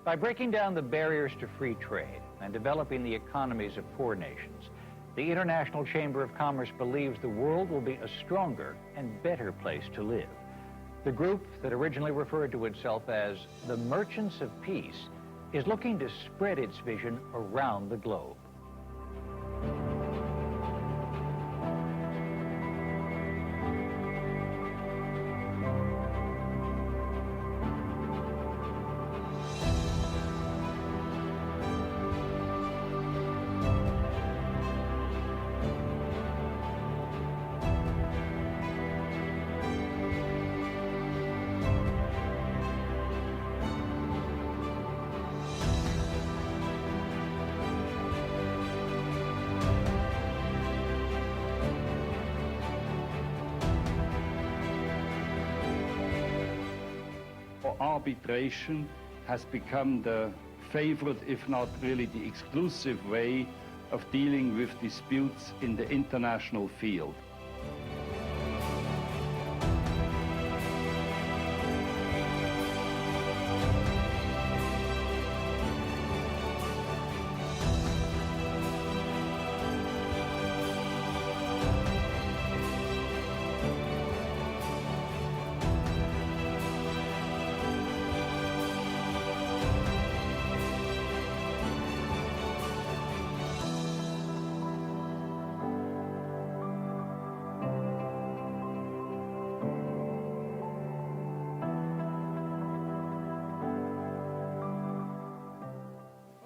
By breaking down the barriers to free trade and developing the economies of poor nations, the International Chamber of Commerce believes the world will be a stronger and better place to live. The group that originally referred to itself as the Merchants of Peace is looking to spread its vision around the globe. Arbitration has become the favorite, if not really the exclusive way of dealing with disputes in the international field.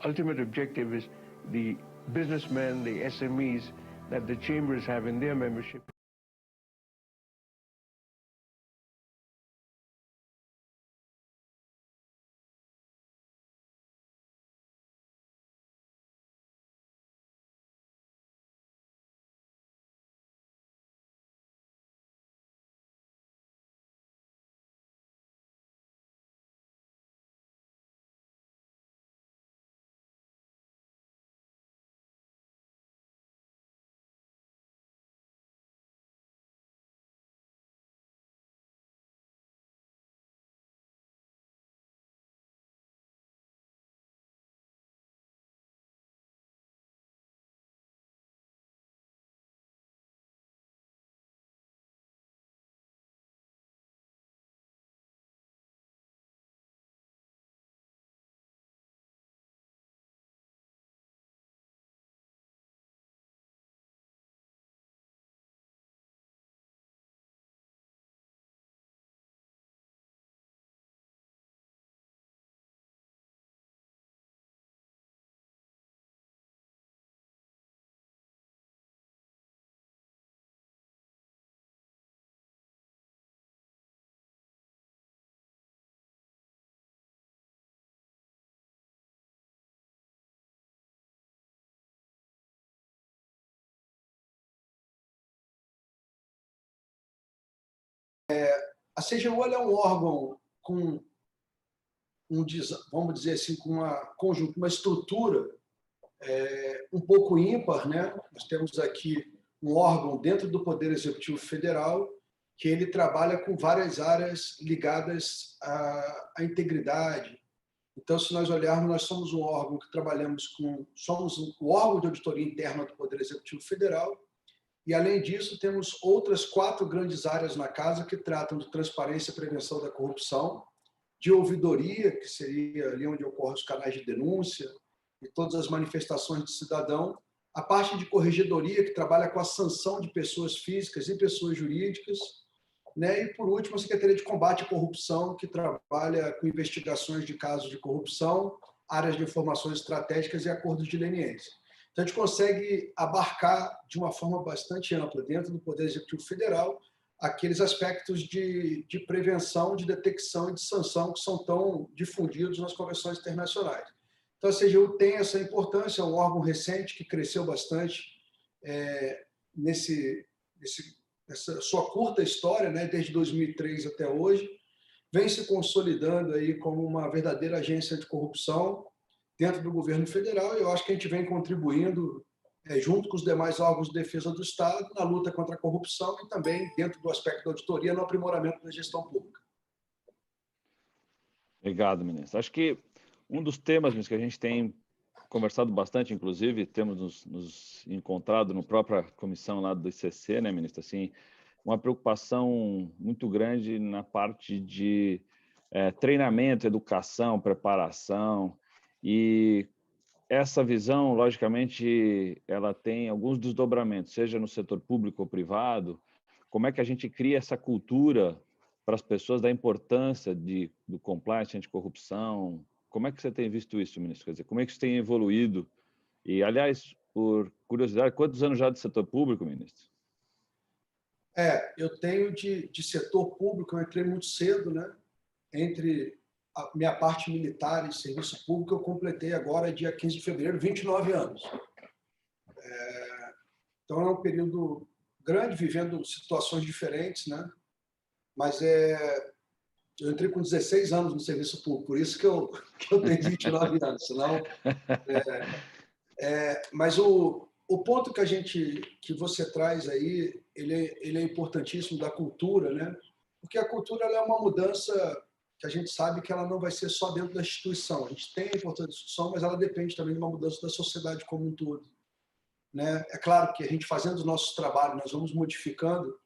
Ultimate objective is the businessmen, the SMEs that the chambers have in their membership. A CGU é um órgão com vamos dizer assim, com uma estrutura um pouco ímpar, né? Nós temos aqui um órgão dentro do Poder Executivo Federal que ele trabalha com várias áreas ligadas à integridade. Então, se nós olharmos, nós somos um órgão que somos o órgão de auditoria interna do Poder Executivo Federal. E, além disso, temos outras 4 grandes áreas na casa que tratam de transparência e prevenção da corrupção, de ouvidoria, que seria ali onde ocorrem os canais de denúncia e todas as manifestações de cidadão, a parte de corregedoria, que trabalha com a sanção de pessoas físicas e pessoas jurídicas, né? E, por último, a Secretaria de Combate à Corrupção, que trabalha com investigações de casos de corrupção, áreas de informações estratégicas e acordos de leniência. Então, a gente consegue abarcar de uma forma bastante ampla, dentro do Poder Executivo Federal, aqueles aspectos de prevenção, de detecção e de sanção que são tão difundidos nas convenções internacionais. Então, a CGU tem essa importância, é um órgão recente que cresceu bastante nessa sua curta história, né, desde 2003 até hoje, vem se consolidando aí como uma verdadeira agência de corrupção dentro do governo federal, e eu acho que a gente vem contribuindo, junto com os demais órgãos de defesa do Estado, na luta contra a corrupção e também, dentro do aspecto da auditoria, no aprimoramento da gestão pública. Obrigado, ministro. Acho que Um dos temas que a gente tem conversado bastante, inclusive, temos nos encontrado na própria comissão lá do ICC, né, ministro? Assim, uma preocupação muito grande na parte de treinamento, educação, preparação, e essa visão, logicamente, ela tem alguns desdobramentos, seja no setor público ou privado. Como é que a gente cria essa cultura para as pessoas da importância do compliance, anticorrupção? Como é que você tem visto isso, ministro? Quer dizer, como é que isso tem evoluído? E, aliás, por curiosidade, quantos anos já de setor público, ministro? Eu tenho de setor público, eu entrei muito cedo, né? Entre a minha parte militar e serviço público, eu completei agora, dia 15 de fevereiro, 29 anos. Então, é um período grande, vivendo situações diferentes, né? Mas eu entrei com 16 anos no serviço público, por isso que eu tenho 29 anos. Senão, mas o ponto que você traz aí, ele é importantíssimo, da cultura, né? Porque a cultura ela é uma mudança que a gente sabe que ela não vai ser só dentro da instituição. A gente tem a importância da instituição, mas ela depende também de uma mudança da sociedade como um todo, né? É claro que a gente fazendo os nossos trabalhos, nós vamos modificando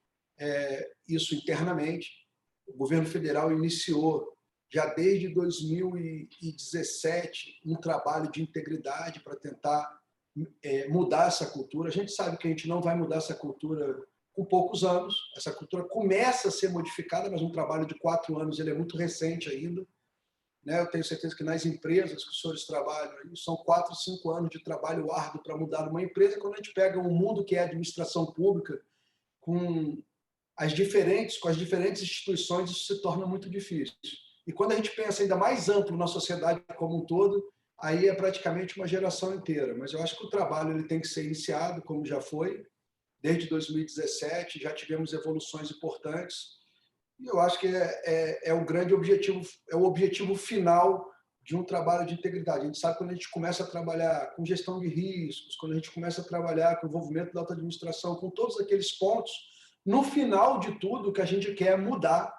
isso internamente. O governo federal iniciou, já desde 2017, um trabalho de integridade para tentar mudar essa cultura. A gente sabe que a gente não vai mudar essa cultura com poucos anos. Essa cultura começa a ser modificada, mas um trabalho de 4 anos ele é muito recente ainda, né? Eu tenho certeza que nas empresas que os senhores trabalham, são 4, 5 anos de trabalho árduo para mudar uma empresa. Quando a gente pega um mundo que é a administração pública, com as diferentes instituições, isso se torna muito difícil. E quando a gente pensa ainda mais amplo na sociedade como um todo, aí é praticamente uma geração inteira. Mas eu acho que o trabalho ele tem que ser iniciado, como já foi, desde 2017, já tivemos evoluções importantes, e eu acho que é o grande objetivo, é o objetivo final de um trabalho de integridade. A gente sabe que quando a gente começa a trabalhar com gestão de riscos, quando a gente começa a trabalhar com o envolvimento da alta administração, com todos aqueles pontos, no final de tudo, o que a gente quer é mudar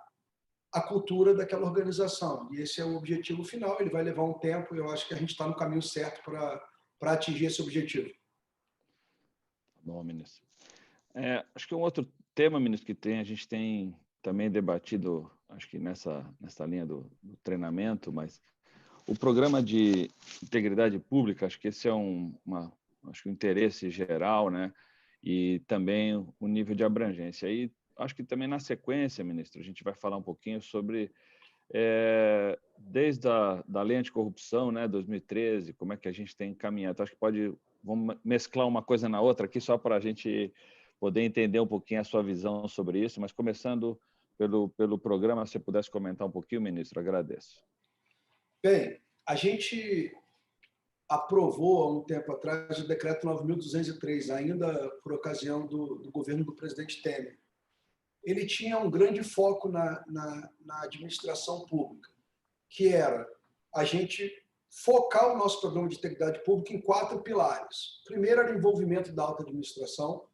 a cultura daquela organização. E esse é o objetivo final, ele vai levar um tempo, e eu acho que a gente está no caminho certo para atingir esse objetivo. Bom, ministro. Acho que um outro tema, ministro, que a gente tem também debatido, acho que nessa linha do treinamento, mas o programa de integridade pública, acho que esse é acho que um interesse geral, né? E também o nível de abrangência. E acho que também na sequência, ministro, a gente vai falar um pouquinho sobre, desde da lei anticorrupção, né, 2013, como é que a gente tem encaminhado. Acho que vamos mesclar uma coisa na outra aqui, só para a gente poder entender um pouquinho a sua visão sobre isso, mas começando pelo programa, se você pudesse comentar um pouquinho, ministro, agradeço. Bem, a gente aprovou há um tempo atrás o decreto 9.203, ainda por ocasião do governo do presidente Temer. Ele tinha um grande foco na administração pública, que era a gente focar o nosso programa de integridade pública em 4 pilares. O primeiro era o envolvimento da alta administração.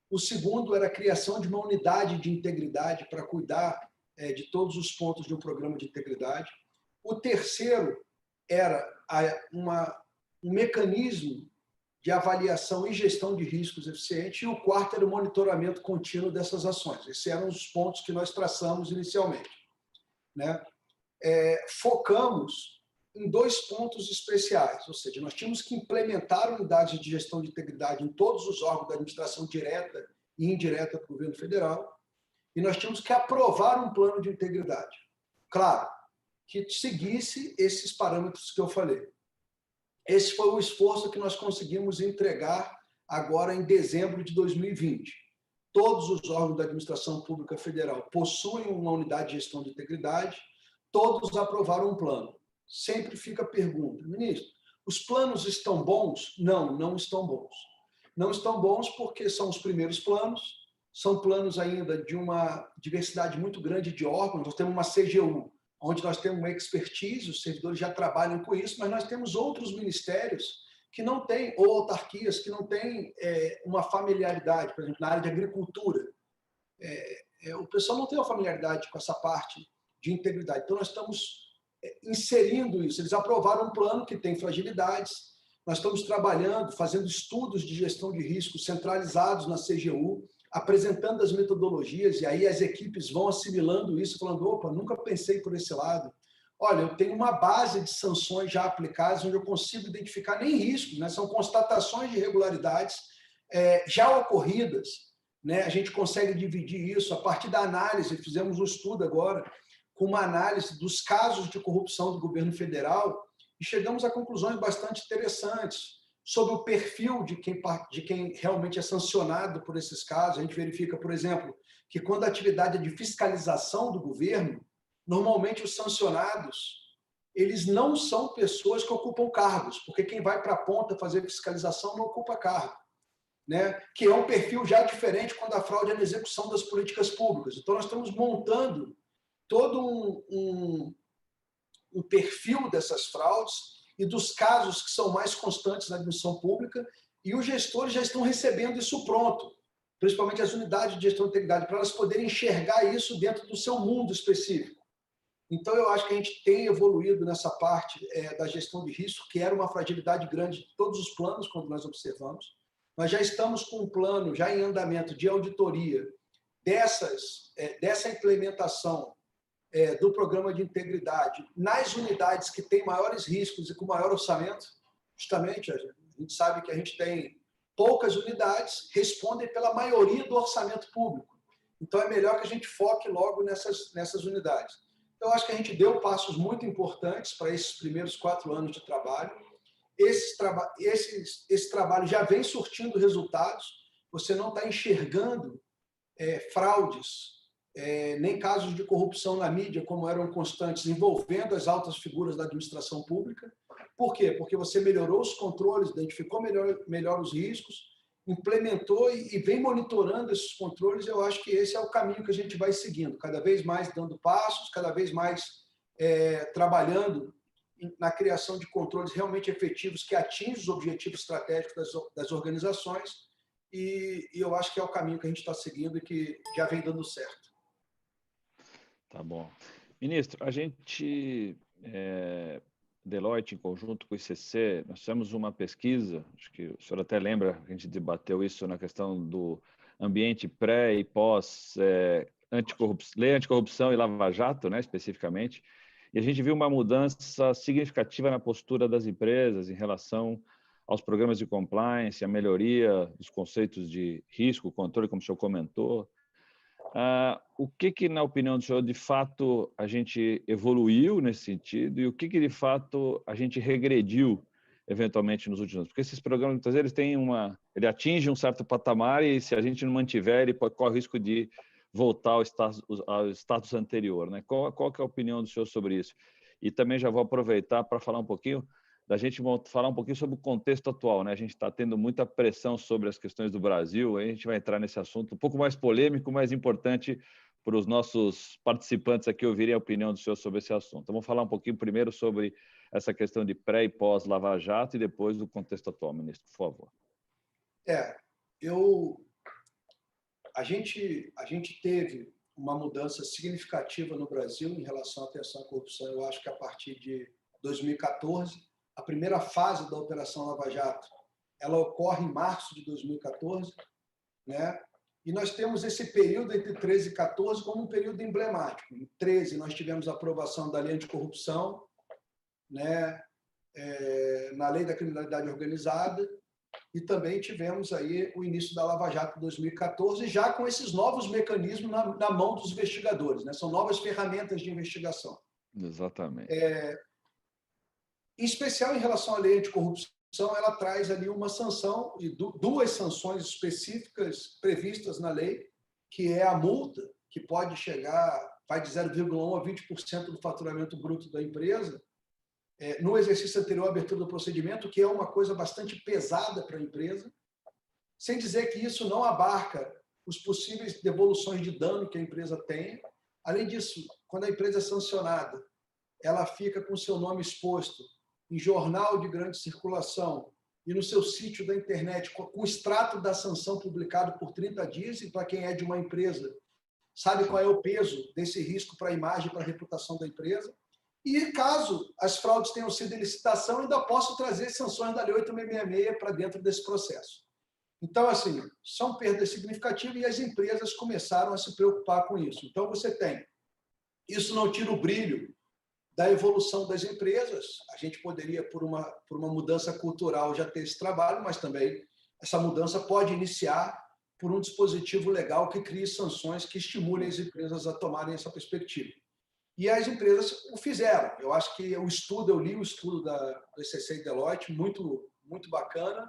O segundo era a criação de uma unidade de integridade para cuidar de todos os pontos de um programa de integridade. O terceiro era um mecanismo de avaliação e gestão de riscos eficiente, e o quarto era o monitoramento contínuo dessas ações. Esses eram os pontos que nós traçamos inicialmente, né? Focamos em 2 pontos especiais, ou seja, nós tínhamos que implementar unidades de gestão de integridade em todos os órgãos da administração direta e indireta do governo federal, e nós tínhamos que aprovar um plano de integridade. Claro, que seguisse esses parâmetros que eu falei. Esse foi o esforço que nós conseguimos entregar agora em dezembro de 2020. Todos os órgãos da administração pública federal possuem uma unidade de gestão de integridade, todos aprovaram um plano. Sempre fica a pergunta, ministro, os planos estão bons? Não, não estão bons. Não estão bons porque são os primeiros planos, são planos ainda de uma diversidade muito grande de órgãos. Nós temos uma CGU, onde nós temos uma expertise, os servidores já trabalham com isso, mas nós temos outros ministérios que não têm, ou autarquias que não têm uma familiaridade, por exemplo, na área de agricultura. O pessoal não tem uma familiaridade com essa parte de integridade. Então, nós estamos inserindo isso. Eles aprovaram um plano que tem fragilidades. Nós estamos trabalhando, fazendo estudos de gestão de risco centralizados na CGU, apresentando as metodologias, e aí as equipes vão assimilando isso, falando, opa, nunca pensei por esse lado. Olha, eu tenho uma base de sanções já aplicadas, onde eu consigo identificar nem riscos, né? São constatações de irregularidades já ocorridas, né? A gente consegue dividir isso a partir da análise, fizemos um estudo agora, com uma análise dos casos de corrupção do governo federal, e chegamos a conclusões bastante interessantes sobre o perfil de quem realmente é sancionado por esses casos. A gente verifica, por exemplo, que quando a atividade é de fiscalização do governo, normalmente os sancionados, eles não são pessoas que ocupam cargos, porque quem vai para a ponta fazer fiscalização não ocupa cargo, né? Que é um perfil já diferente quando a fraude é na execução das políticas públicas. Então, nós estamos montando todo um perfil dessas fraudes e dos casos que são mais constantes na administração pública, e os gestores já estão recebendo isso pronto, principalmente as unidades de gestão de integridade, para elas poderem enxergar isso dentro do seu mundo específico. Então, eu acho que a gente tem evoluído nessa parte da gestão de risco, que era uma fragilidade grande de todos os planos, quando nós observamos. Nós já estamos com um plano já em andamento de auditoria dessa implementação do programa de integridade nas unidades que têm maiores riscos e com maior orçamento. Justamente, a gente sabe que a gente tem poucas unidades, respondem pela maioria do orçamento público. Então, é melhor que a gente foque logo nessas unidades. Então, acho que a gente deu passos muito importantes para esses primeiros 4 anos de trabalho. Esse trabalho já vem surtindo resultados. Você não está enxergando fraudes, nem casos de corrupção na mídia, como eram constantes, envolvendo as altas figuras da administração pública. Por quê? Porque você melhorou os controles, identificou melhor os riscos, implementou e vem monitorando esses controles. Eu acho que esse é o caminho que a gente vai seguindo, cada vez mais dando passos, cada vez mais trabalhando na criação de controles realmente efetivos que atingem os objetivos estratégicos das organizações, e eu acho que é o caminho que a gente está seguindo e que já vem dando certo. Tá bom. Ministro, a gente, Deloitte, em conjunto com o ICC, nós fizemos uma pesquisa, acho que o senhor até lembra, a gente debateu isso na questão do ambiente pré e pós lei anticorrupção e Lava Jato, né, especificamente, e a gente viu uma mudança significativa na postura das empresas em relação aos programas de compliance, a melhoria dos conceitos de risco, controle, como o senhor comentou. O que, na opinião do senhor, de fato, a gente evoluiu nesse sentido e o que de fato, a gente regrediu, eventualmente, nos últimos anos? Porque esses programas, muitas vezes, ele atinge um certo patamar e, se a gente não mantiver, ele corre o risco de voltar ao status anterior, né? Qual que é a opinião do senhor sobre isso? E também já vou aproveitar para falar um pouquinho sobre o contexto atual, né? A gente está tendo muita pressão sobre as questões do Brasil, aí a gente vai entrar nesse assunto um pouco mais polêmico, mais importante para os nossos participantes aqui ouvirem a opinião do senhor sobre esse assunto. Então, vamos falar um pouquinho primeiro sobre essa questão de pré e pós Lava Jato e depois do contexto atual, ministro, por favor. A gente teve uma mudança significativa no Brasil em relação à atenção à corrupção, eu acho que a partir de 2014, a primeira fase da Operação Lava Jato, ela ocorre em março de 2014, né? E nós temos esse período entre 13 e 14 como um período emblemático. Em 13, nós tivemos a aprovação da Lei Anticorrupção, né? Na Lei da Criminalidade Organizada, e também tivemos aí o início da Lava Jato em 2014, já com esses novos mecanismos na mão dos investigadores, né? São novas ferramentas de investigação. Exatamente. Em especial em relação à lei anticorrupção, ela traz ali uma sanção, e 2 sanções específicas previstas na lei, que é a multa, que pode vai de 0,1% a 20% do faturamento bruto da empresa, no exercício anterior à abertura do procedimento, que é uma coisa bastante pesada para a empresa, sem dizer que isso não abarca os possíveis devoluções de dano que a empresa tem. Além disso, quando a empresa é sancionada, ela fica com seu nome exposto em jornal de grande circulação e no seu sítio da internet, com o extrato da sanção publicado por 30 dias, e para quem é de uma empresa, sabe qual é o peso desse risco para a imagem e para a reputação da empresa. E caso as fraudes tenham sido em licitação, ainda posso trazer sanções da Lei 8.666 para dentro desse processo. Então, assim, são perdas significativas e as empresas começaram a se preocupar com isso. Então, você tem. Isso não tira o brilho da evolução das empresas. A gente poderia, por uma mudança cultural, já ter esse trabalho, mas também essa mudança pode iniciar por um dispositivo legal que crie sanções que estimulem as empresas a tomarem essa perspectiva. E as empresas o fizeram. Eu acho que eu li o estudo do ICC e Deloitte, muito, muito bacana,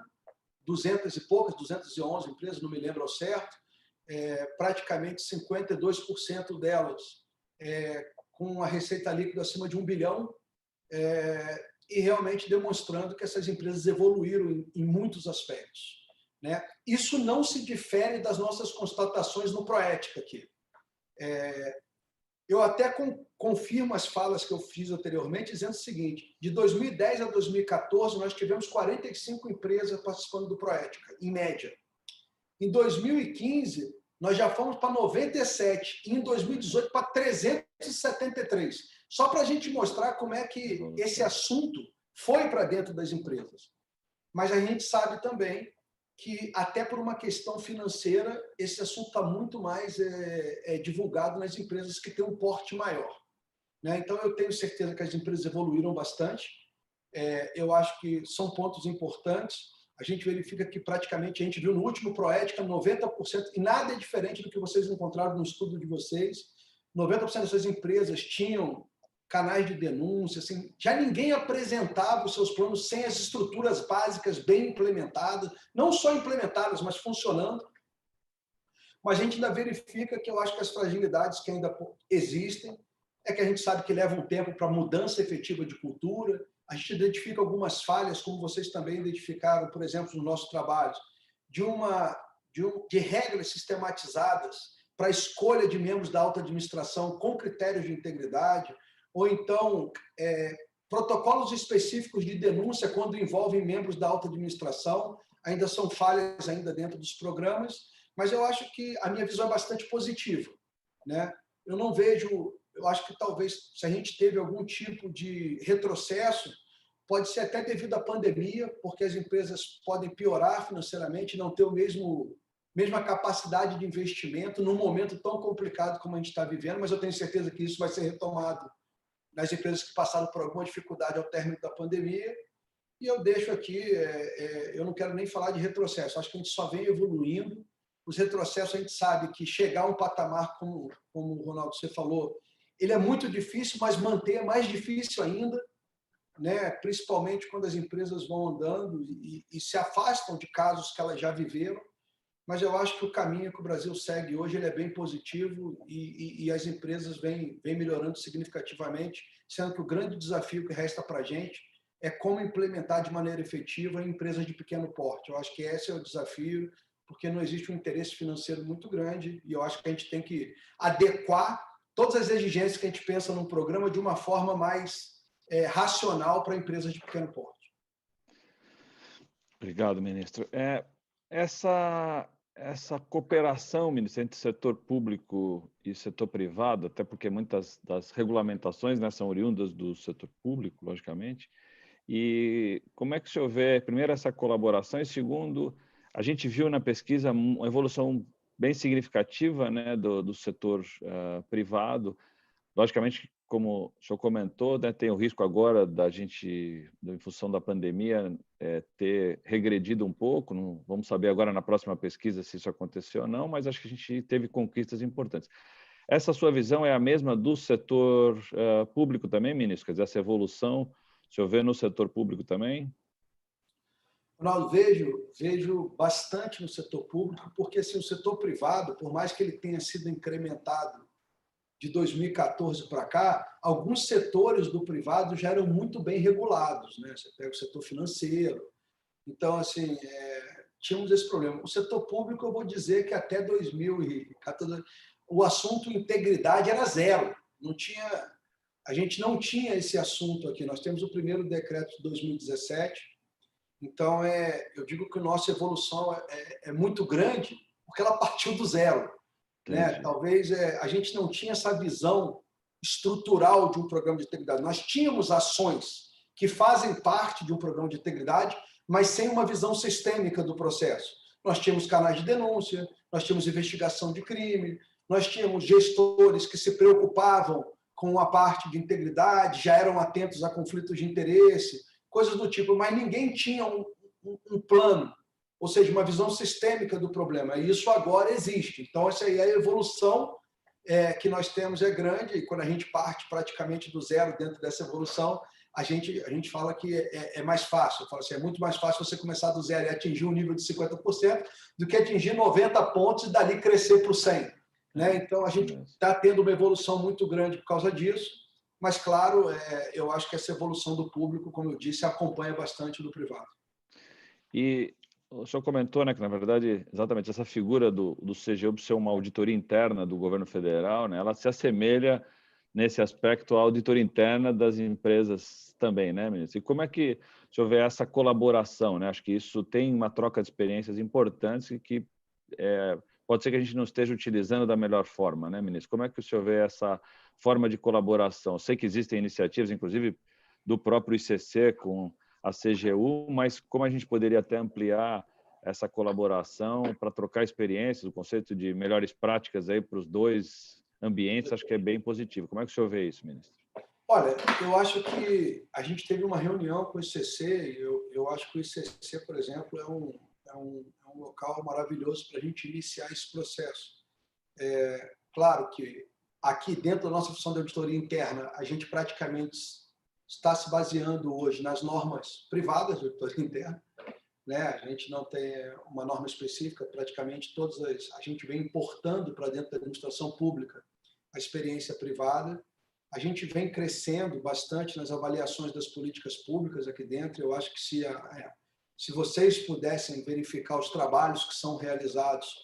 211 empresas, não me lembro ao certo, praticamente 52% delas com uma receita líquida acima de 1 bilhão, e realmente demonstrando que essas empresas evoluíram em muitos aspectos, né? Isso não se difere das nossas constatações no Proética aqui. Eu até confirmo as falas que eu fiz anteriormente, dizendo o seguinte: de 2010 a 2014, nós tivemos 45 empresas participando do Proética, em média. Em 2015, nós já fomos para 97, e em 2018 para 373. Só para a gente mostrar como é que esse assunto foi para dentro das empresas. Mas a gente sabe também que, até por uma questão financeira, esse assunto está muito mais divulgado nas empresas que têm um porte maior, né? Então, eu tenho certeza que as empresas evoluíram bastante. Eu acho que são pontos importantes. A gente verifica que praticamente, a gente viu no último Proética, 90%, e nada é diferente do que vocês encontraram no estudo de vocês, 90% dessas empresas tinham canais de denúncia, assim, já ninguém apresentava os seus planos sem as estruturas básicas bem implementadas, não só implementadas, mas funcionando. Mas a gente ainda verifica que eu acho que as fragilidades que ainda existem é que a gente sabe que leva um tempo para mudança efetiva de cultura. A gente identifica algumas falhas, como vocês também identificaram, por exemplo, no nosso trabalho, de regras sistematizadas para a escolha de membros da alta administração com critérios de integridade, ou então protocolos específicos de denúncia quando envolvem membros da alta administração. Ainda são falhas ainda dentro dos programas, mas eu acho que a minha visão é bastante positiva, né? Eu não vejo, eu acho que talvez, se a gente teve algum tipo de retrocesso, pode ser até devido à pandemia, porque as empresas podem piorar financeiramente, não ter mesma capacidade de investimento num momento tão complicado como a gente está vivendo, mas eu tenho certeza que isso vai ser retomado nas empresas que passaram por alguma dificuldade ao término da pandemia. E eu deixo aqui, eu não quero nem falar de retrocesso, acho que a gente só vem evoluindo. Os retrocessos, a gente sabe que chegar a um patamar, como o Ronaldo, você falou, ele é muito difícil, mas manter é mais difícil ainda, né? Principalmente quando as empresas vão andando e se afastam de casos que elas já viveram. Mas eu acho que o caminho que o Brasil segue hoje ele é bem positivo e as empresas vêm melhorando significativamente, sendo que o grande desafio que resta para a gente é como implementar de maneira efetiva em empresas de pequeno porte. Eu acho que esse é o desafio, porque não existe um interesse financeiro muito grande e eu acho que a gente tem que adequar todas as exigências que a gente pensa num programa de uma forma mais racional para empresas de pequeno porte. Obrigado, ministro. Essa cooperação, ministro, entre setor público e setor privado, até porque muitas das regulamentações, né, são oriundas do setor público, logicamente, e como é que o senhor vê, primeiro, essa colaboração, e segundo, a gente viu na pesquisa uma evolução bem significativa, né, do setor privado. Logicamente, como o senhor comentou, né, tem o risco agora da gente, em função da pandemia, ter regredido um pouco. Não, vamos saber agora na próxima pesquisa se isso aconteceu ou não, mas acho que a gente teve conquistas importantes. Essa sua visão é a mesma do setor público também, ministro? Quer dizer, essa evolução, o senhor vê no setor público também? Ronaldo, vejo bastante no setor público, porque assim, o setor privado, por mais que ele tenha sido incrementado de 2014 para cá, alguns setores do privado já eram muito bem regulados, né? Você pega o setor financeiro. Então, assim, tínhamos esse problema. O setor público, eu vou dizer que até 2014, o assunto integridade era zero. A gente não tinha esse assunto aqui. Nós temos o primeiro decreto de 2017. Então, eu digo que a nossa evolução é muito grande, porque ela partiu do zero. Né? Talvez a gente não tinha essa visão estrutural de um programa de integridade. Nós tínhamos ações que fazem parte de um programa de integridade, mas sem uma visão sistêmica do processo. Nós tínhamos canais de denúncia, nós tínhamos investigação de crime, nós tínhamos gestores que se preocupavam com a parte de integridade, já eram atentos a conflitos de interesse, coisas do tipo, mas ninguém tinha um plano, ou seja, uma visão sistêmica do problema. E isso agora existe. Então, essa aí é a evolução que nós temos é grande, e quando a gente parte praticamente do zero dentro dessa evolução, a gente fala que é mais fácil. Eu falo assim, é muito mais fácil você começar do zero e atingir um nível de 50% do que atingir 90 pontos e dali crescer para o 100. Né? Então, a gente está tendo uma evolução muito grande por causa disso, mas, claro, eu acho que essa evolução do público, como eu disse, acompanha bastante do privado. E o senhor comentou, né, que, na verdade, exatamente essa figura do CGU ser uma auditoria interna do governo federal, né, ela se assemelha, nesse aspecto, à auditoria interna das empresas também, né, ministro? E como é que o senhor vê essa colaboração? Né? Acho que isso tem uma troca de experiências importantes e que pode ser que a gente não esteja utilizando da melhor forma, né, ministro? Como é que o senhor vê essa forma de colaboração? Eu sei que existem iniciativas, inclusive do próprio ICC com a CGU, mas como a gente poderia até ampliar essa colaboração para trocar experiências, o conceito de melhores práticas aí para os dois ambientes, acho que é bem positivo. Como é que o senhor vê isso, ministro? Olha, eu acho que a gente teve uma reunião com o ICC e eu acho que o ICC, por exemplo, é um local maravilhoso para a gente iniciar esse processo. Claro que aqui dentro da nossa função de auditoria interna, a gente praticamente está se baseando hoje nas normas privadas de auditoria interna. Né? A gente não tem uma norma específica, praticamente todas a gente vem importando para dentro da administração pública a experiência privada. A gente vem crescendo bastante nas avaliações das políticas públicas aqui dentro. Eu acho que se vocês pudessem verificar os trabalhos que são realizados,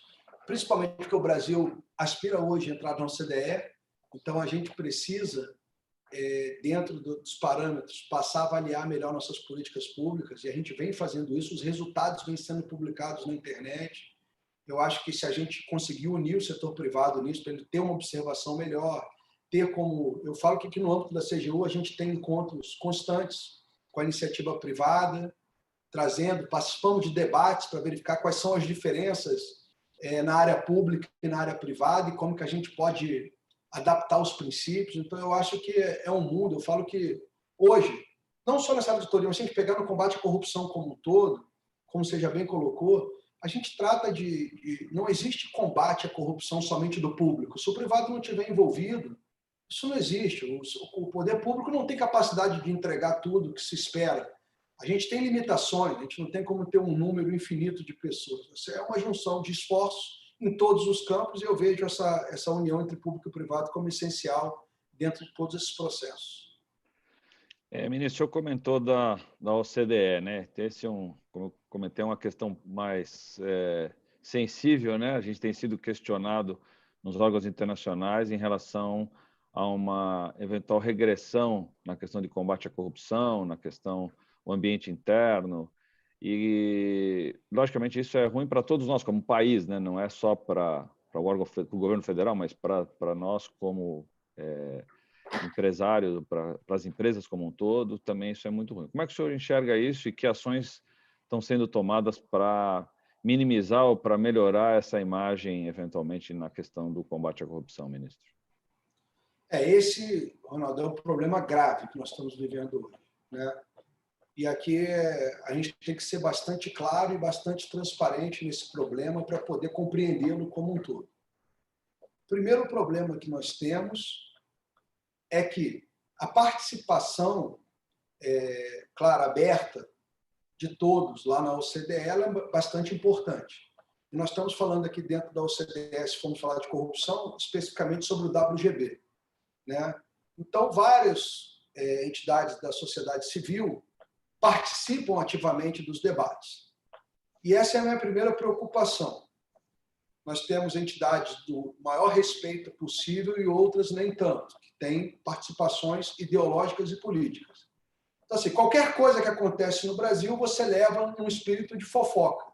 principalmente porque o Brasil aspira hoje a entrar na OCDE, então a gente precisa, dentro dos parâmetros, passar a avaliar melhor nossas políticas públicas, e a gente vem fazendo isso, os resultados vêm sendo publicados na internet. Eu acho que se a gente conseguir unir o setor privado nisso, para ele ter uma observação melhor, ter como... Eu falo que aqui no âmbito da CGU a gente tem encontros constantes com a iniciativa privada, participamos de debates para verificar quais são as diferenças na área pública e na área privada e como que a gente pode adaptar os princípios. Então, eu acho que é um mundo. Eu falo que hoje, não só nessa auditoria, mas se a gente pegar no combate à corrupção como um todo, como você já bem colocou, a gente trata não existe combate à corrupção somente do público. Se o privado não estiver envolvido, isso não existe. O poder público não tem capacidade de entregar tudo que se espera. A gente tem limitações, a gente não tem como ter um número infinito de pessoas. Isso é uma junção de esforços em todos os campos, e eu vejo essa união entre público e privado como essencial dentro de todos esses processos. Ministro, o senhor comentou da OCDE, né? Como eu comentei, uma questão mais sensível, né? A gente tem sido questionado nos órgãos internacionais em relação a uma eventual regressão na questão de combate à corrupção, na questão do ambiente interno. E, logicamente, isso é ruim para todos nós como país, né? Não é só para o governo federal, mas para nós como empresários, para as empresas como um todo, também isso é muito ruim. Como é que o senhor enxerga isso e que ações estão sendo tomadas para minimizar ou para melhorar essa imagem, eventualmente, na questão do combate à corrupção, ministro? Esse, Ronaldo, é um problema grave que nós estamos vivendo hoje, né? E aqui a gente tem que ser bastante claro e bastante transparente nesse problema para poder compreendê-lo como um todo. O primeiro problema que nós temos é que a participação, claro, aberta de todos lá na OCDE ela é bastante importante. E nós estamos falando aqui dentro da OCDE, se formos falar de corrupção, especificamente sobre o WGB, né? Então, várias entidades da sociedade civil participam ativamente dos debates. E essa é a minha primeira preocupação. Nós temos entidades do maior respeito possível e outras nem tanto, que têm participações ideológicas e políticas. Então, assim, qualquer coisa que acontece no Brasil, você leva num espírito de fofoca.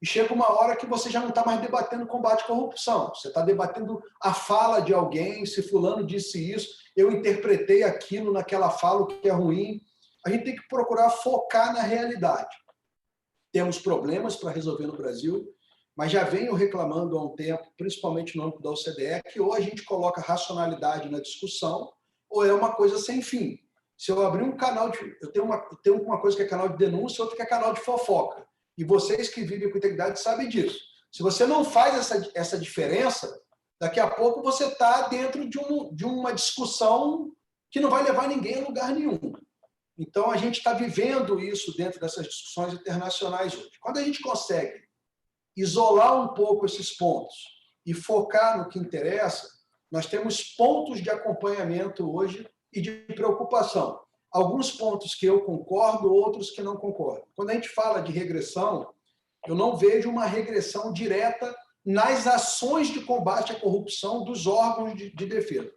e chega uma hora que você já não está mais debatendo combate à corrupção. Você está debatendo a fala de alguém, se fulano disse isso, eu interpretei aquilo naquela fala, o que é ruim. A gente tem que procurar focar na realidade. Temos problemas para resolver no Brasil, mas já venho reclamando há um tempo, principalmente no âmbito da OCDE, que ou a gente coloca racionalidade na discussão, ou é uma coisa sem fim. Se eu abrir um canal de... Eu tenho uma coisa que é canal de denúncia, outra que é canal de fofoca. E vocês que vivem com integridade sabem disso. Se você não faz essa diferença, daqui a pouco você está dentro de uma discussão que não vai levar ninguém a lugar nenhum. Então, a gente está vivendo isso dentro dessas discussões internacionais hoje. Quando a gente consegue isolar um pouco esses pontos e focar no que interessa, nós temos pontos de acompanhamento hoje e de preocupação. Alguns pontos que eu concordo, outros que não concordo. Quando a gente fala de regressão, eu não vejo uma regressão direta nas ações de combate à corrupção dos órgãos de defesa.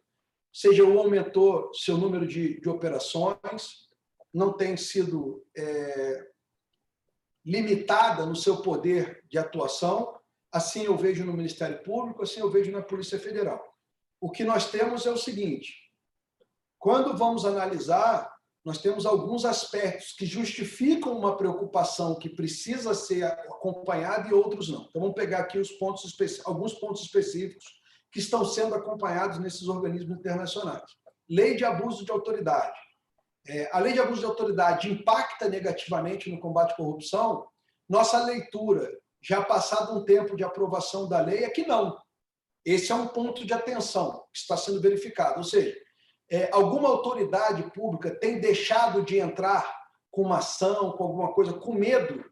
Seja ou aumentou seu número de operações, não tem sido limitada no seu poder de atuação, assim eu vejo no Ministério Público, assim eu vejo na Polícia Federal. O que nós temos é o seguinte: quando vamos analisar, nós temos alguns aspectos que justificam uma preocupação que precisa ser acompanhada e outros não. Então, vamos pegar aqui alguns pontos específicos que estão sendo acompanhados nesses organismos internacionais. Lei de abuso de autoridade. A lei de abuso de autoridade impacta negativamente no combate à corrupção? Nossa leitura, já passado um tempo de aprovação da lei, é que não. Esse é um ponto de atenção que está sendo verificado. Ou seja, alguma autoridade pública tem deixado de entrar com uma ação, com alguma coisa, com medo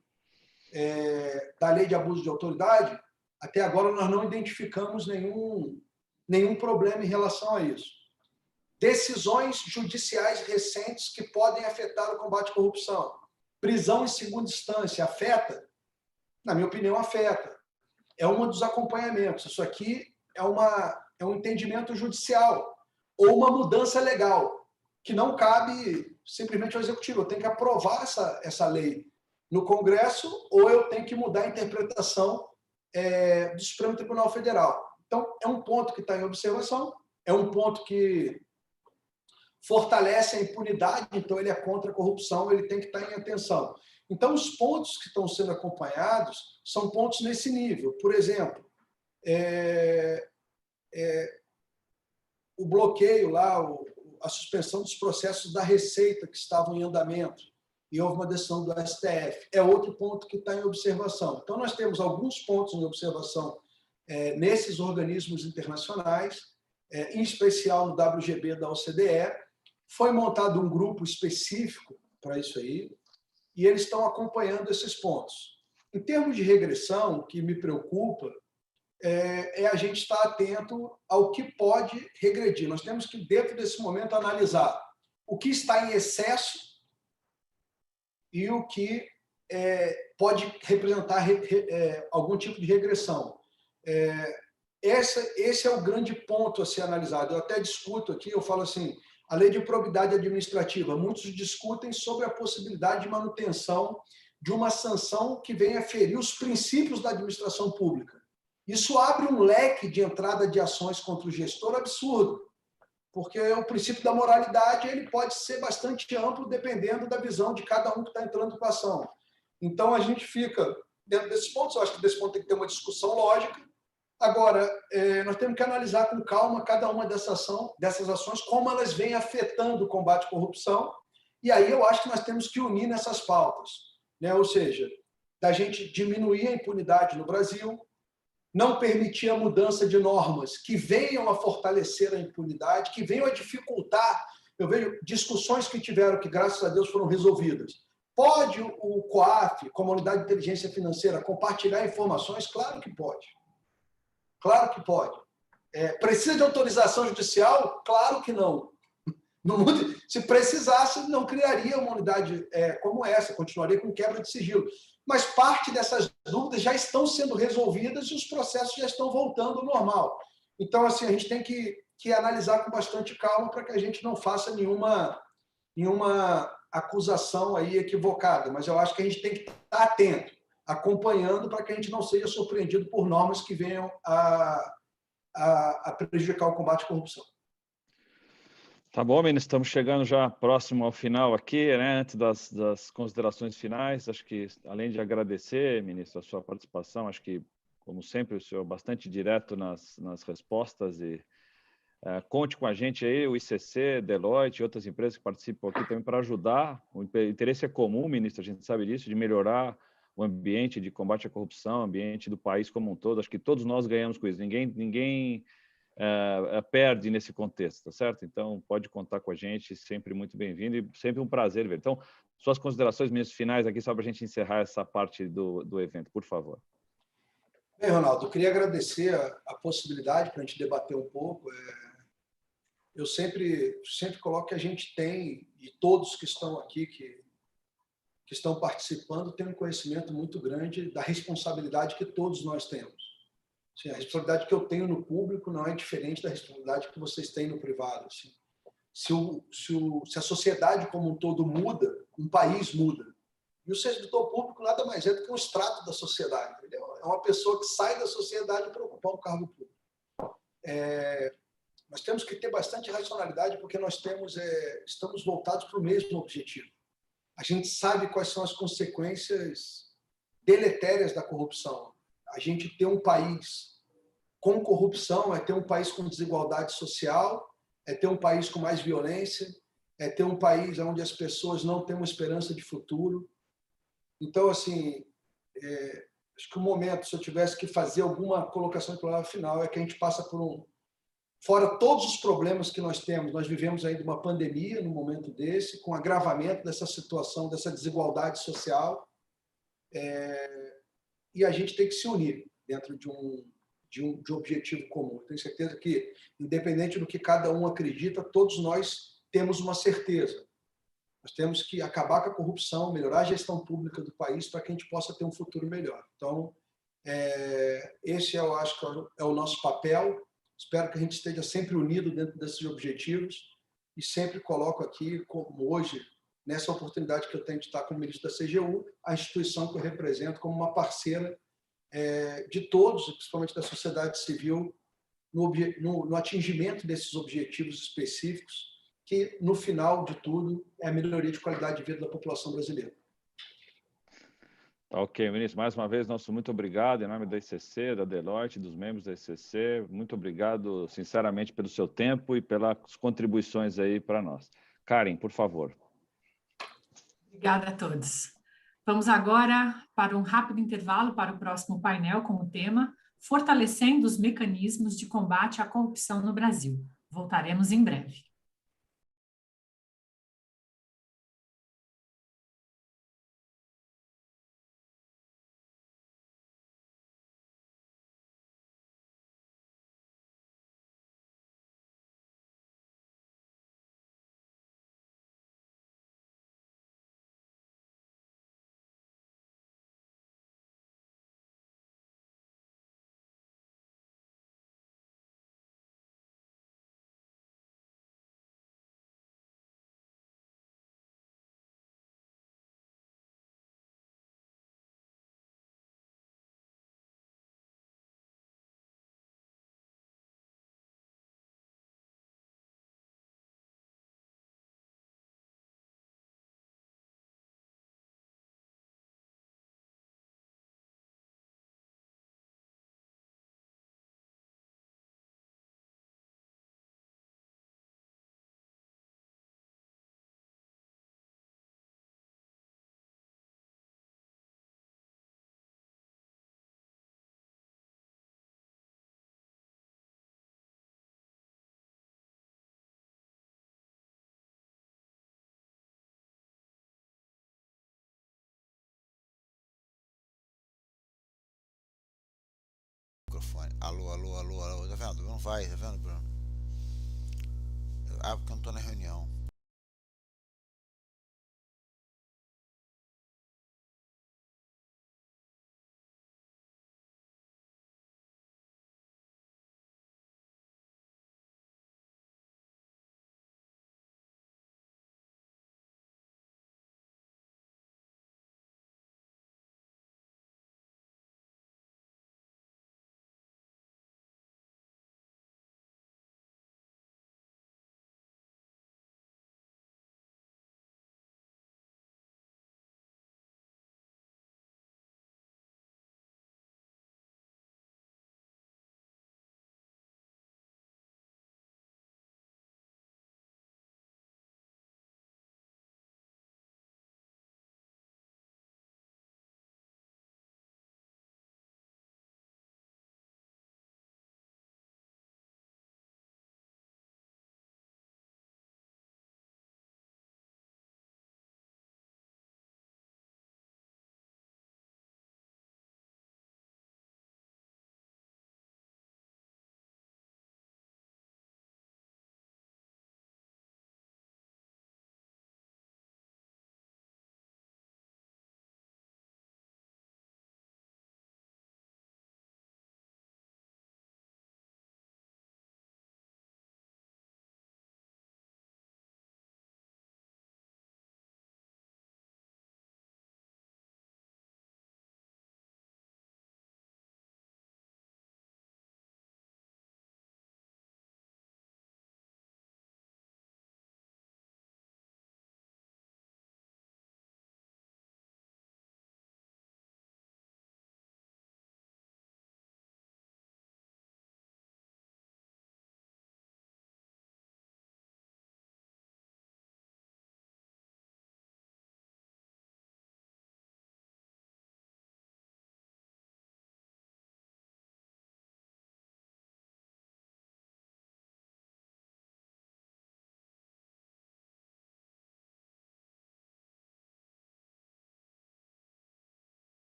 da lei de abuso de autoridade? Até agora nós não identificamos nenhum problema em relação a isso. Decisões judiciais recentes que podem afetar o combate à corrupção. Prisão em segunda instância afeta? Na minha opinião, afeta. É um dos acompanhamentos. Isso aqui é um entendimento judicial ou uma mudança legal, que não cabe simplesmente ao Executivo. Eu tenho que aprovar essa lei no Congresso ou eu tenho que mudar a interpretação do Supremo Tribunal Federal. Então, é um ponto que está em observação, é um ponto que fortalece a impunidade, então ele é contra a corrupção, ele tem que estar em atenção. Então, os pontos que estão sendo acompanhados são pontos nesse nível. Por exemplo, o bloqueio lá, a suspensão dos processos da Receita que estavam em andamento, e houve uma decisão do STF, é outro ponto que está em observação. Então, nós temos alguns pontos em observação nesses organismos internacionais, em especial no WGB da OCDE. Foi montado um grupo específico para isso aí, e eles estão acompanhando esses pontos. Em termos de regressão, o que me preocupa é a gente estar atento ao que pode regredir. Nós temos que, dentro desse momento, analisar o que está em excesso e o que pode representar algum tipo de regressão. Esse é o grande ponto a ser analisado. Eu até discuto aqui, eu falo assim, a lei de probidade administrativa. Muitos discutem sobre a possibilidade de manutenção de uma sanção que venha ferir os princípios da administração pública. Isso abre um leque de entrada de ações contra o gestor absurdo, porque o princípio da moralidade ele pode ser bastante amplo dependendo da visão de cada um que está entrando com a ação. Então, a gente fica dentro desses pontos. Eu acho que desse ponto tem que ter uma discussão lógica. Agora, nós temos que analisar com calma cada uma dessas ações, como elas vêm afetando o combate à corrupção, e aí eu acho que nós temos que unir nessas pautas, né? Ou seja, da gente diminuir a impunidade no Brasil, não permitir a mudança de normas que venham a fortalecer a impunidade, que venham a dificultar. Eu vejo discussões que tiveram, que graças a Deus foram resolvidas. Pode o COAF, como Unidade de Inteligência Financeira, compartilhar informações? Claro que pode. Claro que pode. Precisa de autorização judicial? Claro que não. No mundo, se precisasse, não criaria uma unidade como essa, continuaria com quebra de sigilo. Mas parte dessas dúvidas já estão sendo resolvidas e os processos já estão voltando ao normal. Então, assim, a gente tem que analisar com bastante calma para que a gente não faça nenhuma acusação aí equivocada. Mas eu acho que a gente tem que estar atento. acompanhando para que a gente não seja surpreendido por normas que venham a prejudicar o combate à corrupção. Tá bom, ministro, estamos chegando já próximo ao final aqui, né? Antes das considerações finais, acho que, além de agradecer, ministro, a sua participação, acho que, como sempre, o senhor é bastante direto nas respostas e conte com a gente aí, o ICC, Deloitte e outras empresas que participam aqui também para ajudar. O interesse é comum, ministro, a gente sabe disso, de melhorar o ambiente de combate à corrupção, o ambiente do país como um todo. Acho que todos nós ganhamos com isso, ninguém perde nesse contexto, tá certo? Então, pode contar com a gente, sempre muito bem-vindo e sempre um prazer ver. Então, suas considerações, ministros, finais aqui, só para a gente encerrar essa parte do evento, por favor. Bem, Ronaldo, eu queria agradecer a possibilidade para a gente debater um pouco. Eu sempre coloco que a gente tem, e todos que estão aqui, que estão participando, têm um conhecimento muito grande da responsabilidade que todos nós temos. Assim, a responsabilidade que eu tenho no público não é diferente da responsabilidade que vocês têm no privado. Assim. Se a sociedade como um todo muda, um país muda. E o servidor público nada mais é do que um extrato da sociedade. Entendeu? É uma pessoa que sai da sociedade para ocupar um cargo público. Nós temos que ter bastante racionalidade porque nós estamos voltados para o mesmo objetivo. A gente sabe quais são as consequências deletérias da corrupção. A gente ter um país com corrupção é ter um país com desigualdade social, é ter um país com mais violência, é ter um país onde as pessoas não têm uma esperança de futuro. Então, assim, acho que o momento, se eu tivesse que fazer alguma colocação de palavra final, é que a gente passa por fora todos os problemas que nós temos, nós vivemos ainda uma pandemia no momento desse, com agravamento dessa situação, dessa desigualdade social, e a gente tem que se unir dentro de um objetivo comum. Tenho certeza que, independente do que cada um acredita, todos nós temos uma certeza. Nós temos que acabar com a corrupção, melhorar a gestão pública do país para que a gente possa ter um futuro melhor. Então, esse eu acho que é o nosso papel. Espero que a gente esteja sempre unido dentro desses objetivos e sempre coloco aqui, como hoje, nessa oportunidade que eu tenho de estar como ministro da CGU, a instituição que eu represento como uma parceira de todos, principalmente da sociedade civil, no atingimento desses objetivos específicos, que, no final de tudo, é a melhoria de qualidade de vida da população brasileira. Tá ok, ministro. Mais uma vez, nosso muito obrigado em nome da ICC, da Deloitte, dos membros da ICC. Muito obrigado, sinceramente, pelo seu tempo e pelas contribuições aí para nós. Karen, por favor. Obrigada a todos. Vamos agora para um rápido intervalo para o próximo painel com o tema Fortalecendo os mecanismos de combate à corrupção no Brasil. Voltaremos em breve. Alô, alô, alô, alô, tá vendo? Não vai, tá vendo, Bruno? Porque eu não tô na reunião.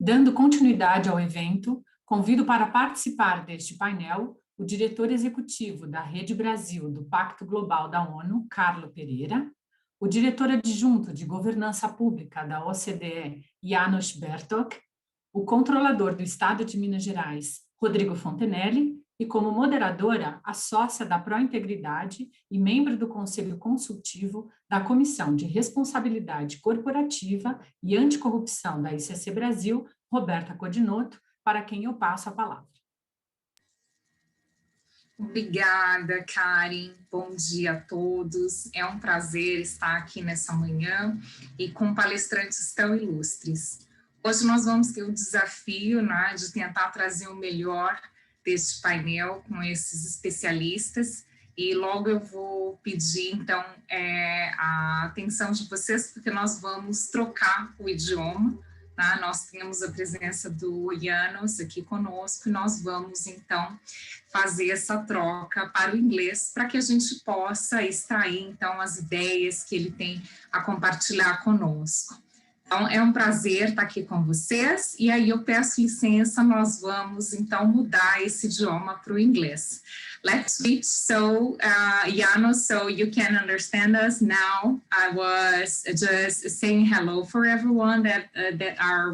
Dando continuidade ao evento, convido para participar deste painel o diretor executivo da Rede Brasil do Pacto Global da ONU, Carlo Pereira, o diretor adjunto de Governança Pública da OCDE, János Bertok, o controlador do Estado de Minas Gerais, Rodrigo Fontenelle, e como moderadora, a sócia da Integridade e membro do Conselho Consultivo da Comissão de Responsabilidade Corporativa e Anticorrupção da ICC Brasil, Roberta Codinotto, para quem eu passo a palavra. Obrigada, Karen. Bom dia a todos. É um prazer estar aqui nessa manhã e com palestrantes tão ilustres. Hoje nós vamos ter o desafio, né, de tentar trazer o melhor deste painel com esses especialistas, e logo eu vou pedir, então, a atenção de vocês, porque nós vamos trocar o idioma, tá? Nós temos a presença do János aqui conosco, e nós vamos, então, fazer essa troca para o inglês, para que a gente possa extrair, então, as ideias que ele tem a compartilhar conosco. Então, é um prazer estar aqui com vocês, e aí eu peço licença, nós vamos, então, mudar esse idioma para o inglês. Let's switch, so, János, so you can understand us now. I was just saying hello for everyone that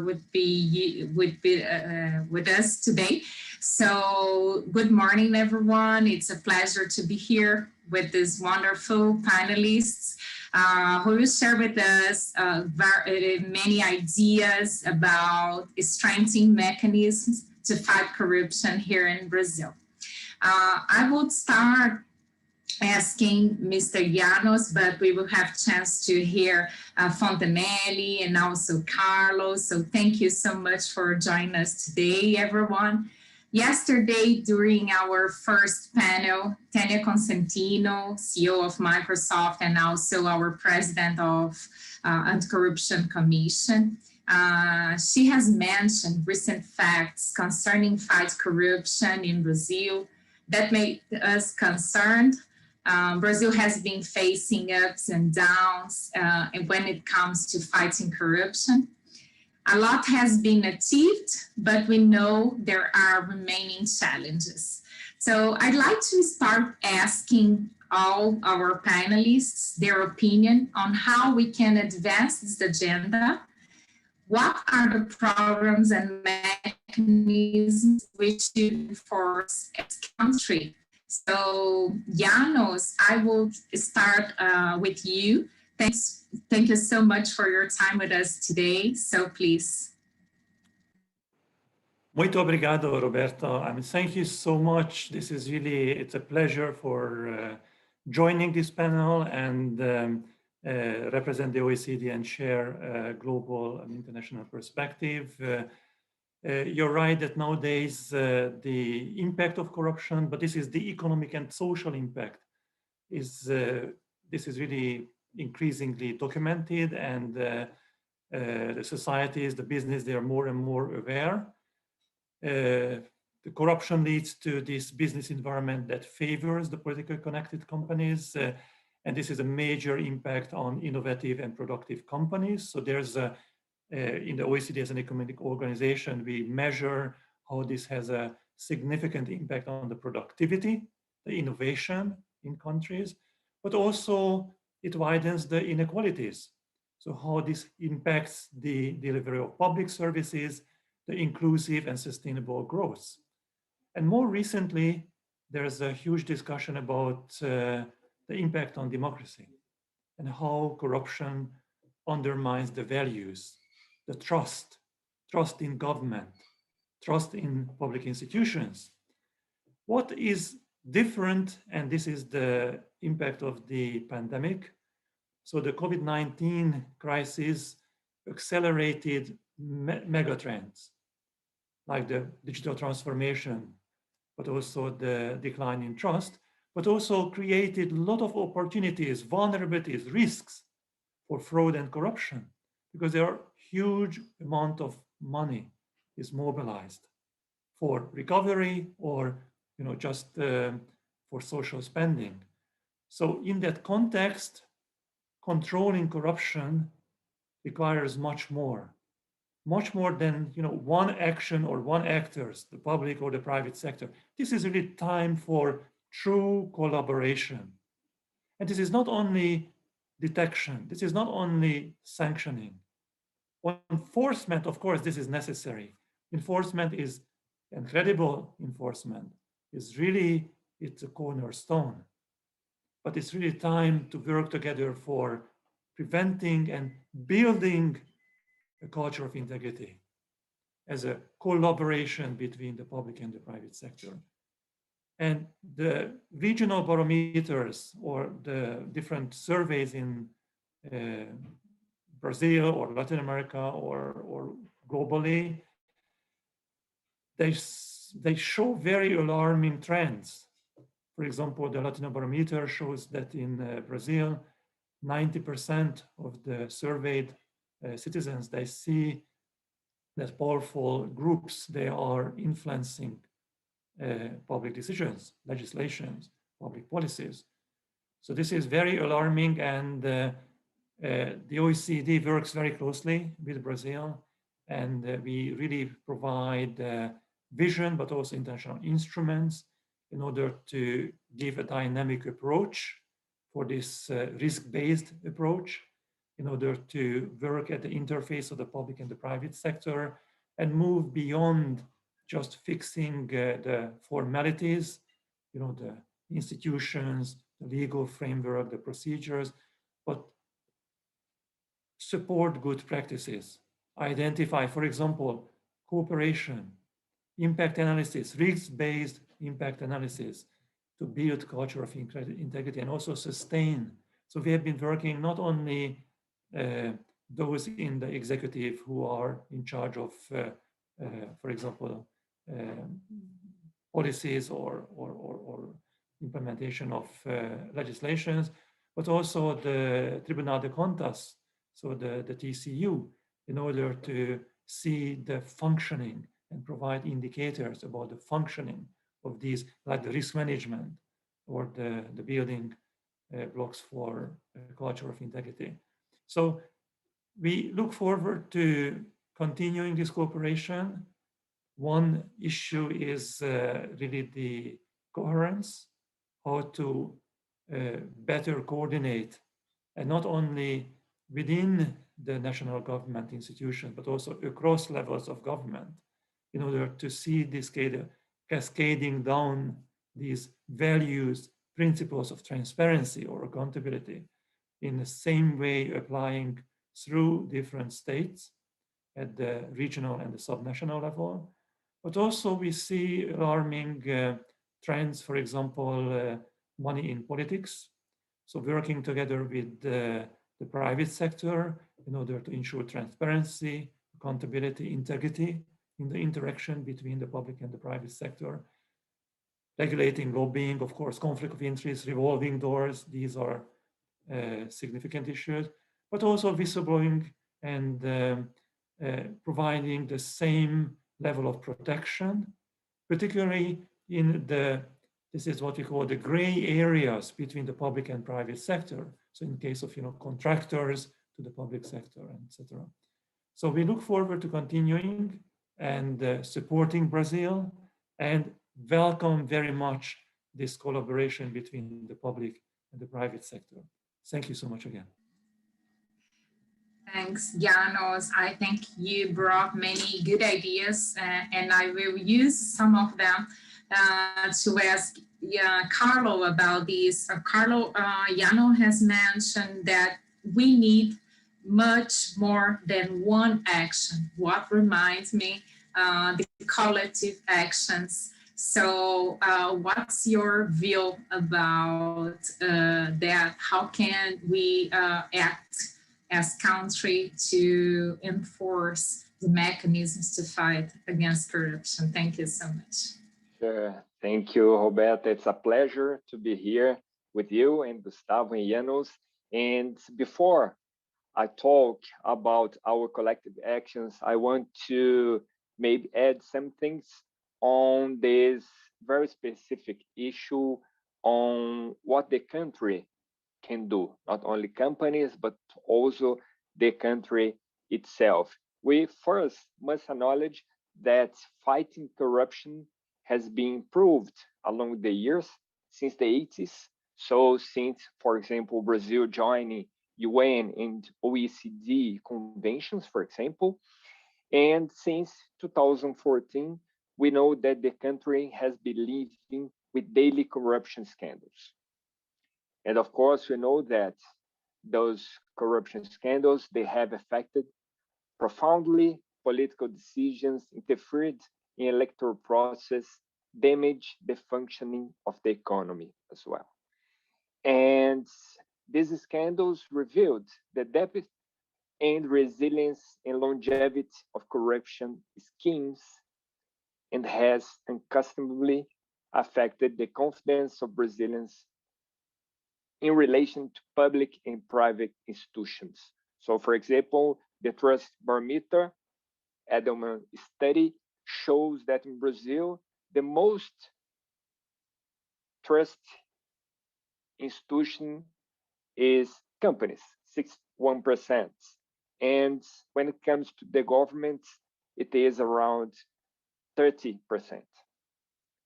would be with us today. So, good morning, everyone. It's a pleasure to be here with these wonderful panelists. Who will share with us many ideas about strengthening mechanisms to fight corruption here in Brazil. I would start asking Mr. János, but we will have a chance to hear Fontenelle and also Carlos. So thank you so much for joining us today, everyone. Yesterday, during our first panel, Tânia Consentino, CEO of Microsoft, and also our president of Anti-Corruption Commission, she has mentioned recent facts concerning fight corruption in Brazil that made us concerned. Brazil has been facing ups and downs when it comes to fighting corruption. A lot has been achieved, but we know there are remaining challenges. So I'd like to start asking all our panelists their opinion on how we can advance this agenda. What are the programs and mechanisms which should enforce as country? So János, I will start with you. Thank you so much for your time with us today. So please. Muito obrigado, Roberto. Thank you so much. This is really, it's a pleasure for joining this panel and represent the OECD and share a global and international perspective. You're right that nowadays the impact of corruption, but this is the economic and social impact, this is really increasingly documented, and the societies, the business, they are more and more aware. The corruption leads to this business environment that favors the politically connected companies, and this is a major impact on innovative and productive companies. So there's in the OECD as an economic organization, we measure how this has a significant impact on the productivity, the innovation in countries, but also it widens the inequalities. So how this impacts the delivery of public services, the inclusive and sustainable growth. And more recently, there's a huge discussion about the impact on democracy and how corruption undermines the values, the trust in government, trust in public institutions. What is different, and this is the impact of the pandemic. So the COVID-19 crisis accelerated megatrends like the digital transformation, but also the decline in trust, but also created a lot of opportunities, vulnerabilities, risks for fraud and corruption, because there are huge amount of money is mobilized for recovery or just for social spending. So in that context, controlling corruption requires much more. much more than one action or one actors, the public or the private sector. This is really time for true collaboration. And this is not only detection, this is not only sanctioning. Enforcement, of course, this is necessary. Enforcement is incredible. Enforcement is really, it's a cornerstone. But it's really time to work together for preventing and building a culture of integrity as a collaboration between the public and the private sector. And the regional barometers or the different surveys in Brazil or Latin America or globally, they show very alarming trends. For example, the Latino barometer shows that in Brazil, 90% of the surveyed citizens, they see that powerful groups, they are influencing public decisions, legislations, public policies. So this is very alarming, and the OECD works very closely with Brazil, and we really provide vision, but also international instruments in order to give a dynamic approach for this risk-based approach, in order to work at the interface of the public and the private sector and move beyond just fixing the formalities, the institutions, the legal framework, the procedures, but support good practices, identify, for example, cooperation, impact analysis, risk-based impact analysis to build culture of integrity and also sustain. So we have been working not only those in the executive who are in charge of, for example, policies or implementation of legislations, but also the Tribunal de Contas, so the TCU, in order to see the functioning and provide indicators about the functioning of these, like the risk management or the building blocks for a culture of integrity. So we look forward to continuing this cooperation. One issue is really the coherence, how to better coordinate, and not only within the national government institution, but also across levels of government, in order to see this cascading down these values, principles of transparency or accountability in the same way applying through different states at the regional and the subnational level. But also we see alarming trends, for example, money in politics. So working together with the private sector in order to ensure transparency, accountability, integrity in the interaction between the public and the private sector. Regulating lobbying, of course, conflict of interest, revolving doors, these are significant issues, but also whistleblowing and providing the same level of protection, particularly in this is what we call the gray areas between the public and private sector. So in case of contractors to the public sector, etc. So we look forward to continuing and supporting Brazil and welcome very much this collaboration between the public and the private sector. Thank you so much again. Thanks, Janos. I think you brought many good ideas and I will use some of them to ask Carlo about this. Carlo, Jano has mentioned that we need much more than one action. What reminds me, the collective actions. So what's your view about that? How can we act as country to enforce the mechanisms to fight against corruption? Thank you so much. Sure. Thank you, Roberta. It's a pleasure to be here with you and Gustavo and Janos. And before I talk about our collective actions, I want to maybe add some things on this very specific issue on what the country can do, not only companies, but also the country itself. we first must acknowledge that fighting corruption has been improved along the years since the 80s. So since, for example, Brazil joining UN and OECD conventions, for example, and since 2014, we know that the country has been living with daily corruption scandals. And of course, we know that those corruption scandals, they have affected profoundly political decisions, interfered in electoral process, damaged the functioning of the economy as well. And these scandals revealed the depth and resilience and longevity of corruption schemes and has unaccountably affected the confidence of Brazilians in relation to public and private institutions. So, for example, the Trust Barometer Edelman study shows that in Brazil, the most trust institution is companies, 61%. And when it comes to the government, it is around 30%.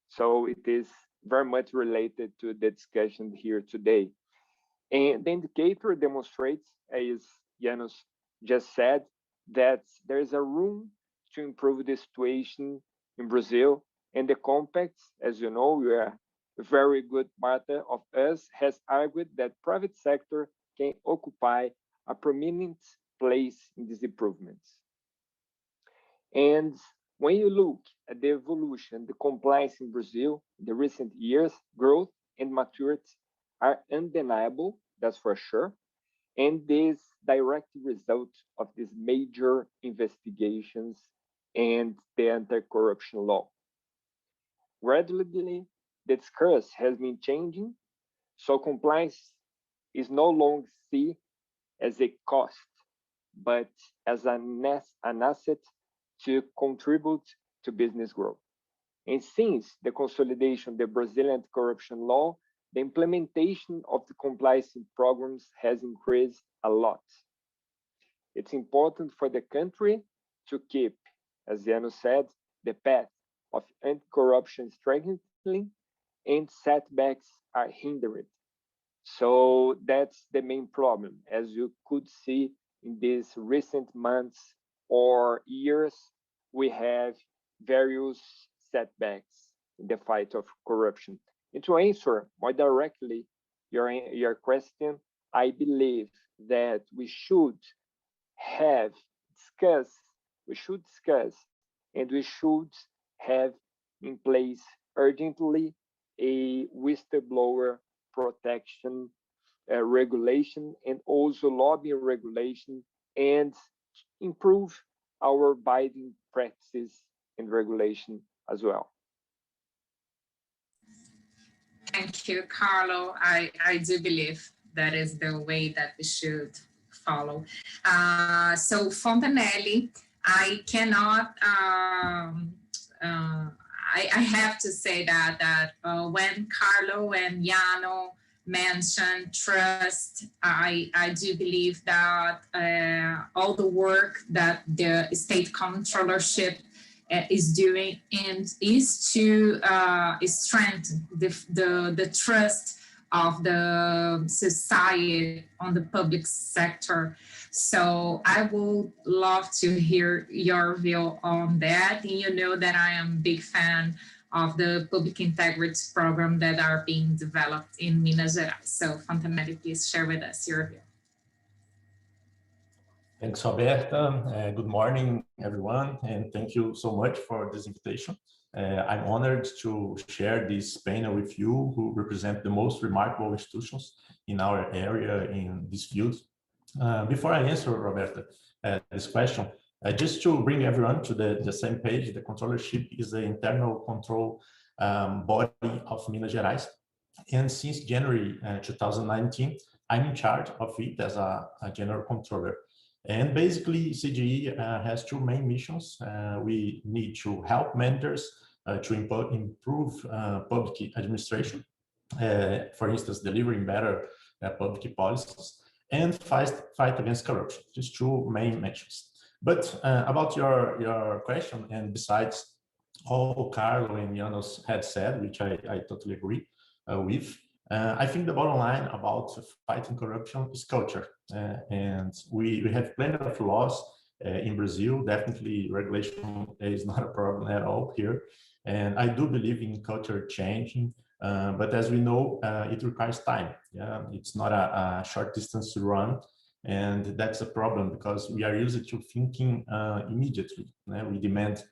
So it is very much related to the discussion here today. And the indicator demonstrates, as Janos just said, that there is a room to improve the situation in Brazil. And the Compact, as you know, we are a very good partner of us, has argued that private sector can occupy a prominent place in these improvements. And when you look at the evolution, the compliance in Brazil in the recent years, growth and maturity are undeniable, that's for sure. And this direct result of these major investigations and the anti-corruption law. Gradually, the discourse has been changing, so compliance is no longer seen as a cost, but as an asset to contribute to business growth. And since the consolidation of the Brazilian anti-corruption law, the implementation of the compliance programs has increased a lot. It's important for the country to keep, as Jano said, the path of anti-corruption strengthening, and setbacks are hindered. So that's the main problem. As you could see in these recent months or years, we have various setbacks in the fight of corruption. And to answer more directly your question, I believe that we should discuss, and we should have in place urgently a whistleblower protection regulation and also lobbying regulation, and improve our binding practices and regulation as well. Thank you, Carlo. I do believe that is the way that we should follow. So Fontanelli, I cannot, I have to say that when Carlo and Jano mentioned trust, I do believe that all the work that the state controllership is doing and is to strengthen the trust of the society on the public sector. So I would love to hear your view on that. And you know that I am a big fan of the public integrity program that are being developed in Minas Gerais. So Fontanelli, please share with us your view. Thanks, Roberta. Good morning, everyone, and thank you so much for this invitation. I'm honored to share this panel with you, who represent the most remarkable institutions in our area in this field. Before I answer, Roberta, this question, just to bring everyone to the same page, the controllership is the internal control body of Minas Gerais. And since January 2019, I'm in charge of it as a general controller. And basically, CGE has two main missions. We need to help managers to improve public administration, for instance, delivering better public policies, and fight against corruption. Just two main missions. But about your question, and besides all Carlo and Janos had said, which I totally agree with, I think the bottom line about fighting corruption is culture. And we have plenty of laws in Brazil. Definitely regulation is not a problem at all here. And I do believe in culture changing, but as we know, it requires time. Yeah? It's not a short distance to run. And that's a problem because we are used to thinking immediately. We demand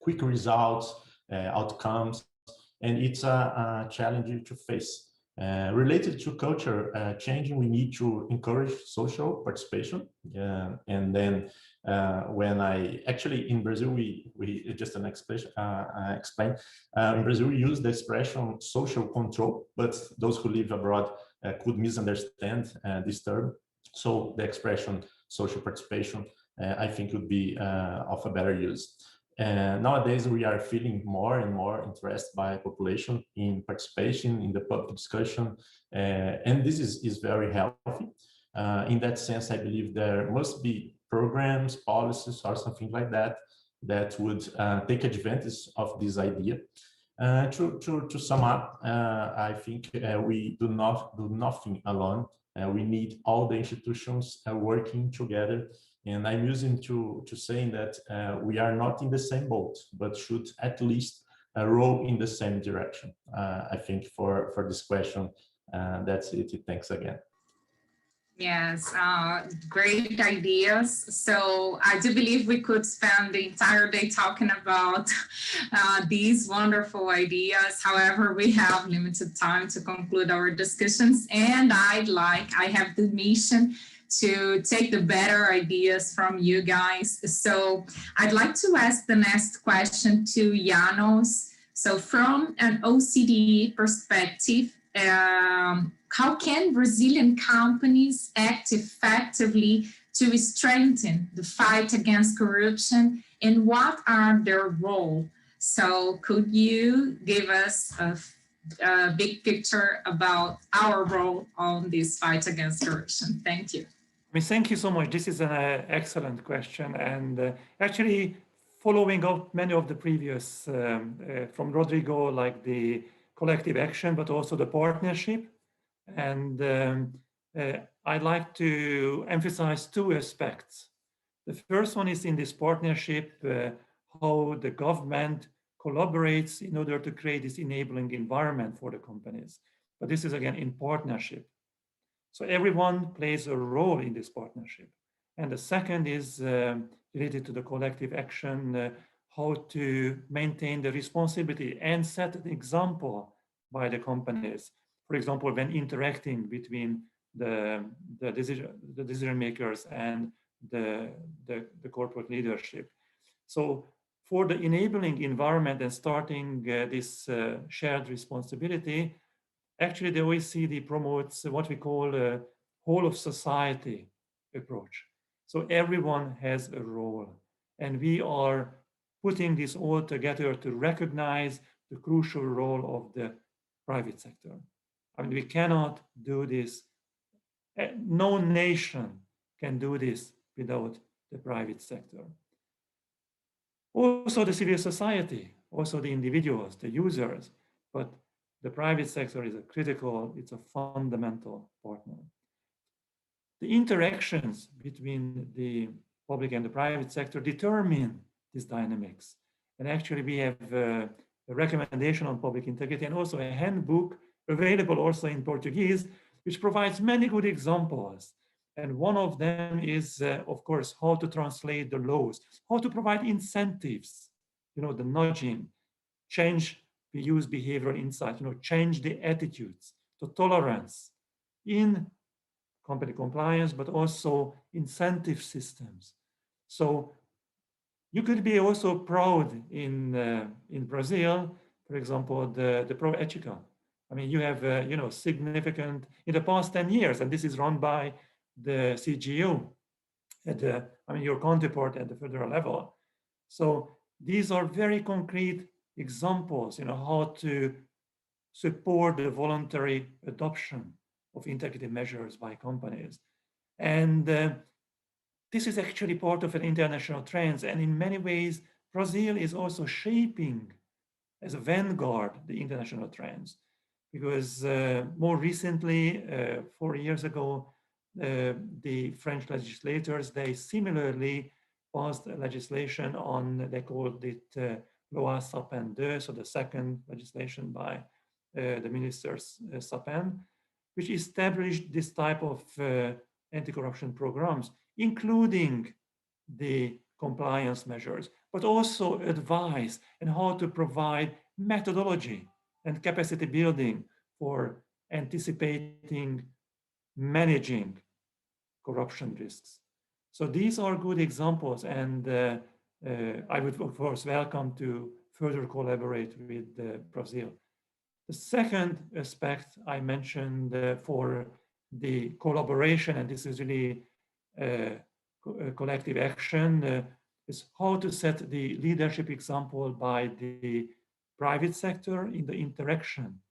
quick results, outcomes, and it's a challenge to face. Related to culture changing, we need to encourage social participation. And then when in Brazil, we just an explain, in Brazil, we use the expression social control, but those who live abroad could misunderstand this term. So the expression social participation, I think, would be of a better use. Nowadays, we are feeling more and more interest by population in participation in the public discussion, and this is very healthy. In that sense, I believe there must be programs, policies, or something like that that would take advantage of this idea. To sum up, I think we do not do nothing alone. We need all the institutions working together. And I'm using to saying that we are not in the same boat, but should at least row in the same direction. I think for this question, that's it. Thanks again. Yes, great ideas. So I do believe we could spend the entire day talking about these wonderful ideas. However, we have limited time to conclude our discussions, and I have the mission to take the better ideas from you guys. So I'd like to ask the next question to Janos. So from an OECD perspective, how can Brazilian companies act effectively to strengthen the fight against corruption, and what are their roles? So could you give us a big picture about our role on this fight against corruption? Thank you. Thank you so much. This is an excellent question, and actually following up many of the previous from Rodrigo, like the collective action, but also the partnership. And I'd like to emphasize two aspects. The first one is in this partnership, how the government collaborates in order to create this enabling environment for the companies. But this is again in partnership. So everyone plays a role in this partnership. And the second is related to the collective action, how to maintain the responsibility and set an example by the companies. For example, when interacting between the decision makers and the corporate leadership. So for the enabling environment and starting this shared responsibility, actually the OECD promotes what we call a whole of society approach. So everyone has a role, and we are putting this all together to recognize the crucial role of the private sector. I mean, we cannot do this. No nation can do this without the private sector. Also the civil society, also the individuals, the users, but the private sector is it's a fundamental partner. The interactions between the public and the private sector determine these dynamics. And actually we have a recommendation on public integrity and also a handbook available also in Portuguese, which provides many good examples. And one of them is, of course, how to translate the laws, how to provide incentives, the nudging, change, we use behavioral insight, change the attitudes, the tolerance in company compliance, but also incentive systems. So you could be also proud in Brazil, for example, the Pro Ética. I mean, you have, significant, in the past 10 years, and this is run by the CGU, your counterpart at the federal level. So these are very concrete examples, how to support the voluntary adoption of integrity measures by companies. And this is actually part of an international trend. And in many ways, Brazil is also shaping as a vanguard the international trends. Because more recently, 4 years ago, the French legislators, they similarly passed legislation on, they called it loi Sapin II, so the second legislation by the ministers Sapin, which established this type of anti-corruption programs, including the compliance measures, but also advice on how to provide methodology and capacity building for anticipating, managing corruption risks. So these are good examples, and I would, of course, welcome to further collaborate with Brazil. The second aspect I mentioned for the collaboration, and this is really collective action, is how to set the leadership example by the private sector in the interaction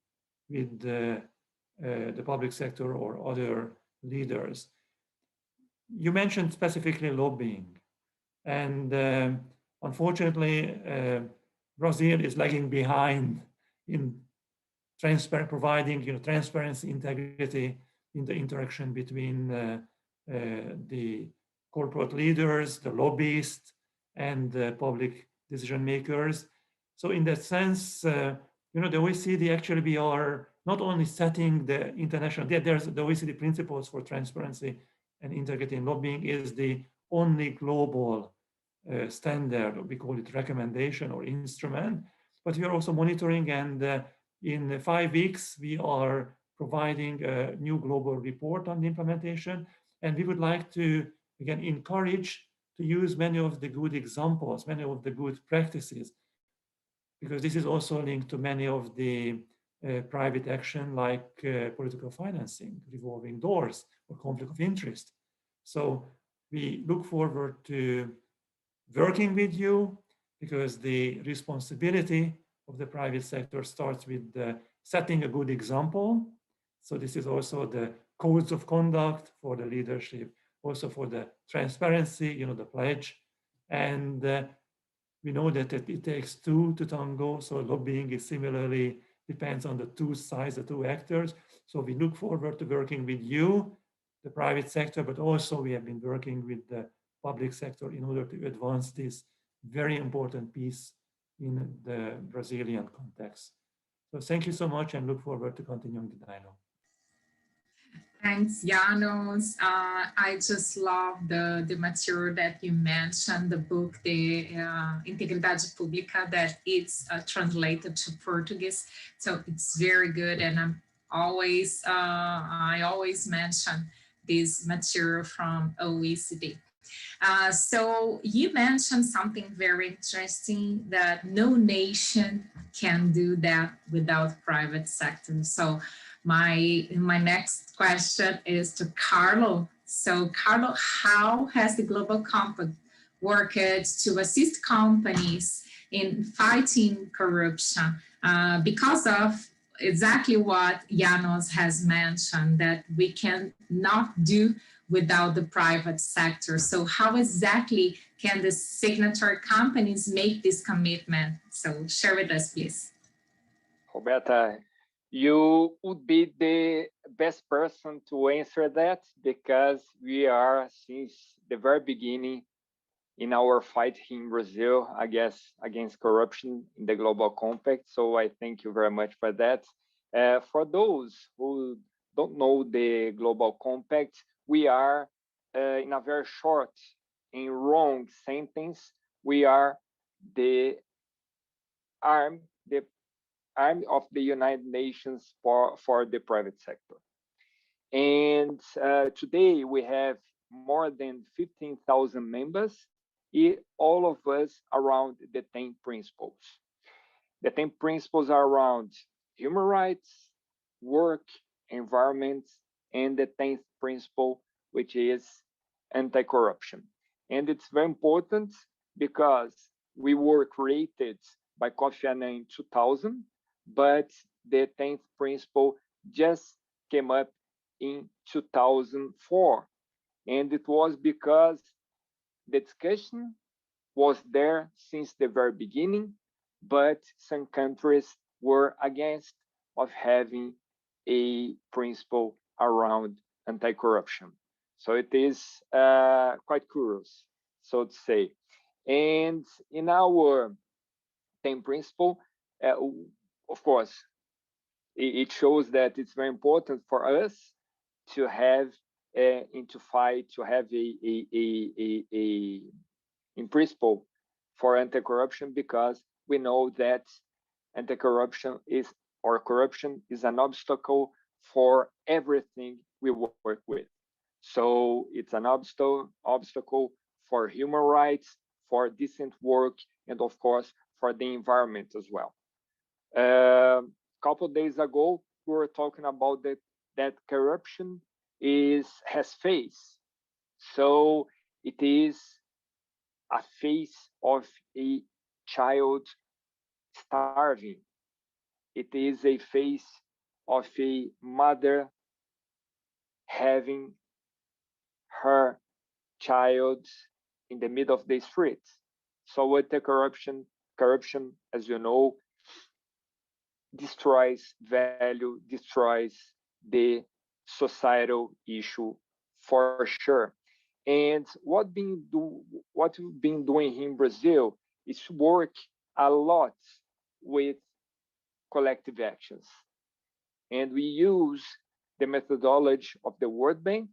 with the public sector or other leaders. You mentioned specifically lobbying, and unfortunately, Brazil is lagging behind in providing transparency, integrity in the interaction between the corporate leaders, the lobbyists, and the public decision makers. So in that sense, the OECD actually, we are not only setting the international, there's the OECD principles for transparency and integrity in lobbying is the only global standard, we call it recommendation or instrument, but we are also monitoring, and in 5 weeks, we are providing a new global report on the implementation, and we would like to, again, encourage to use many of the good examples, many of the good practices, because this is also linked to many of the private action like political financing, revolving doors, or conflict of interest. So we look forward to working with you, because the responsibility of the private sector starts with setting a good example. So this is also the codes of conduct for the leadership, also for the transparency, the pledge. And we know that it takes two to tango. So lobbying is similarly depends on the two sides, the two actors. So we look forward to working with you, the private sector, but also we have been working with the public sector in order to advance this very important piece in the Brazilian context. So thank you so much, and look forward to continuing the dialogue. Thanks, Janos. I just love the material that you mentioned, the book, the Integridade Pública, that it's translated to Portuguese. So it's very good, and I always mention this material from OECD. So you mentioned something very interesting, that no nation can do that without private sector. So my next question is to Carlo. So Carlo, how has the Global Compact worked to assist companies in fighting corruption because of exactly what Janos has mentioned, that we cannot do without the private sector? So how exactly can the signatory companies make this commitment? So share with us, please. Roberta, you would be the best person to answer that, because we are, since the very beginning, in our fight here in Brazil, I guess, against corruption in the Global Compact. So I thank you very much for that. For those who don't know the Global Compact, we are, in a very short and wrong sentence, we are the arm of the United Nations for the private sector. And today we have more than 15,000 members, all of us around the 10 principles. The 10 principles are around human rights, work, environment, and the 10th principle, which is anti-corruption. And it's very important because we were created by Kofi Annan in 2000, but the 10th principle just came up in 2004. And it was because the discussion was there since the very beginning, but some countries were against of having a principle around anti-corruption. So it is quite curious, so to say. And in our 10 principle, of course, it shows that it's very important for us to have in principle for anti-corruption, because we know that anti-corruption corruption is an obstacle for everything we work with. So it's an obstacle for human rights, for decent work, and of course for the environment as well. A couple of days ago, we were talking about that corruption has face. So it is a face of a child starving. It is a face of a mother having her child in the middle of the street. So with the corruption, as you know, destroys value, destroys the societal issue for sure. And what we've been doing here in Brazil is work a lot with collective actions. And we use the methodology of the World Bank,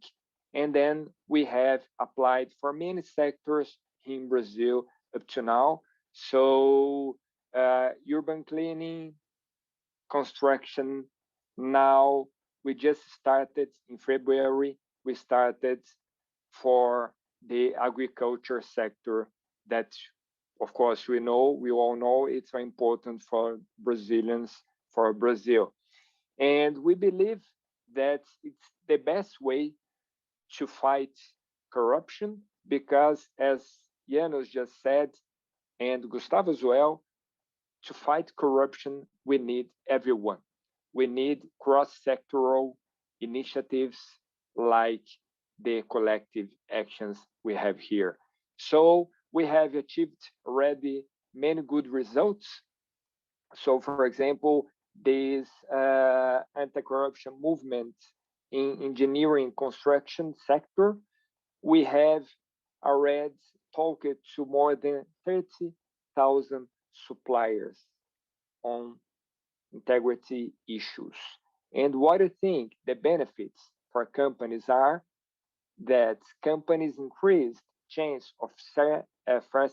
and then we have applied for many sectors here in Brazil up to now. So urban cleaning, construction. Now we just started in February. We started for the agriculture sector that, of course, we all know it's very important for Brazilians, for Brazil. And we believe that it's the best way to fight corruption, because as Janos just said, and Gustavo as well, to fight corruption, we need everyone. We need cross-sectoral initiatives like the collective actions we have here. So we have achieved already many good results. So for example, this anti-corruption movement in engineering construction sector, we have already talked to more than 30,000 suppliers on integrity issues. And what I think the benefits for companies are that companies increased chance of fair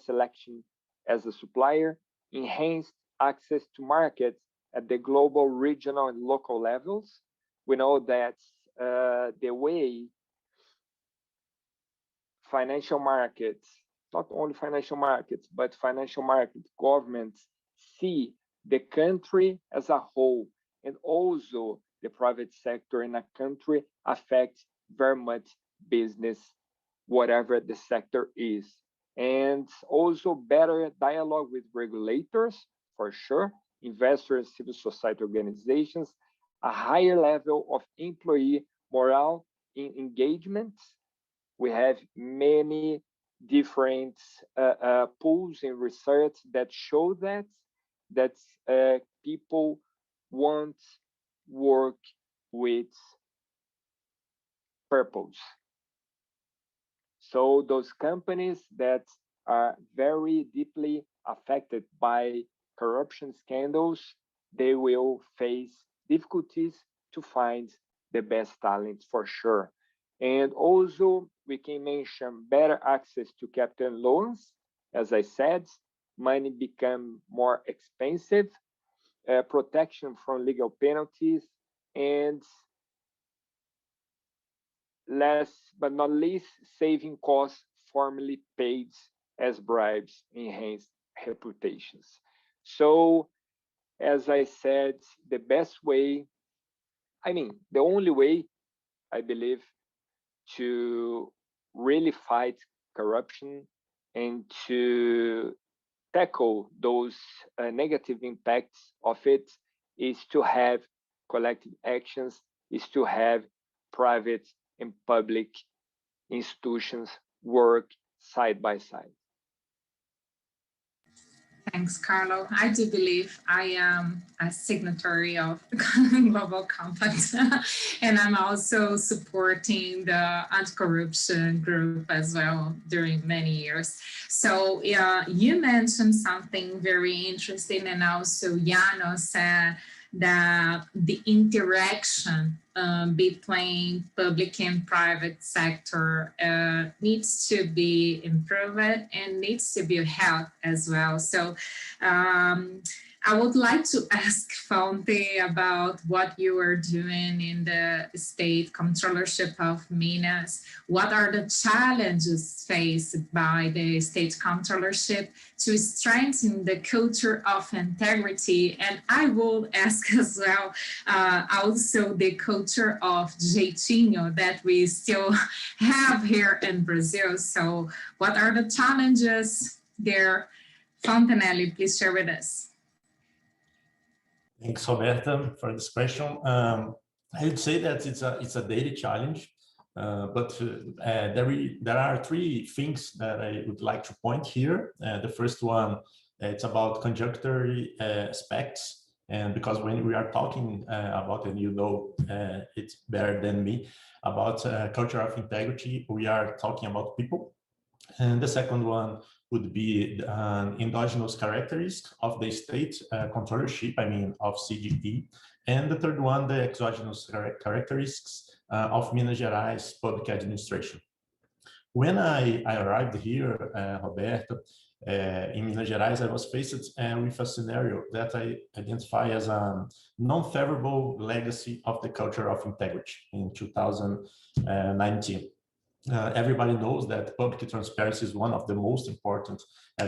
selection as a supplier, enhanced access to markets at the global, regional, and local levels. We know that the way financial markets, not only financial markets, but financial markets, governments see the country as a whole, and also the private sector in a country affects very much business, whatever the sector is. And also better dialogue with regulators, for sure, investors, civil society organizations, a higher level of employee morale in engagements. We have many different polls and research that show that people want work with purpose. So those companies that are very deeply affected by corruption scandals, they will face difficulties to find the best talent for sure. And also we can mention better access to capital loans. As I said, money become more expensive, protection from legal penalties, and last but not least, saving costs formerly paid as bribes enhance reputations. So, as I said, the best way, the only way, I believe, to really fight corruption and to tackle those negative impacts of it is to have collective actions, is to have private and public institutions work side by side. Thanks, Carlo. I do believe I am a signatory of Global Compact, and I'm also supporting the anti-corruption group as well during many years. So you mentioned something very interesting, and also Jano said that the interaction between public and private sector needs to be improved and needs to be held as well. So I would like to ask Fonte about what you are doing in the state controllership of Minas. What are the challenges faced by the state controllership to strengthen the culture of integrity? And I will ask as well, also the culture of jeitinho that we still have here in Brazil. So what are the challenges there? Fontenelle, please share with us. Thanks, Roberta, for this question. I would say that it's a daily challenge, but there are three things that I would like to point here. The first one, it's about conjuncture aspects, and because when we are talking about, and you know it's better than me, about culture of integrity, we are talking about people. And the second one would be endogenous characteristics of the state controllership, I mean of CGP. And the third one, the exogenous characteristics of Minas Gerais public administration. When I arrived here, Roberto, in Minas Gerais, I was faced with a scenario that I identify as a non-favorable legacy of the culture of integrity in 2019. Everybody knows that public transparency is one of the most important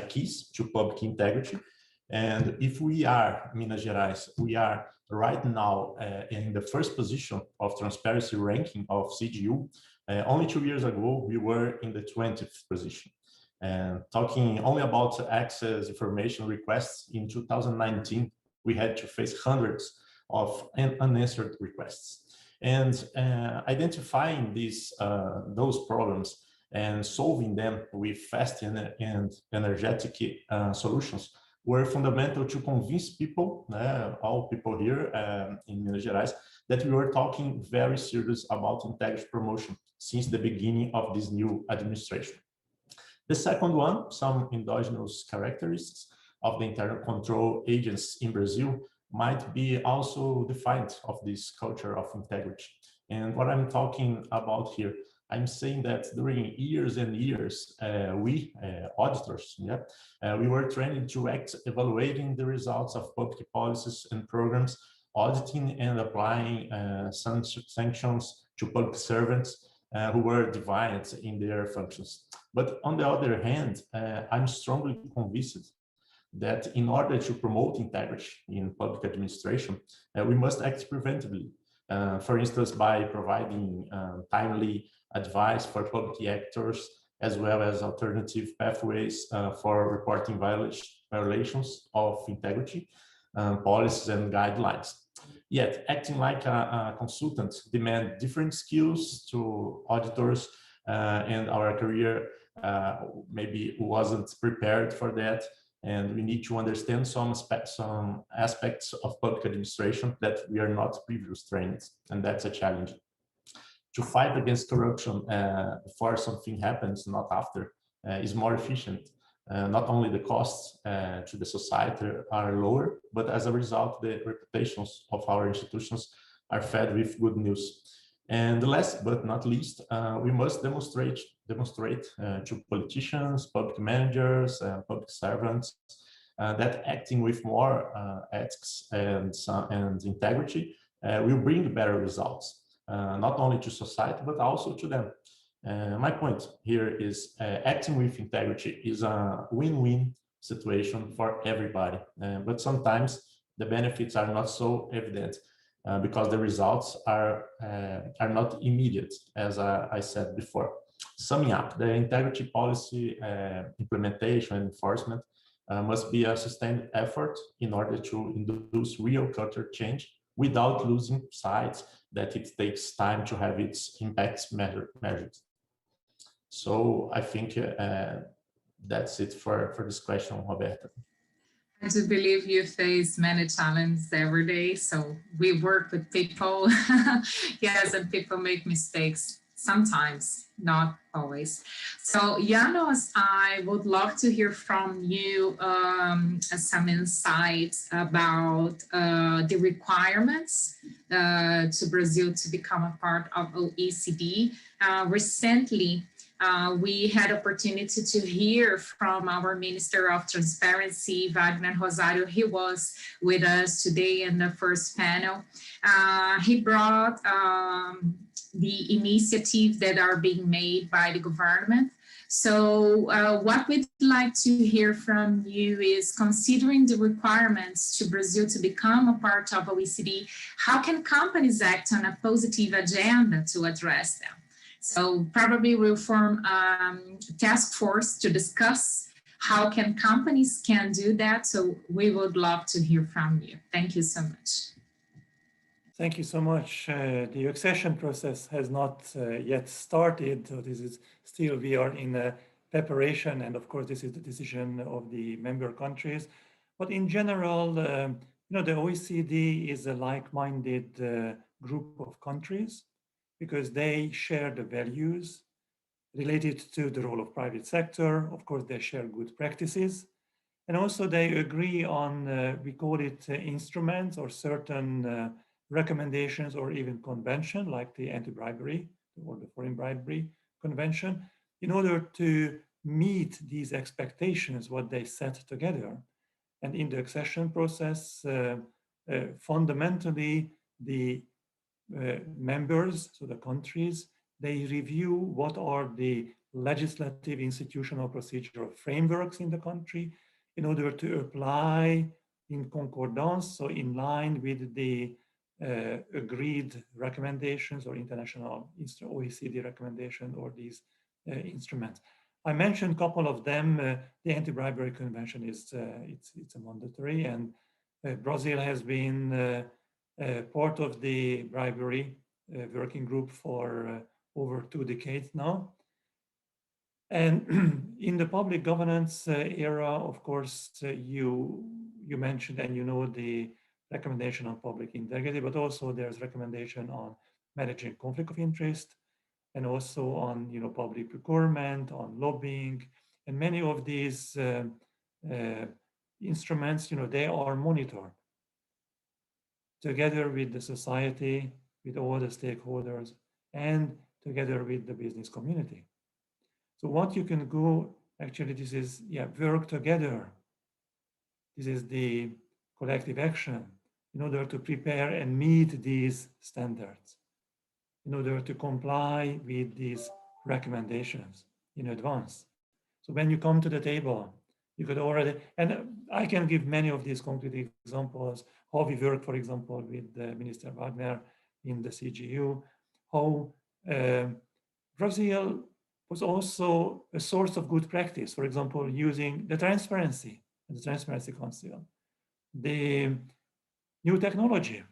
keys to public integrity. And if we are, Minas Gerais, we are right now in the first position of transparency ranking of CGU. Only 2 years ago, we were in the 20th position. And talking only about access information requests in 2019, we had to face hundreds of unanswered requests. And identifying those problems and solving them with fast and energetic solutions were fundamental to convince people, all people here in Minas Gerais, that we were talking very serious about integrity promotion since the beginning of this new administration. The second one, some endogenous characteristics of the internal control agents in Brazil might be also defined of this culture of integrity. And what I'm talking about here, I'm saying that during years and years, we auditors, we were trained to act evaluating the results of public policies and programs, auditing and applying sanctions to public servants who were divided in their functions. But on the other hand, I'm strongly convinced that in order to promote integrity in public administration, we must act preventively. For instance, by providing timely advice for public actors, as well as alternative pathways for reporting violations of integrity, policies and guidelines. Yet, acting like a consultant demands different skills to auditors, and our career maybe wasn't prepared for that. And we need to understand some aspects of public administration that we are not previously trained, and that's a challenge. To fight against corruption before something happens, not after, is more efficient. Not only the costs to the society are lower, but as a result, the reputations of our institutions are fed with good news. And last but not least, we must demonstrate to politicians, public managers, public servants that acting with more ethics and integrity will bring better results, not only to society, but also to them. My point here is acting with integrity is a win-win situation for everybody, but sometimes the benefits are not so evident because the results are not immediate, as I said before. Summing up, the integrity policy implementation and enforcement must be a sustained effort in order to induce real culture change without losing sight that it takes time to have its impacts measured. So I think that's it for this question, Roberta. I do believe you face many challenges every day. So we work with people, yes, and people make mistakes sometimes, not always. So Janos, I would love to hear from you some insights about the requirements to Brazil to become a part of OECD. Recently, we had opportunity to hear from our Minister of Transparency, Wagner Rosario. He was with us today in the first panel. He brought the initiatives that are being made by the government. So what we'd like to hear from you is, considering the requirements to Brazil to become a part of OECD, how can companies act on a positive agenda to address them? So probably we'll form a task force to discuss how can companies can do that. So we would love to hear from you. Thank you so much. Thank you so much. The accession process has not yet started. So this is still, we are in preparation. And of course, this is the decision of the member countries. But in general, the OECD is a like-minded group of countries, because they share the values related to the role of private sector. Of course, they share good practices. And also they agree on, we call it instruments or certain recommendations or even convention, like the anti-bribery or the foreign bribery convention, in order to meet these expectations, what they set together. And in the accession process, fundamentally, the members, so the countries, they review what are the legislative, institutional, procedural frameworks in the country in order to apply in concordance, so in line with the agreed recommendations or international OECD recommendation or these instruments. I mentioned a couple of them. The anti-bribery convention is it's a mandatory, and Brazil has been part of the bribery working group for over 2 decades now. And in the public governance era, of course, you mentioned, and you know, the recommendation on public integrity, but also there's recommendation on managing conflict of interest, and also on, you know, public procurement, on lobbying, and many of these instruments, you know, they are monitored together with the society, with all the stakeholders, and together with the business community. So what you can go, actually, this is, work together. This is the collective action in order to prepare and meet these standards, in order to comply with these recommendations in advance. So when you come to the table, you could already, and I can give many of these concrete examples, how we work, for example, with Minister Wagner in the CGU, how Brazil was also a source of good practice, for example, using the transparency and the Transparency Council, the new technology,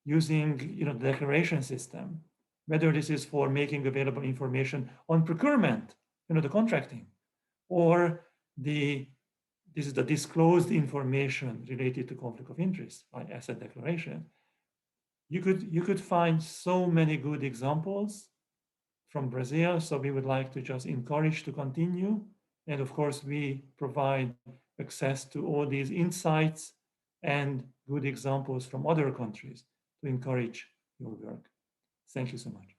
using, you know, the declaration system, whether this is for making available information on procurement, you know, the contracting, or this is the disclosed information related to conflict of interest by asset declaration. You could find so many good examples from Brazil. So we would like to just encourage to continue. And of course, we provide access to all these insights and good examples from other countries to encourage your work. Thank you so much.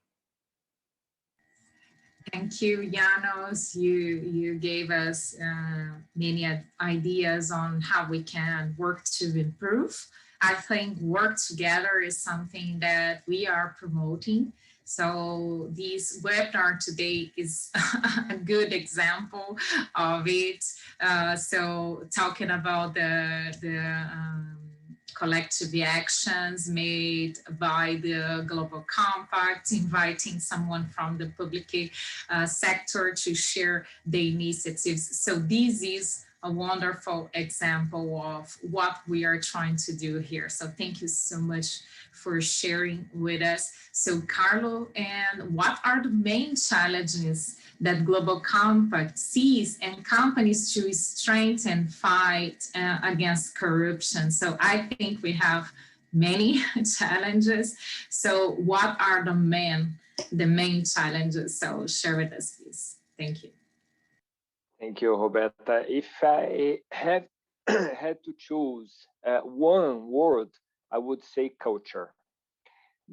Thank you, Janos. You gave us many ideas on how we can work to improve. I think work together is something that we are promoting. So this webinar today is a good example of it. So talking about the collective actions made by the Global Compact, inviting someone from the public sector to share the initiatives. So this is a wonderful example of what we are trying to do here. So thank you so much for sharing with us. So Carlo, and what are the main challenges that Global Compact sees and companies to strengthen fight against corruption. So I think we have many challenges. So what are the main challenges? So share with us, please. Thank you. Thank you, Roberta. If I have had to choose one word, I would say culture.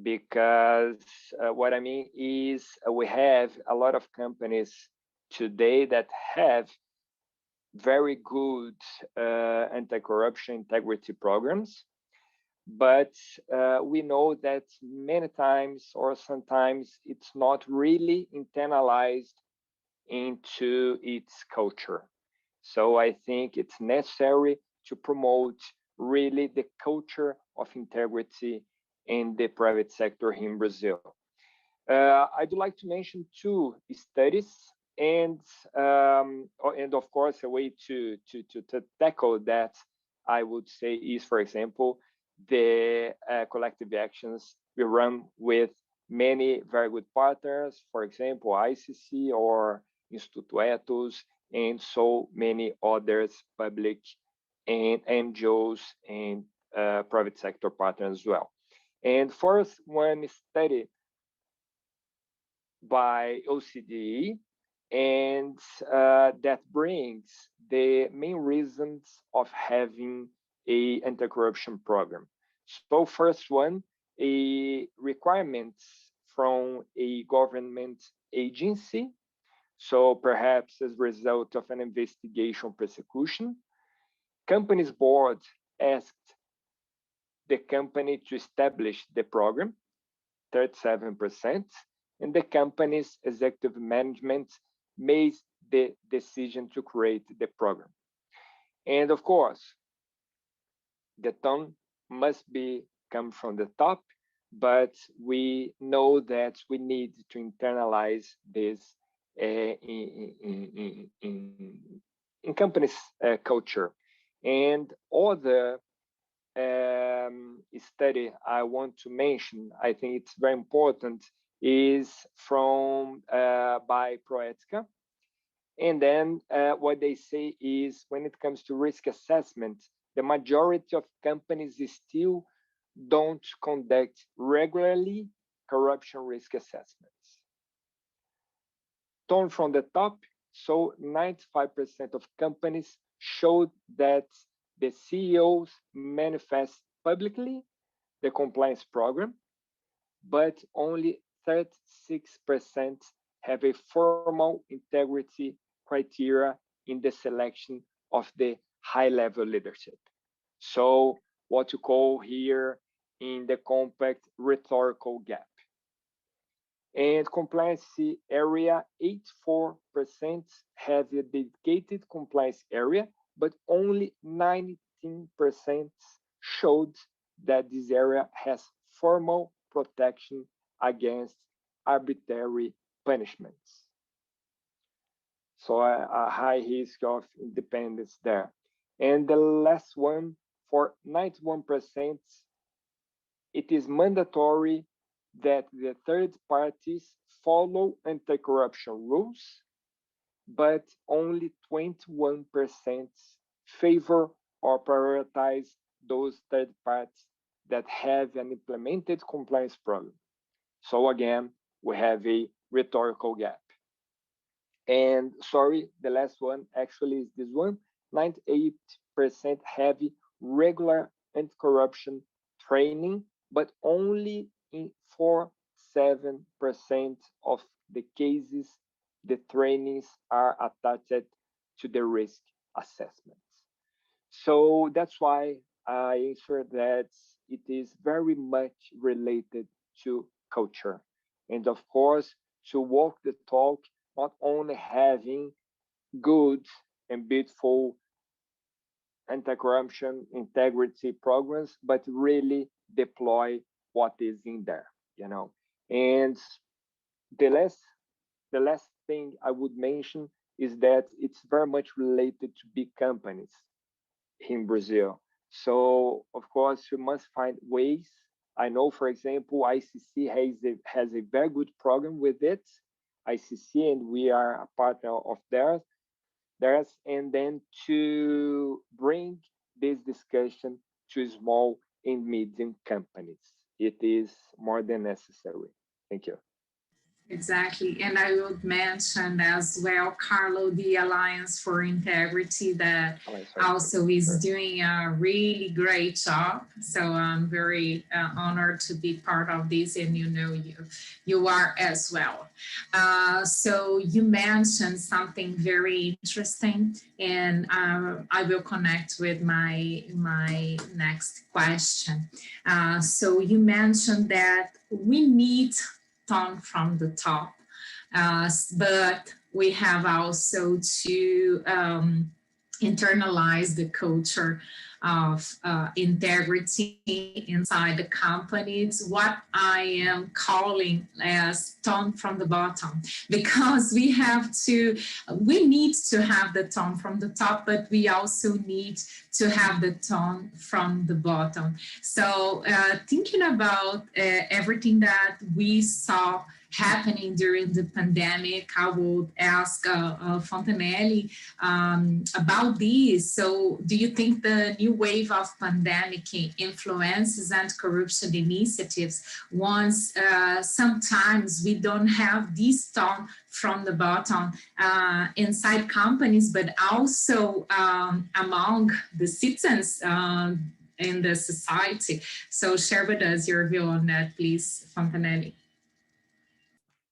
Because what I mean is we have a lot of companies today that have very good anti-corruption integrity programs, but we know that many times or sometimes it's not really internalized into its culture. So I think it's necessary to promote really the culture of integrity in the private sector here in Brazil. I'd like to mention two studies, and of course a way to tackle that, I would say, is, for example, the collective actions we run with many very good partners, for example, ICC or Instituto Ethos, and so many others, public and NGOs and private sector partners as well. And first, one study by OCDE, and that brings the main reasons of having a anti-corruption program. So first one, a requirements from a government agency. So perhaps as a result of an investigation prosecution, company's board asked the company to establish the program, 37%, and the company's executive management made the decision to create the program. And of course, the tone must come from the top, but we know that we need to internalize this in companies' culture. And other study I want to mention, I think it's very important, is from by Proetica. And then what they say is, when it comes to risk assessment, the majority of companies still don't conduct regularly corruption risk assessments. Tone from the top, so 95% of companies showed that the CEOs manifest publicly the compliance program, but only 36% have a formal integrity criteria in the selection of the high-level leadership. So what you call here in the compact rhetorical gap. And compliance area, 84% have a dedicated compliance area, but only 19% showed that this area has formal protection against arbitrary punishments. So a high risk of independence there. And the last one, for 91%, it is mandatory that the third parties follow anti-corruption rules, but only 21% favor or prioritize those third parties that have an implemented compliance program. So again, we have a rhetorical gap. And sorry, the last one actually is this one, 98% have regular anti-corruption training, but only in 7% of the cases, the trainings are attached to the risk assessments. So that's why I answer that it is very much related to culture. And of course, to walk the talk, not only having good and beautiful anti-corruption integrity programs, but really deploy what is in there, you know. And the last thing I would mention is that it's very much related to big companies in Brazil. So of course we must find ways. I know, for example, ICC has a very good program with it, ICC, and we are a partner of theirs, and then to bring this discussion to small and medium companies. It is more than necessary. Thank you. Exactly. And I would mention as well, Carlo, the Alliance for Integrity that also is doing a really great job. So I'm very honored to be part of this, and you are as well. So you mentioned something very interesting, and I will connect with my next question. So you mentioned that we need tone from the top, but we have also to internalize the culture of integrity inside the companies, what I am calling as tone from the bottom, because we need to have the tone from the top, but we also need to have the tone from the bottom. So thinking about everything that we saw happening during the pandemic, I would ask Fontanelli about this. So do you think the new wave of pandemic influences anti-corruption initiatives once sometimes we don't have this tone from the bottom inside companies, but also among the citizens in the society? So share with us your view on that, please, Fontanelli.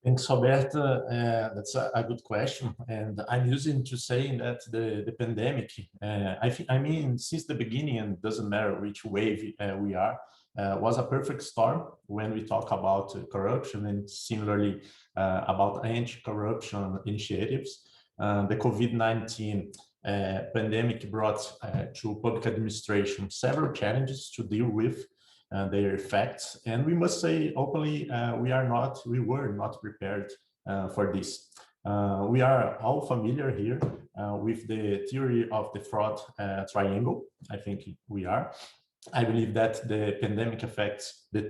Thanks, Roberta. That's a good question, and I'm using to saying that the pandemic, I mean, since the beginning, and it doesn't matter which wave we are, was a perfect storm when we talk about corruption, and similarly about anti-corruption initiatives. The COVID-19 pandemic brought to public administration several challenges to deal with. Their effects, and we must say openly, we were not prepared for this. We are all familiar here with the theory of the fraud triangle. I think we are. I believe that the pandemic affects the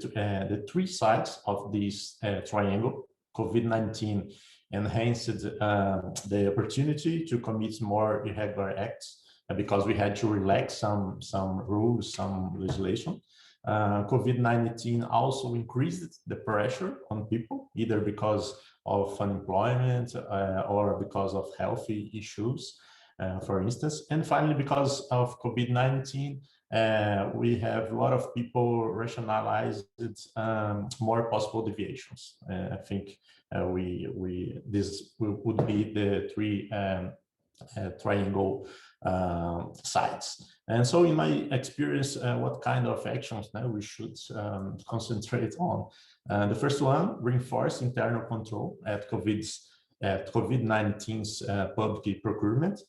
three sides of this triangle. COVID-19 enhanced the opportunity to commit more irregular acts because we had to relax some rules, some legislation. COVID-19 also increased the pressure on people, either because of unemployment or because of healthy issues, for instance. And finally, because of COVID-19, we have a lot of people rationalized more possible deviations. I think this would be the three triangle sides. And so in my experience, what kind of actions now we should concentrate on? The first one, reinforce internal control at COVID-19's public procurement.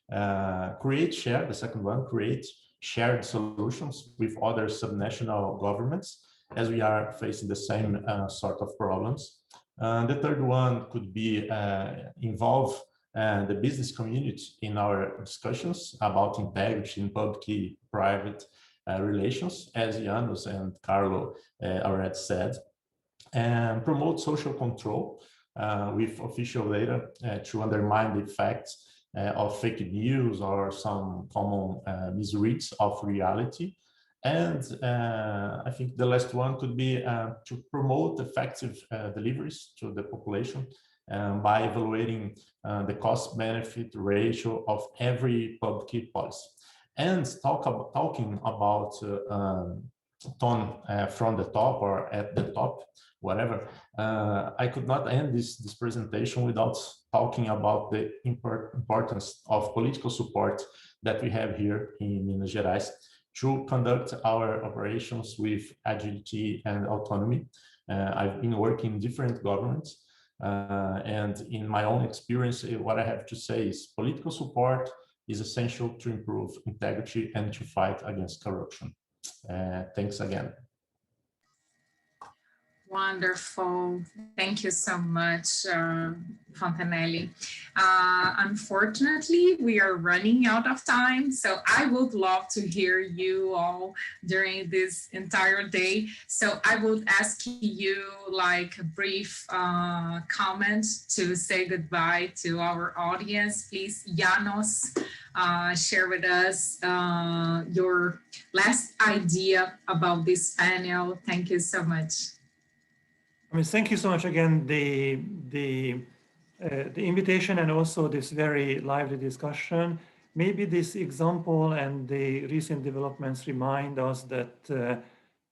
The second one, create shared solutions with other subnational governments, as we are facing the same sort of problems. The third one could be involve the business community in our discussions about integrity in public-private relations, as Janos and Carlo already said, and promote social control with official data to undermine the effects of fake news or some common misreads of reality. And I think the last one could be to promote effective deliveries to the population by evaluating the cost-benefit ratio of every public policy. And talking about tone from the top or at the top, whatever, I could not end this presentation without talking about the importance of political support that we have here in Minas Gerais to conduct our operations with agility and autonomy. I've been working in different governments, and in my own experience, what I have to say is political support is essential to improve integrity and to fight against corruption. Thanks again. Wonderful. Thank you so much, Fontanelli. Unfortunately, we are running out of time, so I would love to hear you all during this entire day. So I would ask you like a brief comment to say goodbye to our audience. Please, Janos, share with us your last idea about this panel. Thank you so much. I mean, thank you so much again, the invitation and also this very lively discussion. Maybe this example and the recent developments remind us that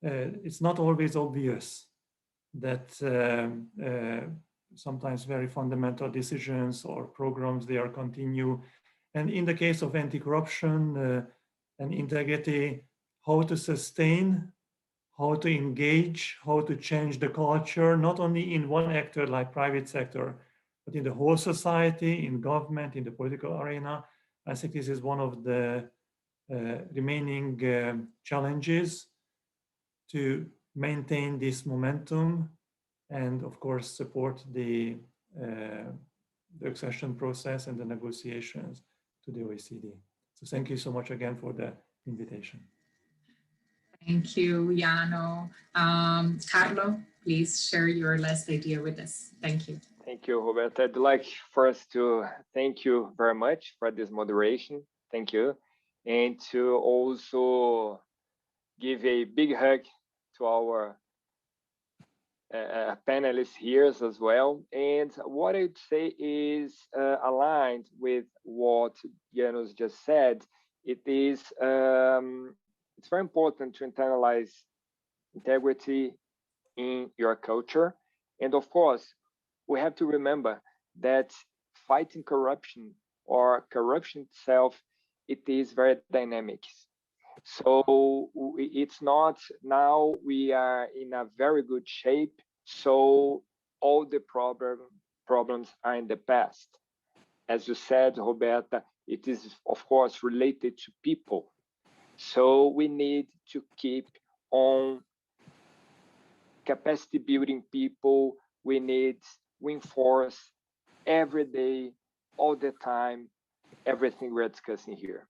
it's not always obvious that sometimes very fundamental decisions or programs, they are continue. And in the case of anti-corruption and integrity, how to sustain, how to engage, how to change the culture, not only in one actor like private sector, but in the whole society, in government, in the political arena. I think this is one of the remaining challenges to maintain this momentum and of course support the accession process and the negotiations to the OECD. So thank you so much again for the invitation. Thank you, Jano. Carlo, please share your last idea with us. Thank you. Thank you, Roberta. I'd like first to thank you very much for this moderation. Thank you. And to also give a big hug to our panelists here as well. And what I'd say is aligned with what Janos just said. It is it's very important to internalize integrity in your culture. And of course, we have to remember that fighting corruption or corruption itself, it is very dynamic. So it's not now we are in a very good shape. So all the problems are in the past. As you said, Roberta, it is of course related to people. So we need to keep on capacity building people. We need reinforce every day, all the time, everything we're discussing here.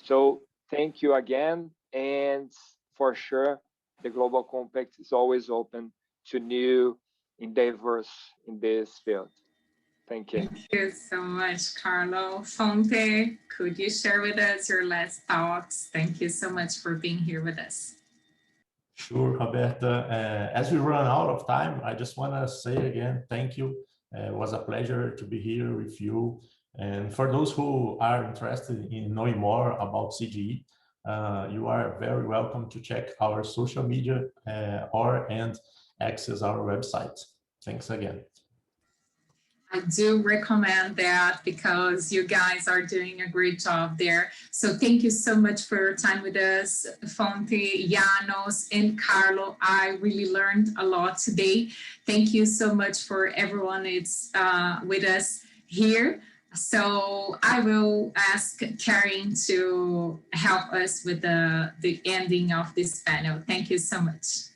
So thank you again. And for sure, the Global Compact is always open to new endeavors in this field. Thank you. Thank you so much, Carlo. Fonte, could you share with us your last thoughts? Thank you so much for being here with us. Sure, Roberta. As we run out of time, I just want to say again, thank you. It was a pleasure to be here with you. And for those who are interested in knowing more about CGE, you are very welcome to check our social media and access our website. Thanks again. I do recommend that because you guys are doing a great job there. So thank you so much for your time with us, Fonte, Janos, and Carlo. I really learned a lot today. Thank you so much for everyone that's with us here. So I will ask Karen to help us with the ending of this panel. Thank you so much.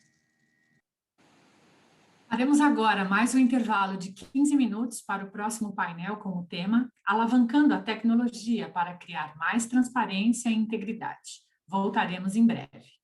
Faremos agora mais um intervalo de 15 minutos para o próximo painel com o tema Alavancando a tecnologia para criar mais transparência e integridade. Voltaremos em breve.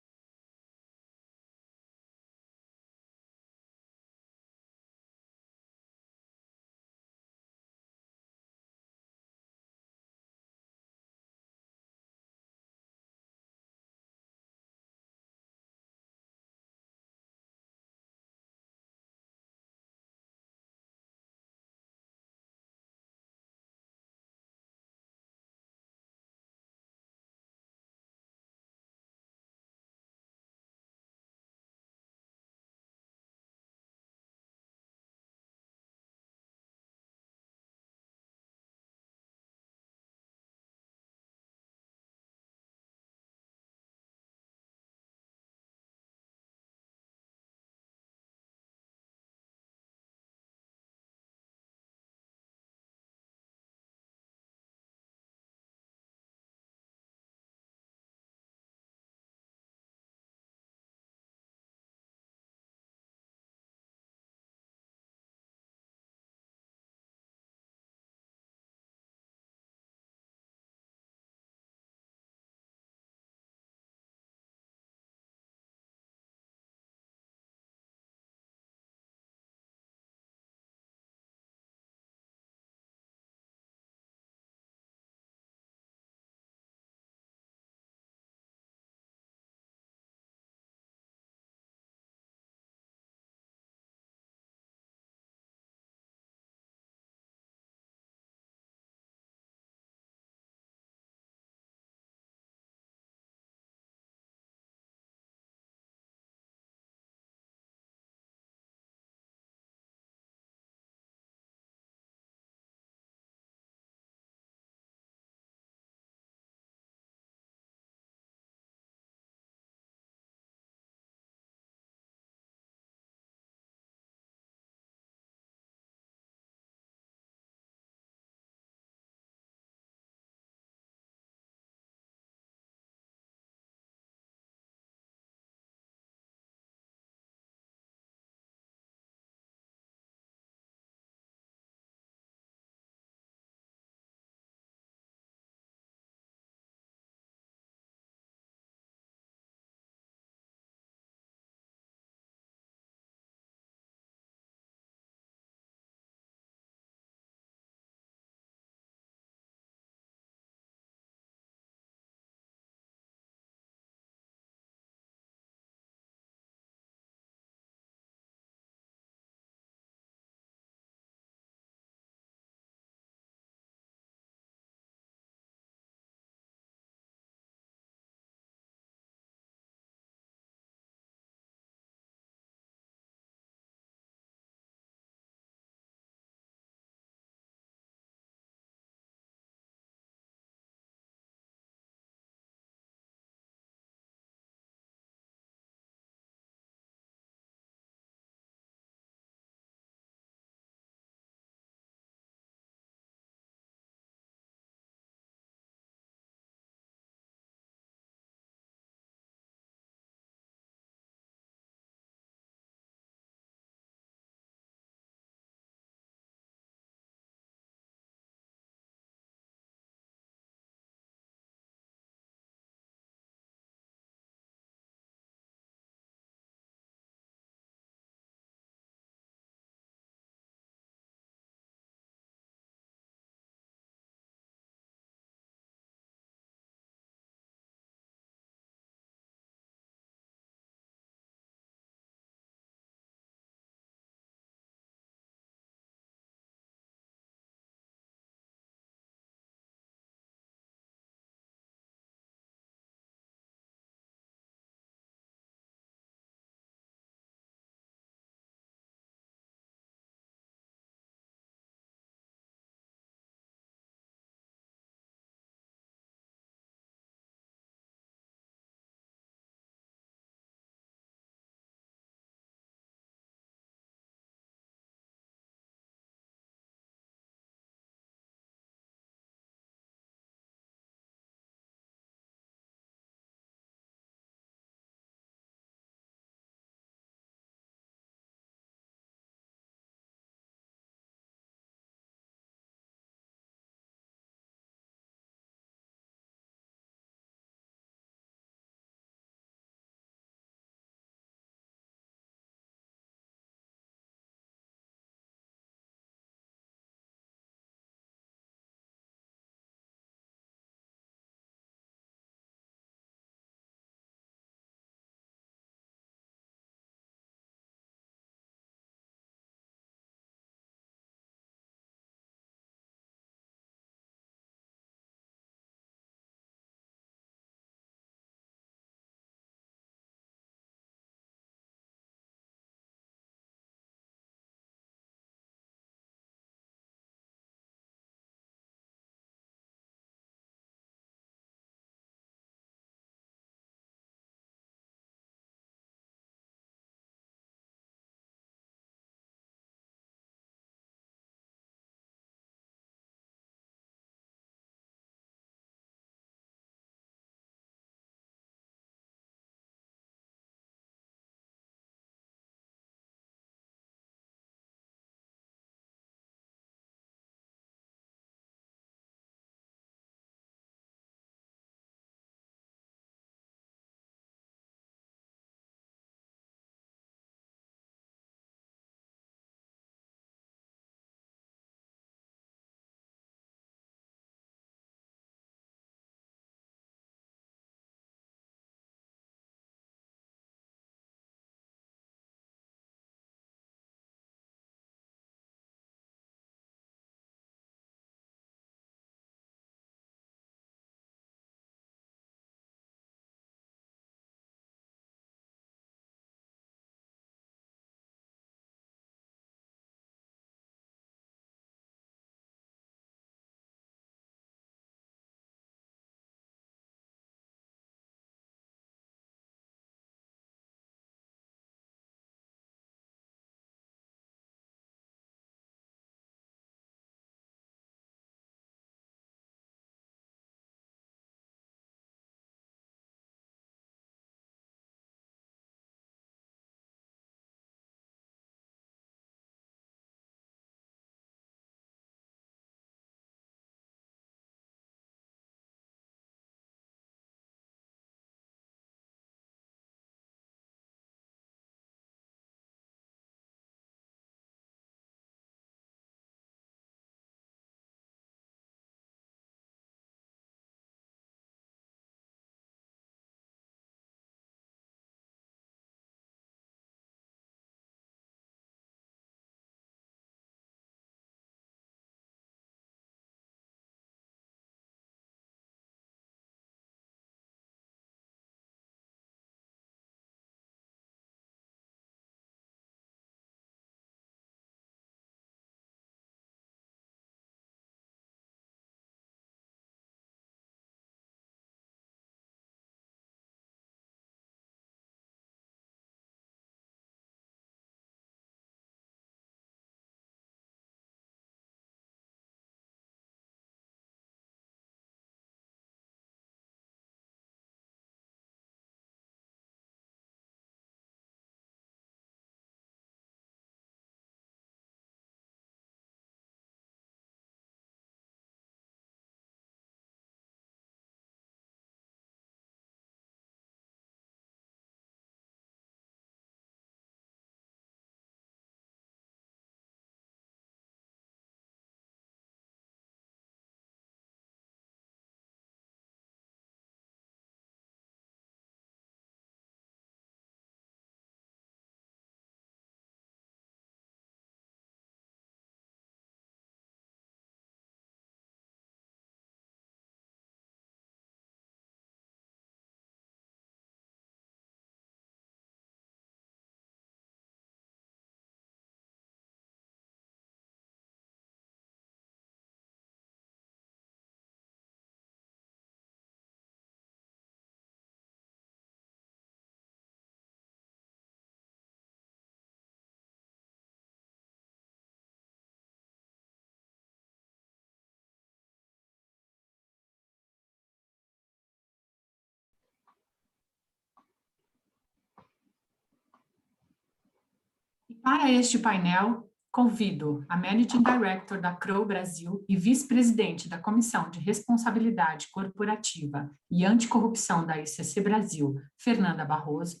Para este painel, convido a Managing Director da CROW Brasil e vice-presidente da Comissão de Responsabilidade Corporativa e Anticorrupção da ICC Brasil, Fernanda Barroso,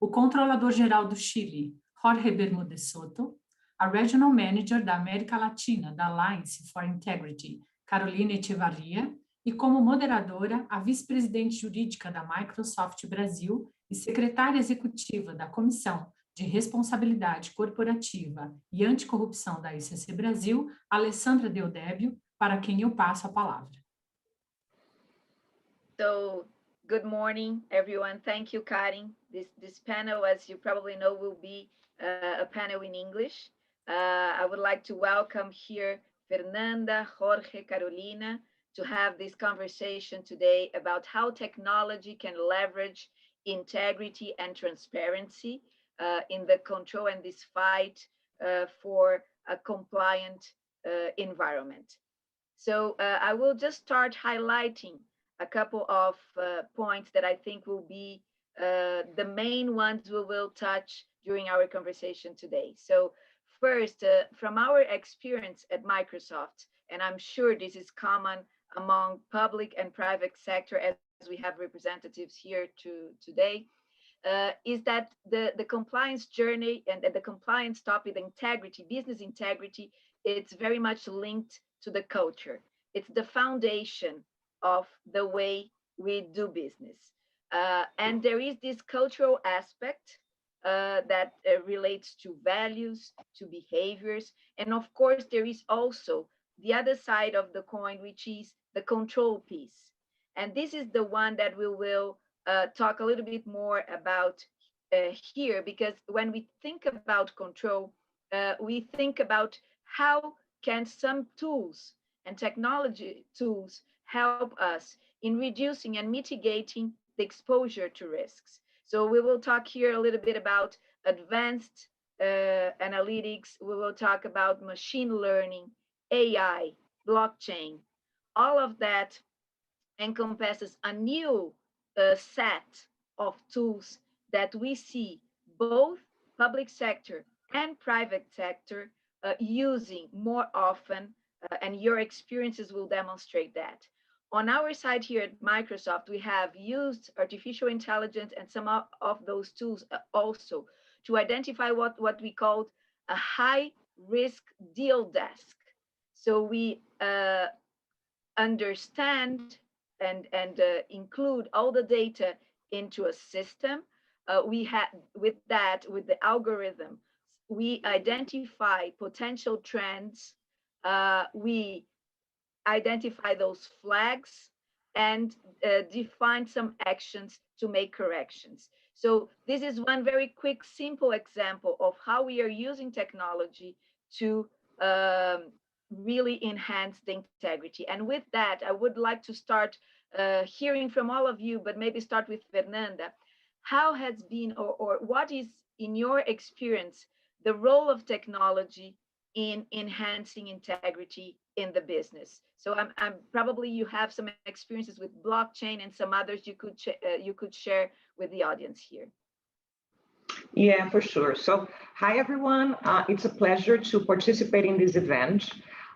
o Controlador-Geral do Chile, Jorge Bermúdez Soto, a Regional Manager da América Latina da Alliance for Integrity, Carolina Echevarria, e como moderadora, a vice-presidente jurídica da Microsoft Brasil e secretária executiva da Comissão de Responsabilidade Corporativa e Anticorrupção da ICC Brasil, Alessandra Deodébio, para quem eu passo a palavra. So, good morning, everyone. Thank you, Karin. This panel, as you probably know, will be a panel in English. I would like to welcome here Fernanda, Jorge, Carolina, to have this conversation today about how technology can leverage integrity and transparency in the control and this fight for a compliant environment. So I will just start highlighting a couple of points that I think will be the main ones we will touch during our conversation today. So first, from our experience at Microsoft, and I'm sure this is common among public and private sector as we have representatives here today, is that the compliance journey and the compliance topic, integrity, business integrity, it's very much linked to the culture. It's the foundation of the way we do business. And there is this cultural aspect that relates to values, to behaviors. And of course, there is also the other side of the coin, which is the control piece. And this is the one that we will talk a little bit more about here, because when we think about control, we think about how can some tools and technology tools help us in reducing and mitigating the exposure to risks. So we will talk here a little bit about advanced analytics. We will talk about machine learning, AI, blockchain. All of that encompasses a new set of tools that we see both public sector and private sector using more often, and your experiences will demonstrate that. On our side here at Microsoft, we have used artificial intelligence and some of those tools also to identify what we called a high-risk deal desk. So we understand and include all the data into a system. We have, with the algorithm, we identify potential trends. We identify those flags and define some actions to make corrections. So this is one very quick, simple example of how we are using technology to really enhance the integrity. And with that, I would like to start hearing from all of you, but maybe start with Fernanda. How has been, or what is, in your experience, the role of technology in enhancing integrity in the business? So I'm probably you have some experiences with blockchain and some others you could share with the audience here. Yeah, for sure. So hi, everyone. It's a pleasure to participate in this event.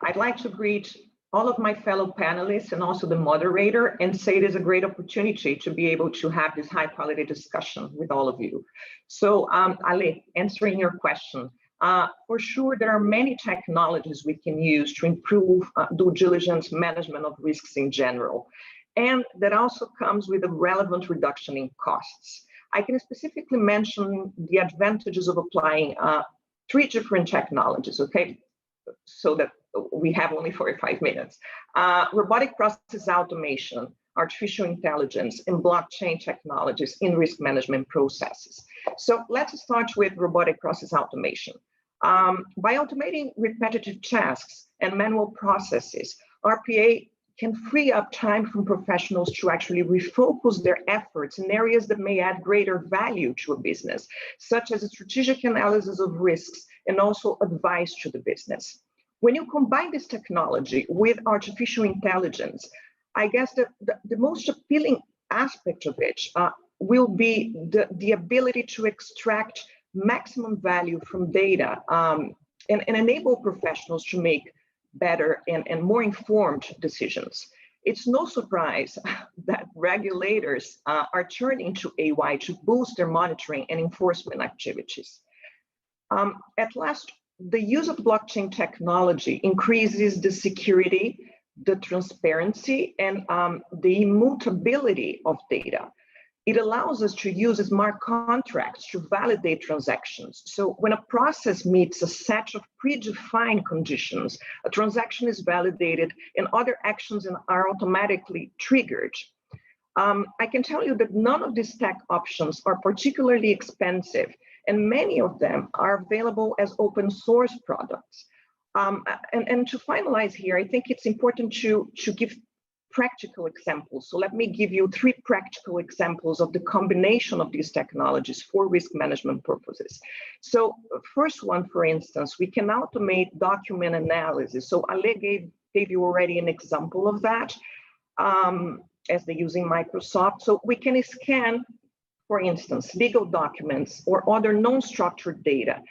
I'd like to greet all of my fellow panelists and also the moderator and say it is a great opportunity to be able to have this high quality discussion with all of you. So Ale, answering your question, for sure, there are many technologies we can use to improve due diligence management of risks in general. And that also comes with a relevant reduction in costs. I can specifically mention the advantages of applying 3 different technologies, okay? So that we have only 45 minutes. Robotic process automation, artificial intelligence, and blockchain technologies in risk management processes. So let's start with robotic process automation. By automating repetitive tasks and manual processes, RPA can free up time from professionals to actually refocus their efforts in areas that may add greater value to a business, such as a strategic analysis of risks and also advice to the business. When you combine this technology with artificial intelligence, I guess the most appealing aspect of it will be the ability to extract maximum value from data and enable professionals to make better and more informed decisions. It's no surprise that regulators are turning to AI to boost their monitoring and enforcement activities. At last, the use of blockchain technology increases the security, the transparency, and the immutability of data. It allows us to use smart contracts to validate transactions. So when a process meets a set of predefined conditions, a transaction is validated and other actions are automatically triggered. I can tell you that none of these tech options are particularly expensive, and many of them are available as open source products. And to finalize here, I think it's important to give practical examples. So let me give you 3 practical examples of the combination of these technologies for risk management purposes. So first one, for instance, we can automate document analysis. So Ale gave you already an example of that as they're using Microsoft. So we can scan, for instance, legal documents or other non-structured data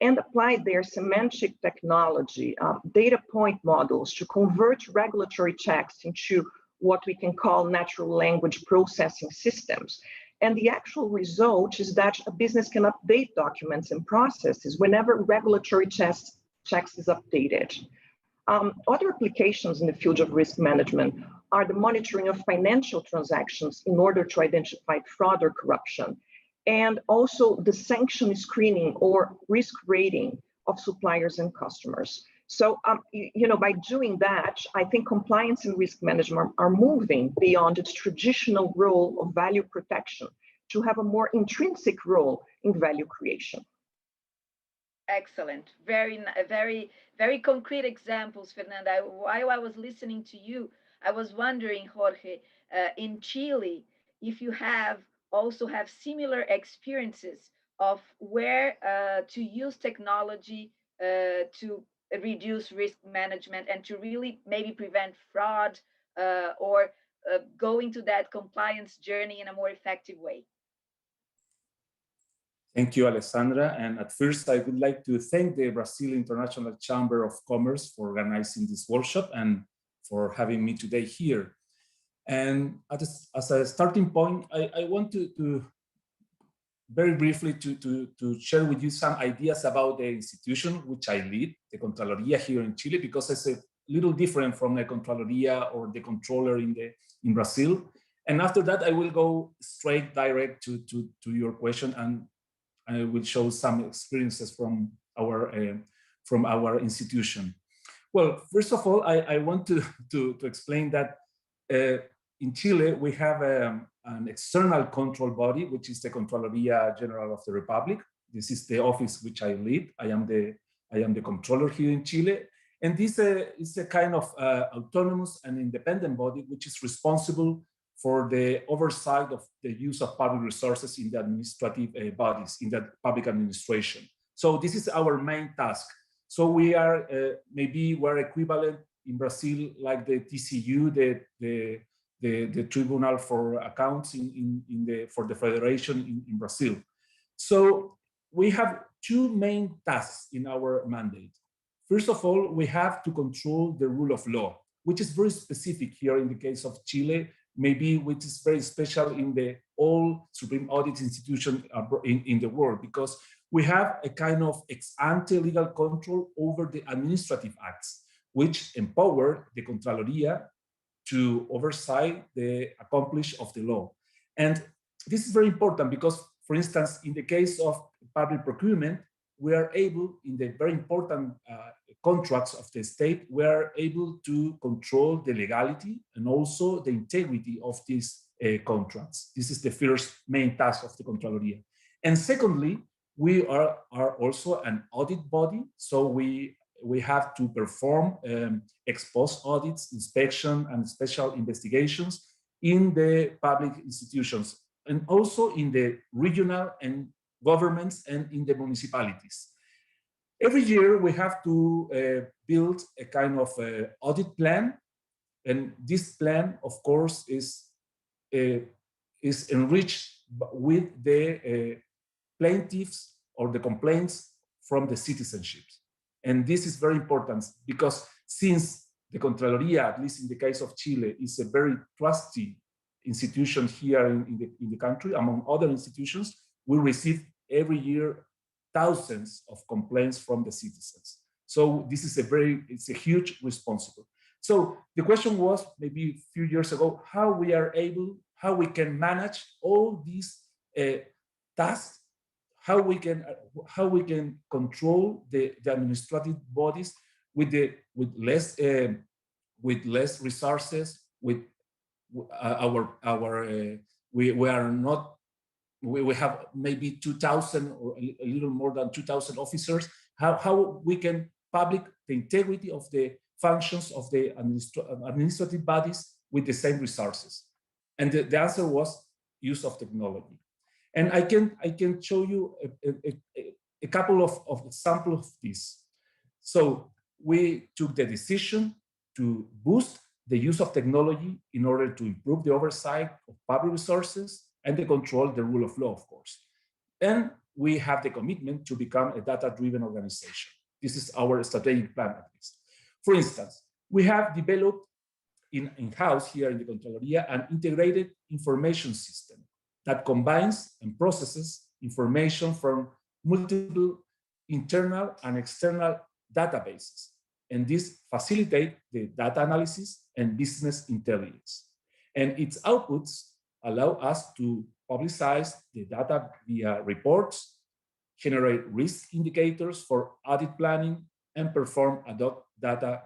and apply their semantic technology, data point models to convert regulatory text into what we can call natural language processing systems. And the actual result is that a business can update documents and processes whenever regulatory text is updated. Other applications in the field of risk management are the monitoring of financial transactions in order to identify fraud or corruption, and also the sanction screening or risk rating of suppliers and customers. So, by doing that, I think compliance and risk management are moving beyond its traditional role of value protection to have a more intrinsic role in value creation. Excellent. Very concrete examples, Fernanda. While I was listening to you, I was wondering, Jorge, in Chile, if you also have similar experiences of where to use technology to reduce risk management and to really maybe prevent fraud or go into that compliance journey in a more effective way. Thank you, Alessandra. And at first, I would like to thank the Brazil International Chamber of Commerce for organizing this workshop and for having me today here. And as a starting point, I want to very briefly to share with you some ideas about the institution which I lead, the Contraloría here in Chile, because it's a little different from the Contraloría or the controller in Brazil. And after that, I will go straight direct to your question, and I will show some experiences from our institution. Well, first of all, I want to explain that in Chile, we have an external control body, which is the Contraloría General of the Republic. This is the office which I lead. I am the controller here in Chile. And this is a kind of autonomous and independent body which is responsible for the oversight of the use of public resources in the administrative bodies, in the public administration. So this is our main task. So we are, maybe we're equivalent in Brazil like the TCU, the Tribunal for Accounts for the Federation in Brazil. So we have 2 main tasks in our mandate. First of all, we have to control the rule of law, which is very specific here in the case of Chile, maybe which is very special in the all Supreme Audit institution in the world, because we have a kind of ex-ante legal control over the administrative acts, which empower the Contraloría to oversight the accomplishment of the law. And this is very important because, for instance, in the case of public procurement, we are able, in the very important contracts of the state, we are able to control the legality and also the integrity of these contracts. This is the first main task of the Contraloría. And secondly, we are also an audit body, so we have to perform ex-post audits, inspection, and special investigations in the public institutions, and also in the regional and governments and in the municipalities. Every year we have to build a kind of audit plan, and this plan, of course, is enriched with the plaintiffs' or the complaints from the citizenships. And this is very important because since the Contraloría, at least in the case of Chile, is a very trusty institution here in the country, among other institutions, we receive every year thousands of complaints from the citizens. So this is it's a huge responsibility. So the question was maybe a few years ago, how we can manage all these tasks, how we can control the administrative bodies with less resources, we have maybe 2,000 or a little more than 2,000 officers. How we can public the integrity of the functions of the administrative bodies with the same resources? And the answer was use of technology. And I can show you a couple of examples of this. So we took the decision to boost the use of technology in order to improve the oversight of public resources and to control the rule of law, of course. And we have the commitment to become a data-driven organization. This is our strategic plan, at least. For instance, we have developed in-house here in the Contraloría an integrated information system that combines and processes information from multiple internal and external databases. And this facilitates the data analysis and business intelligence. And its outputs allow us to publicize the data via reports, generate risk indicators for audit planning, and perform ad hoc data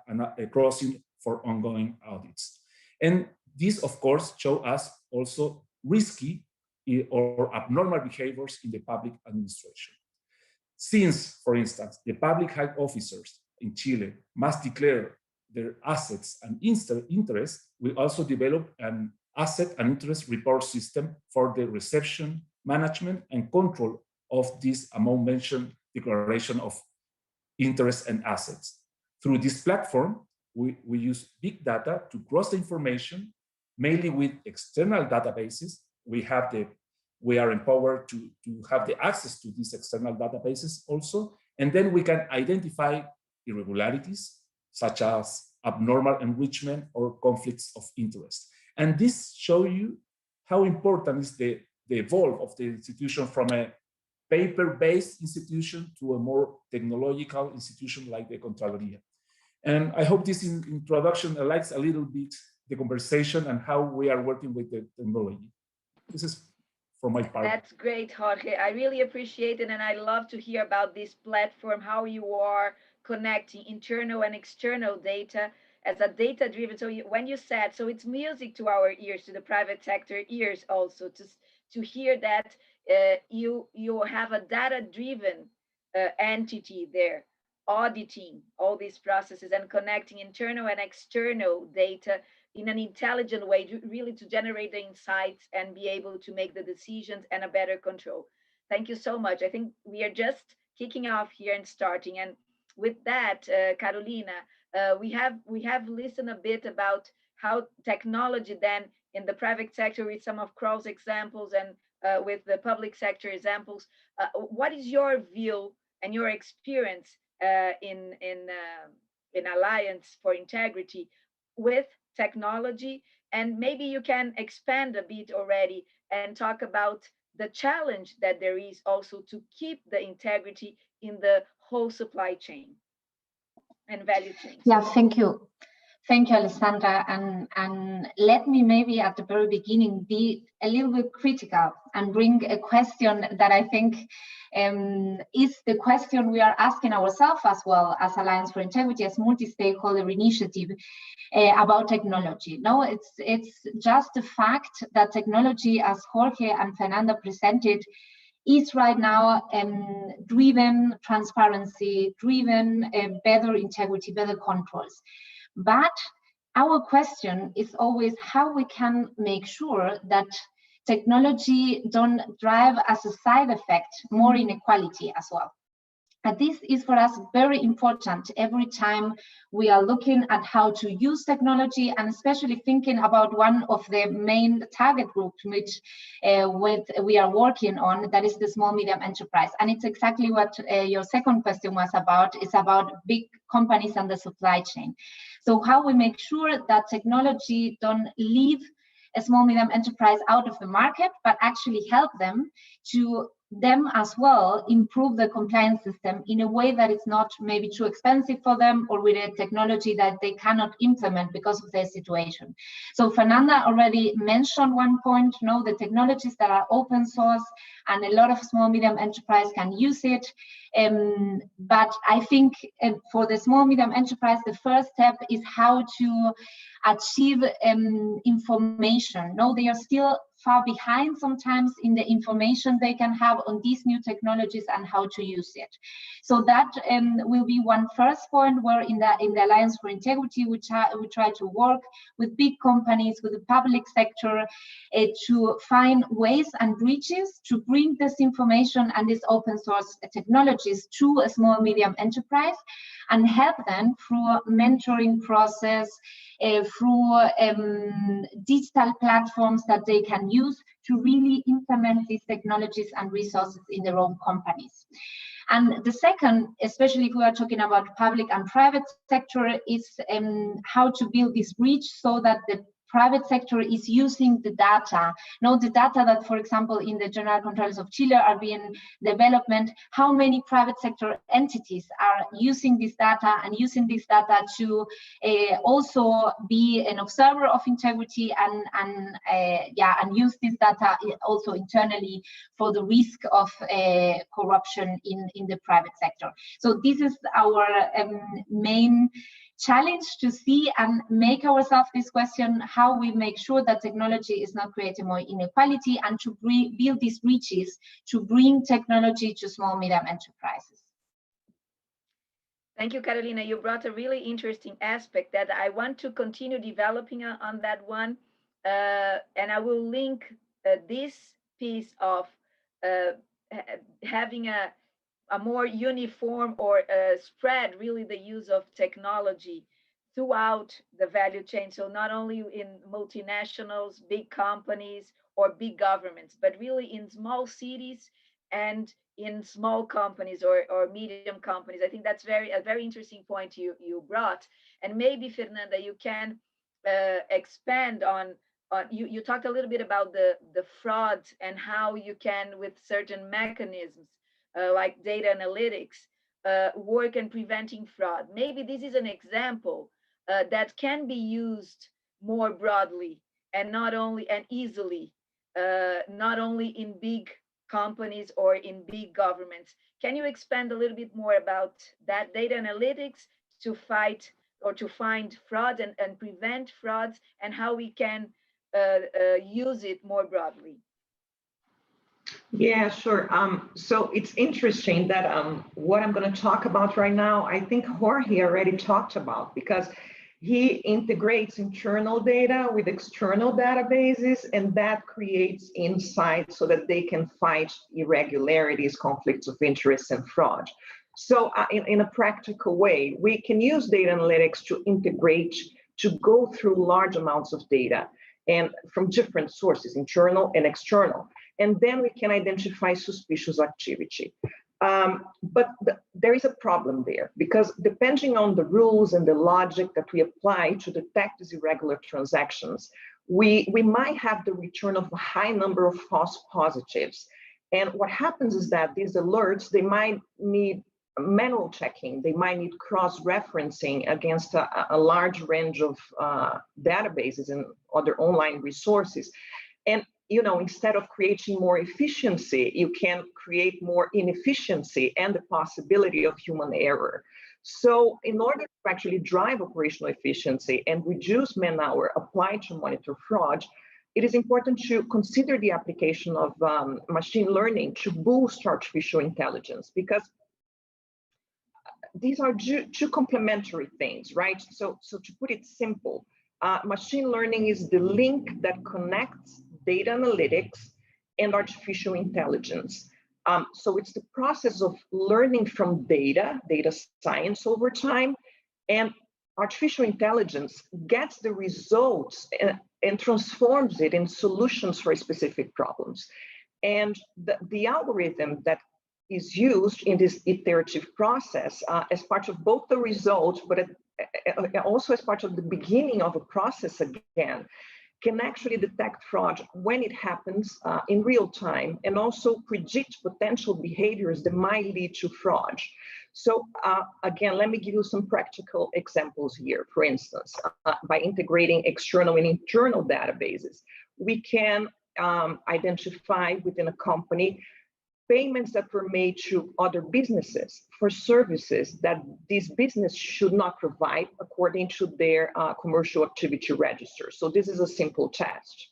crossing for ongoing audits. And this, of course, show us also risky or abnormal behaviors in the public administration. Since, for instance, the public high officers in Chile must declare their assets and interests, we also develop an asset and interest report system for the reception, management, and control of this among mentioned declaration of interests and assets. Through this platform, we use big data to cross the information, mainly with external databases. We are empowered to have the access to these external databases also, and then we can identify irregularities, such as abnormal enrichment or conflicts of interest. And this shows you how important is the evolve of the institution from a paper-based institution to a more technological institution like the Contraloría. And I hope this introduction highlights a little bit the conversation and how we are working with the technology. This is from my part. That's great, Jorge. I really appreciate it, and I love to hear about this platform, how you are connecting internal and external data as a data-driven. So when you said, so it's music to our ears, to the private sector ears also, to hear that you have a data-driven entity there, auditing all these processes and connecting internal and external data in an intelligent way, really to generate the insights and be able to make the decisions and a better control. Thank you so much. I think we are just kicking off here and starting. And with that, Carolina, we have listened a bit about how technology then in the private sector with some of Kroll's examples and with the public sector examples. What is your view and your experience in Alliance for Integrity with technology? And maybe you can expand a bit already and talk about the challenge that there is also to keep the integrity in the whole supply chain and value chain. Yeah, thank you. Thank you, Alessandra. And let me maybe at the very beginning be a little bit critical and bring a question that I think is the question we are asking ourselves as well as Alliance for Integrity, as multi-stakeholder initiative about technology. No, it's just the fact that technology, as Jorge and Fernanda presented, is right now driven transparency, driven better integrity, better controls. But our question is always how we can make sure that technology don't drive as a side effect more inequality as well. And this is for us very important every time we are looking at how to use technology, and especially thinking about one of the main target groups which we are working on, that is the small medium enterprise. And it's exactly what your second question was about. It's about big companies and the supply chain. So how we make sure that technology don't leave a small medium enterprise out of the market, but actually help them to as well improve the compliance system in a way that it's not maybe too expensive for them, or with a technology that they cannot implement because of their situation. So Fernanda already mentioned one point, the technologies that are open source, and a lot of small medium enterprise can use it. But I think for the small medium enterprise, the first step is how to achieve information. They are still far behind sometimes in the information they can have on these new technologies and how to use it. So that will be one first point, where in the Alliance for Integrity we try to work with big companies, with the public sector, to find ways and bridges to bring this information and these open source technologies to a small medium enterprise, and help them through mentoring process, through digital platforms that they can use to really implement these technologies and resources in their own companies. And the second, especially if we are talking about public and private sector, is how to build this bridge so that the private sector is using the data. The data that, for example, in the General Controls of Chile are being development, how many private sector entities are using this data, and using this data to also be an observer of integrity, and use this data also internally for the risk of corruption in the private sector. So this is our main challenge, to see and make ourselves this question, how we make sure that technology is not creating more inequality, and to build these bridges to bring technology to small medium enterprises. Thank you, Carolina. You brought a really interesting aspect that I want to continue developing on that one. And I will link this piece of having a more uniform or spread really the use of technology throughout the value chain. So not only in multinationals, big companies, or big governments, but really in small cities and in small companies or medium companies. I think that's a very interesting point you brought. And maybe, Fernanda, you can expand on you talked a little bit about the fraud and how you can, with certain mechanisms, like data analytics, work in preventing fraud. Maybe this is an example that can be used more broadly and easily, not only in big companies or in big governments. Can you expand a little bit more about that data analytics to fight or to find fraud and prevent frauds, and how we can use it more broadly? Yeah, sure. So it's interesting that what I'm going to talk about right now, I think Jorge already talked about, because he integrates internal data with external databases, and that creates insights so that they can fight irregularities, conflicts of interest, and fraud. So in a practical way, we can use data analytics to integrate, to go through large amounts of data, and from different sources, internal and external. And then we can identify suspicious activity. But there is a problem there, because depending on the rules and the logic that we apply to detect these irregular transactions, we might have the return of a high number of false positives. And what happens is that these alerts, they might need manual checking, they might need cross-referencing against a large range of databases and other online resources. And instead of creating more efficiency, you can create more inefficiency and the possibility of human error. So in order to actually drive operational efficiency and reduce man-hour applied to monitor fraud, it is important to consider the application of machine learning to boost artificial intelligence, because these are two complementary things, right? So to put it simple, machine learning is the link that connects data analytics and artificial intelligence. So it's the process of learning from data science over time, and artificial intelligence gets the results and transforms it in solutions for specific problems. And the algorithm that is used in this iterative process as part of both the result, but also as part of the beginning of a process again, can actually detect fraud when it happens in real time, and also predict potential behaviors that might lead to fraud. So again, let me give you some practical examples here. For instance, by integrating external and internal databases, we can identify within a company payments that were made to other businesses for services that this business should not provide according to their commercial activity register. So this is a simple test.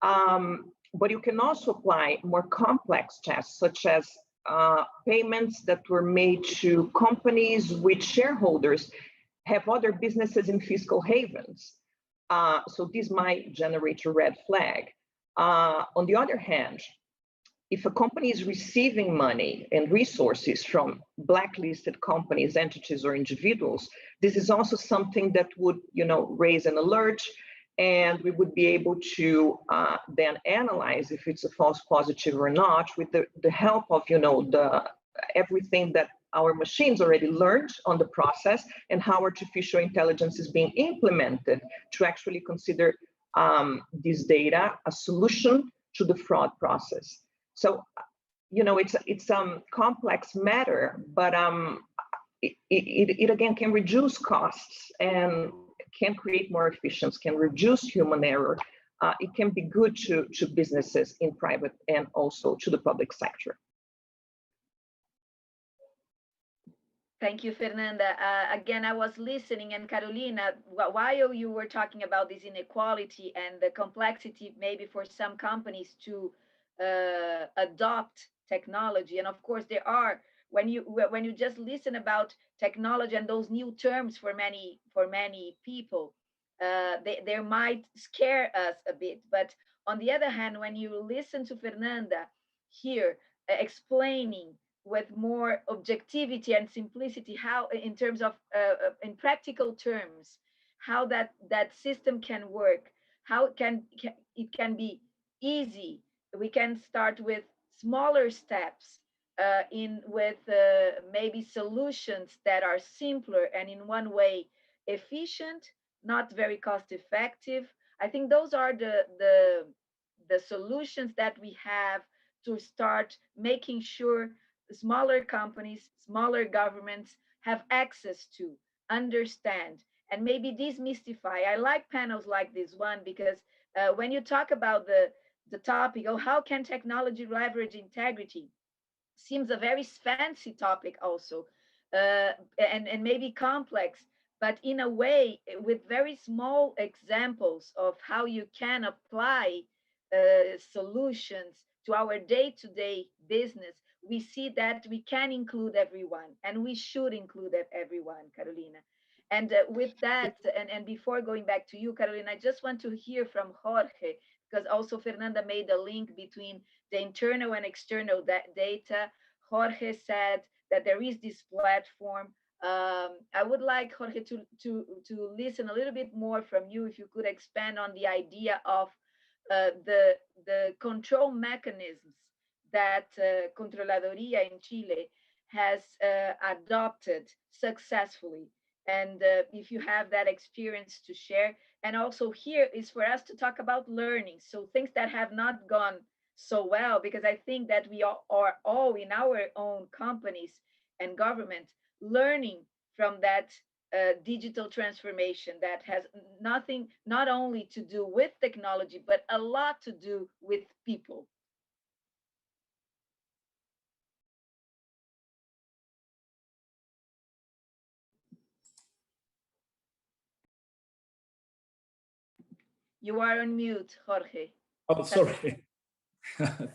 But you can also apply more complex tests, such as payments that were made to companies with shareholders have other businesses in fiscal havens. So this might generate a red flag. On the other hand, if a company is receiving money and resources from blacklisted companies, entities, or individuals, this is also something that would, raise an alert, and we would be able to then analyze if it's a false positive or not with the help of, everything that our machines already learned on the process, and how artificial intelligence is being implemented to actually consider this data a solution to the fraud process. So, it's a complex matter, but it again can reduce costs and can create more efficiency, can reduce human error. It can be good to businesses in private and also to the public sector. Thank you, Fernanda. Again, I was listening, and Carolina, while you were talking about this inequality and the complexity maybe for some companies to adopt technology, and of course there are, when you just listen about technology and those new terms for many people, they might scare us a bit. But on the other hand, when you listen to Fernanda here explaining with more objectivity and simplicity how, in terms of in practical terms, how that system can work, how it can be easy. We can start with smaller steps with maybe solutions that are simpler and in one way efficient, not very cost effective. I think those are the solutions that we have to start making sure smaller companies, smaller governments have access to, understand, and maybe demystify. I like panels like this one because when you talk about the topic, how can technology leverage integrity, seems a very fancy topic also, and maybe complex, but in a way with very small examples of how you can apply solutions to our day-to-day business. We see that we can include everyone, and we should include everyone, Carolina. And with that, and before going back to you, Carolina, I just want to hear from Jorge, because also Fernanda made a link between the internal and external data. Jorge said that there is this platform. I would like, Jorge, to listen a little bit more from you, if you could expand on the idea of the control mechanisms that Controladoria in Chile has adopted successfully. And if you have that experience to share. And also here is for us to talk about learning. So things that have not gone so well, because I think that we are all in our own companies and government learning from that digital transformation that has nothing, not only to do with technology, but a lot to do with people. You are on mute, Jorge. Oh, sorry.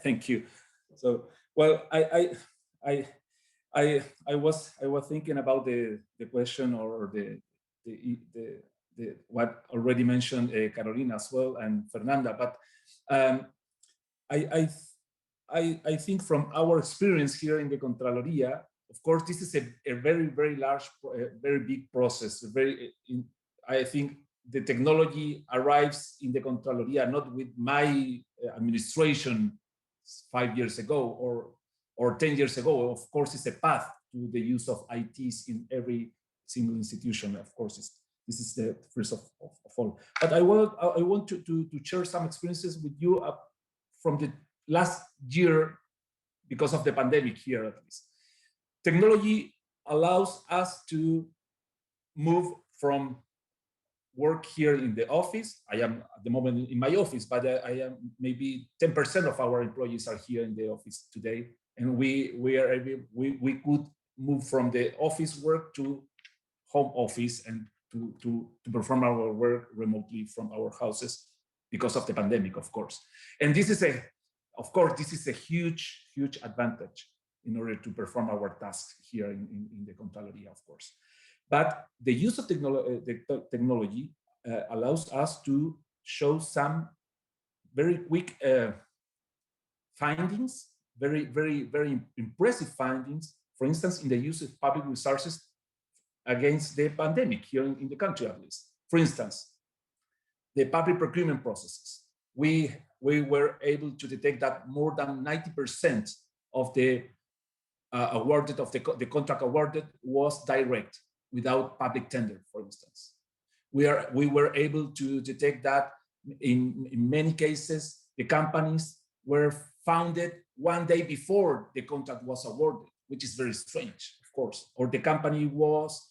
Thank you. So, well, I was thinking about the question or the what already mentioned Carolina as well and Fernanda, but I think from our experience here in the Contraloría, of course, this is a very, very large, very big process. I think the technology arrives in the Contraloría not with my administration 5 years ago or 10 years ago. Of course, it's a path to the use of ITs in every single institution. Of course, this is the first of all. But I want to share some experiences with you from the last year because of the pandemic here at least. Technology allows us to move from work here in the office. I am at the moment in my office, but I am maybe 10% of our employees are here in the office today. And we could move from the office work to home office and to perform our work remotely from our houses because of the pandemic, of course. And this is a huge, huge advantage in order to perform our tasks here in the Contraloría, of course. But the use of technology allows us to show some very quick findings, very, very, very impressive findings, for instance, in the use of public resources against the pandemic here in the country, at least. For instance, the public procurement processes. We were able to detect that more than 90% of the the contract awarded was direct, without public tender, for instance. We were able to detect that in many cases, the companies were founded one day before the contract was awarded, which is very strange, of course. Or the company was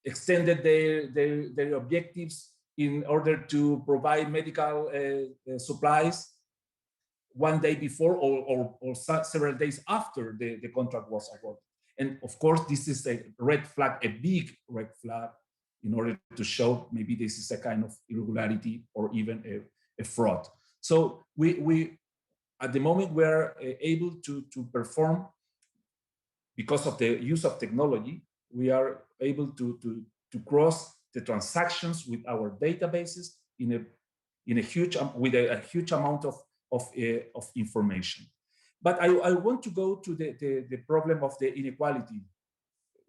extended their objectives in order to provide medical supplies one day before or several days after the contract was awarded. And of course, this is a red flag, a big red flag, in order to show maybe this is a kind of irregularity or even a fraud. So we at the moment, we're able to perform, because of the use of technology, we are able to cross the transactions with our databases with a huge amount of information. But I want to go to the problem of the inequality,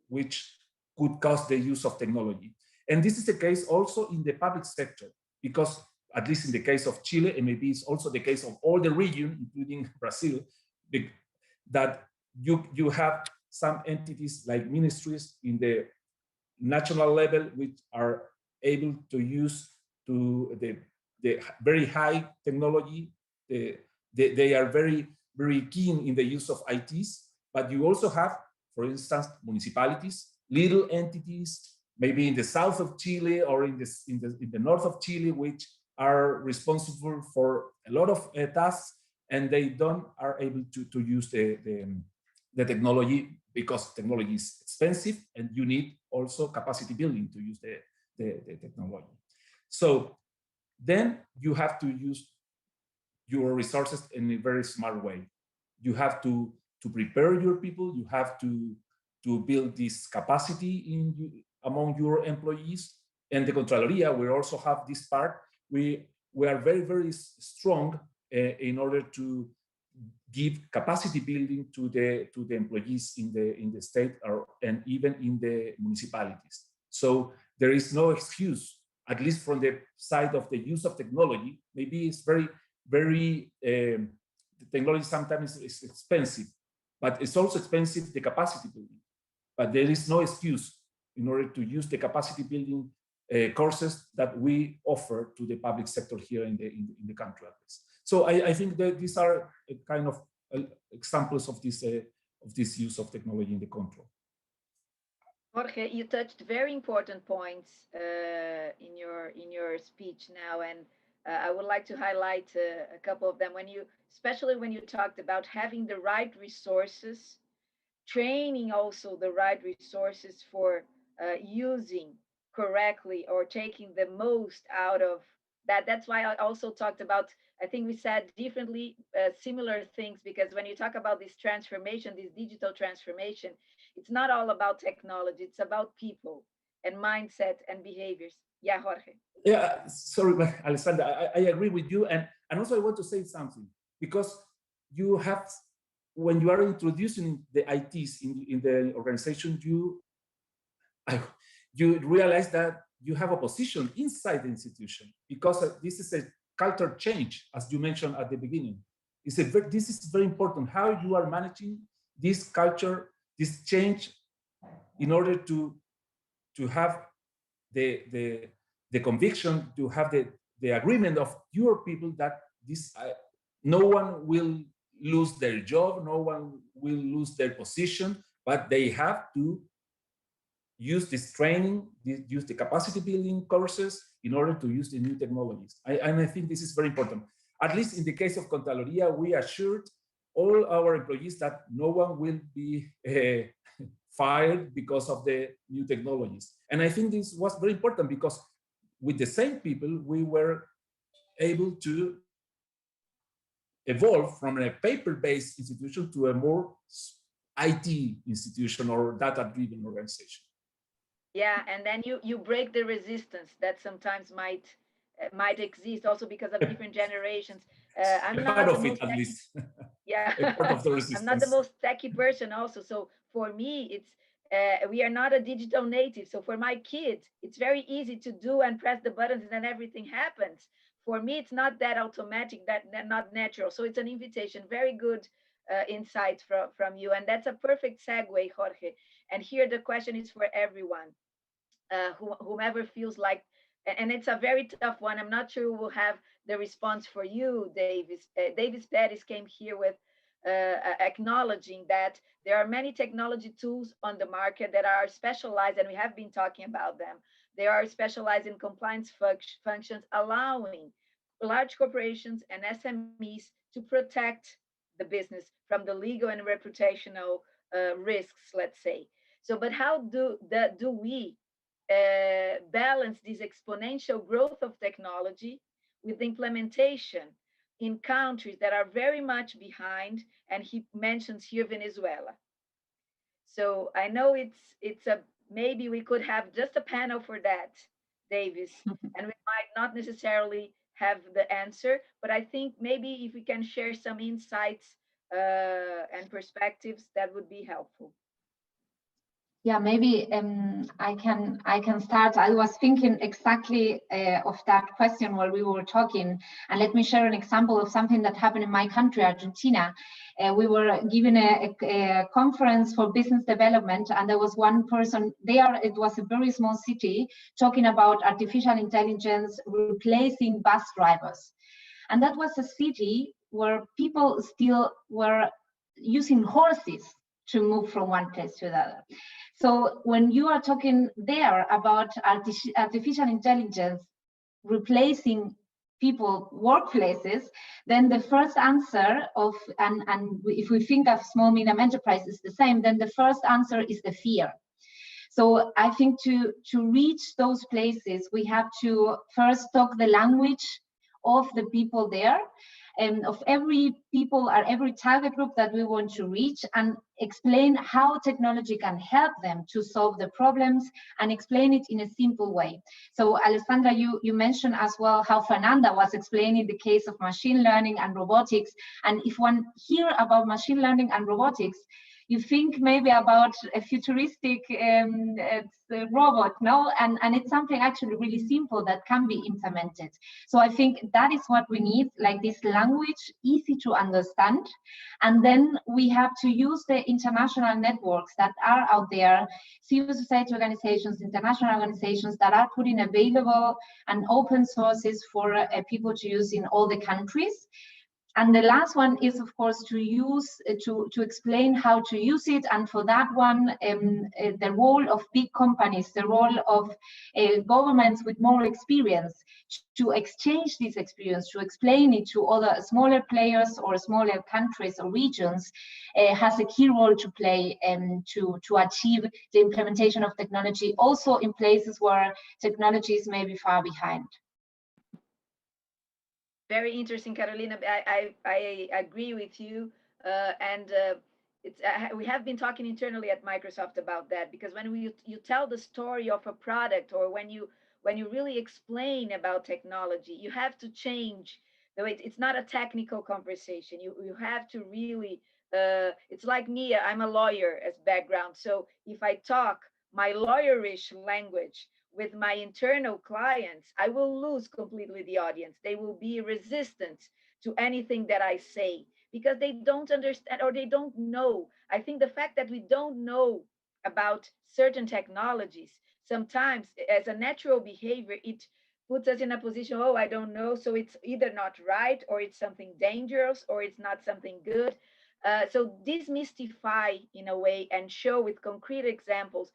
which could cause the use of technology. And this is the case also in the public sector, because at least in the case of Chile, and maybe it's also the case of all the region, including Brazil, that you have some entities like ministries in the national level which are able to use the very high technology. They are very, very keen in the use of ITs, but you also have, for instance, municipalities, little entities, maybe in the south of Chile or in the north of Chile, which are responsible for a lot of tasks, and they are able to use the technology, because technology is expensive and you need also capacity building to use the technology. So then you have to use your resources in a very smart way. You have to prepare your people. You have to build this capacity among your employees. And the Contraloría, we also have this part. We are very, very strong in order to give capacity building to the employees in the state and even in the municipalities. So there is no excuse, at least from the side of the use of technology. Maybe it's very the technology sometimes is expensive, but it's also expensive, the capacity building. But there is no excuse in order to use the capacity building courses that we offer to the public sector here in the country. So I think that these are kind of examples of this use of technology in the control. Jorge, you touched very important points in your speech now, and I would like to highlight a couple of them. Especially when you talked about having the right resources, training also the right resources for using correctly or taking the most out of that. That's why I also talked about, I think we said differently, similar things, because when you talk about this transformation, this digital transformation, it's not all about technology, it's about people and mindset and behaviors. Yeah, Jorge. Yeah, sorry, Alessandra, I agree with you. And also I want to say something, because you have, when you are introducing the ITs in the organization, you realize that you have a position inside the institution, because this is a culture change, as you mentioned at the beginning. This is very important, how you are managing this culture, this change, in order to have the conviction, to have the agreement of your people that this no one will lose their job, no one will lose their position, but they have to use this training, use the capacity building courses in order to use the new technologies. And I think this is very important. At least in the case of Contraloría, we assured all our employees that no one will be fired because of the new technologies. And I think this was very important, because with the same people, we were able to evolve from a paper-based institution to a more IT institution or data-driven organization. Yeah, and then you break the resistance that sometimes might exist, also because of different generations. I'm not part of it, at least. Yeah, part of the resistance. I'm not the most techie person also. So for me, it's we are not a digital native. So for my kids, it's very easy to do and press the buttons and then everything happens. For me, it's not that automatic, that not natural. So it's an invitation. Very good insight from you. And that's a perfect segue, Jorge. And here the question is for everyone, whomever feels like, and it's a very tough one. I'm not sure we'll have the response for you, Davis. Davis Perez came here with acknowledging that there are many technology tools on the market that are specialized, and we have been talking about them. They are specialized in compliance functions, allowing large corporations and SMEs to protect the business from the legal and reputational risks, let's say. So, but how do we balance this exponential growth of technology with implementation in countries that are very much behind? And he mentions here Venezuela. So I know it's a, maybe we could have just a panel for that, Davis, and we might not necessarily have the answer, but I think maybe if we can share some insights and perspectives, that would be helpful. Yeah, maybe I can start. I was thinking exactly of that question while we were talking, and let me share an example of something that happened in my country, Argentina. We were given a conference for business development, and there was one person there. It was a very small city talking about artificial intelligence replacing bus drivers, and that was a city where people still were using horses to move from one place to the other. So when you are talking there about artificial intelligence replacing people workplaces, then the first answer of, and if we think of small medium enterprise is the same, then the first answer is the fear. So I think to reach those places, we have to first talk the language of the people there, and of every people or every target group that we want to reach, and explain how technology can help them to solve the problems, and explain it in a simple way. So Alessandra, you mentioned as well how Fernanda was explaining the case of machine learning and robotics. And if one hear about machine learning and robotics, you think maybe about a futuristic robot, no? And it's something actually really simple that can be implemented. So I think that is what we need, like this language, easy to understand. And then we have to use the international networks that are out there, civil society organizations, international organizations that are putting available and open sources for people to use in all the countries. And the last one is, of course, to use to explain how to use it. And for that one, the role of big companies, the role of governments with more experience, to exchange this experience, to explain it to other smaller players or smaller countries or regions, has a key role to play to achieve the implementation of technology, also in places where technologies may be far behind. Very interesting, Carolina. I agree with you, and we have been talking internally at Microsoft about that, because when you tell the story of a product, or when you really explain about technology, you have to change So it's not a technical conversation. You have to really, it's like me, I'm a lawyer as background. So if I talk my lawyerish language with my internal clients, I will lose completely the audience. They will be resistant to anything that I say because they don't understand or they don't know. I think the fact that we don't know about certain technologies, sometimes as a natural behavior, it puts us in a position, oh, I don't know. So it's either not right or it's something dangerous or it's not something good. So demystify in a way and show with concrete examples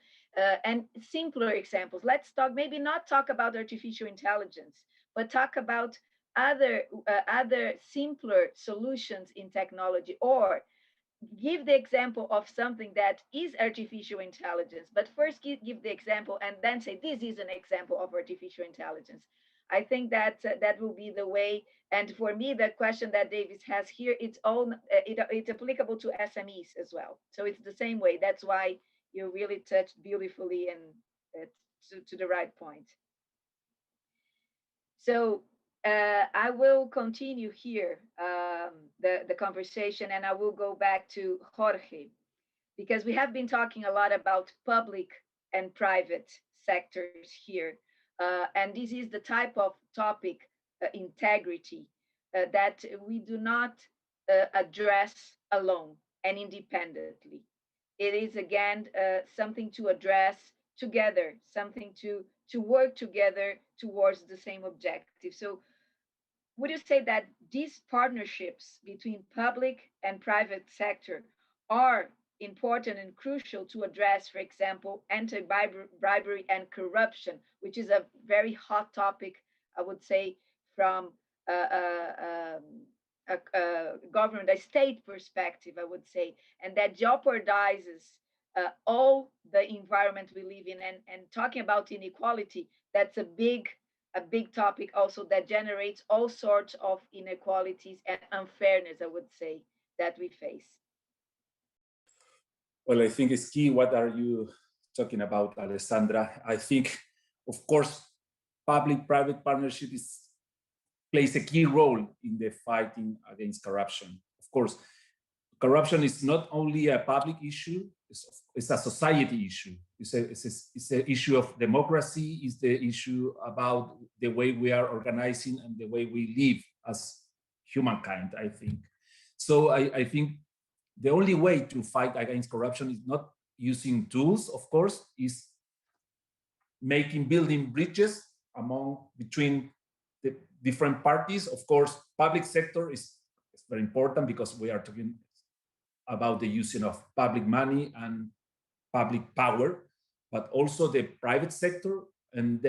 and simpler examples. Let's talk, maybe not talk about artificial intelligence, but talk about other simpler solutions in technology, or give the example of something that is artificial intelligence, but first give the example and then say, this is an example of artificial intelligence. I think that that will be the way. And for me, the question that Davis has here, it's applicable to SMEs as well. So it's the same way. That's why you really touched beautifully and to the right point. So I will continue here the conversation, and I will go back to Jorge, because we have been talking a lot about public and private sectors here. And this is the type of topic, integrity, that we do not address alone and independently. It is, again, something to address together, something to work together towards the same objective. So would you say that these partnerships between public and private sector are important and crucial to address, for example, anti-bribery and corruption, which is a very hot topic, I would say, from a government, a state perspective, I would say, and that jeopardizes all the environment we live in. And talking about inequality, that's a big topic also that generates all sorts of inequalities and unfairness, I would say, that we face. Well, I think it's key. What are you talking about, Alessandra? I think, of course, public-private partnership plays a key role in the fighting against corruption. Of course, corruption is not only a public issue, it's a society issue. It's an issue of democracy, it's the issue about the way we are organizing and the way we live as humankind, I think. So I think the only way to fight against corruption is not using tools, of course, is building bridges between the different parties. Of course, public sector is very important because we are talking about the using of public money and public power, but also the private sector, and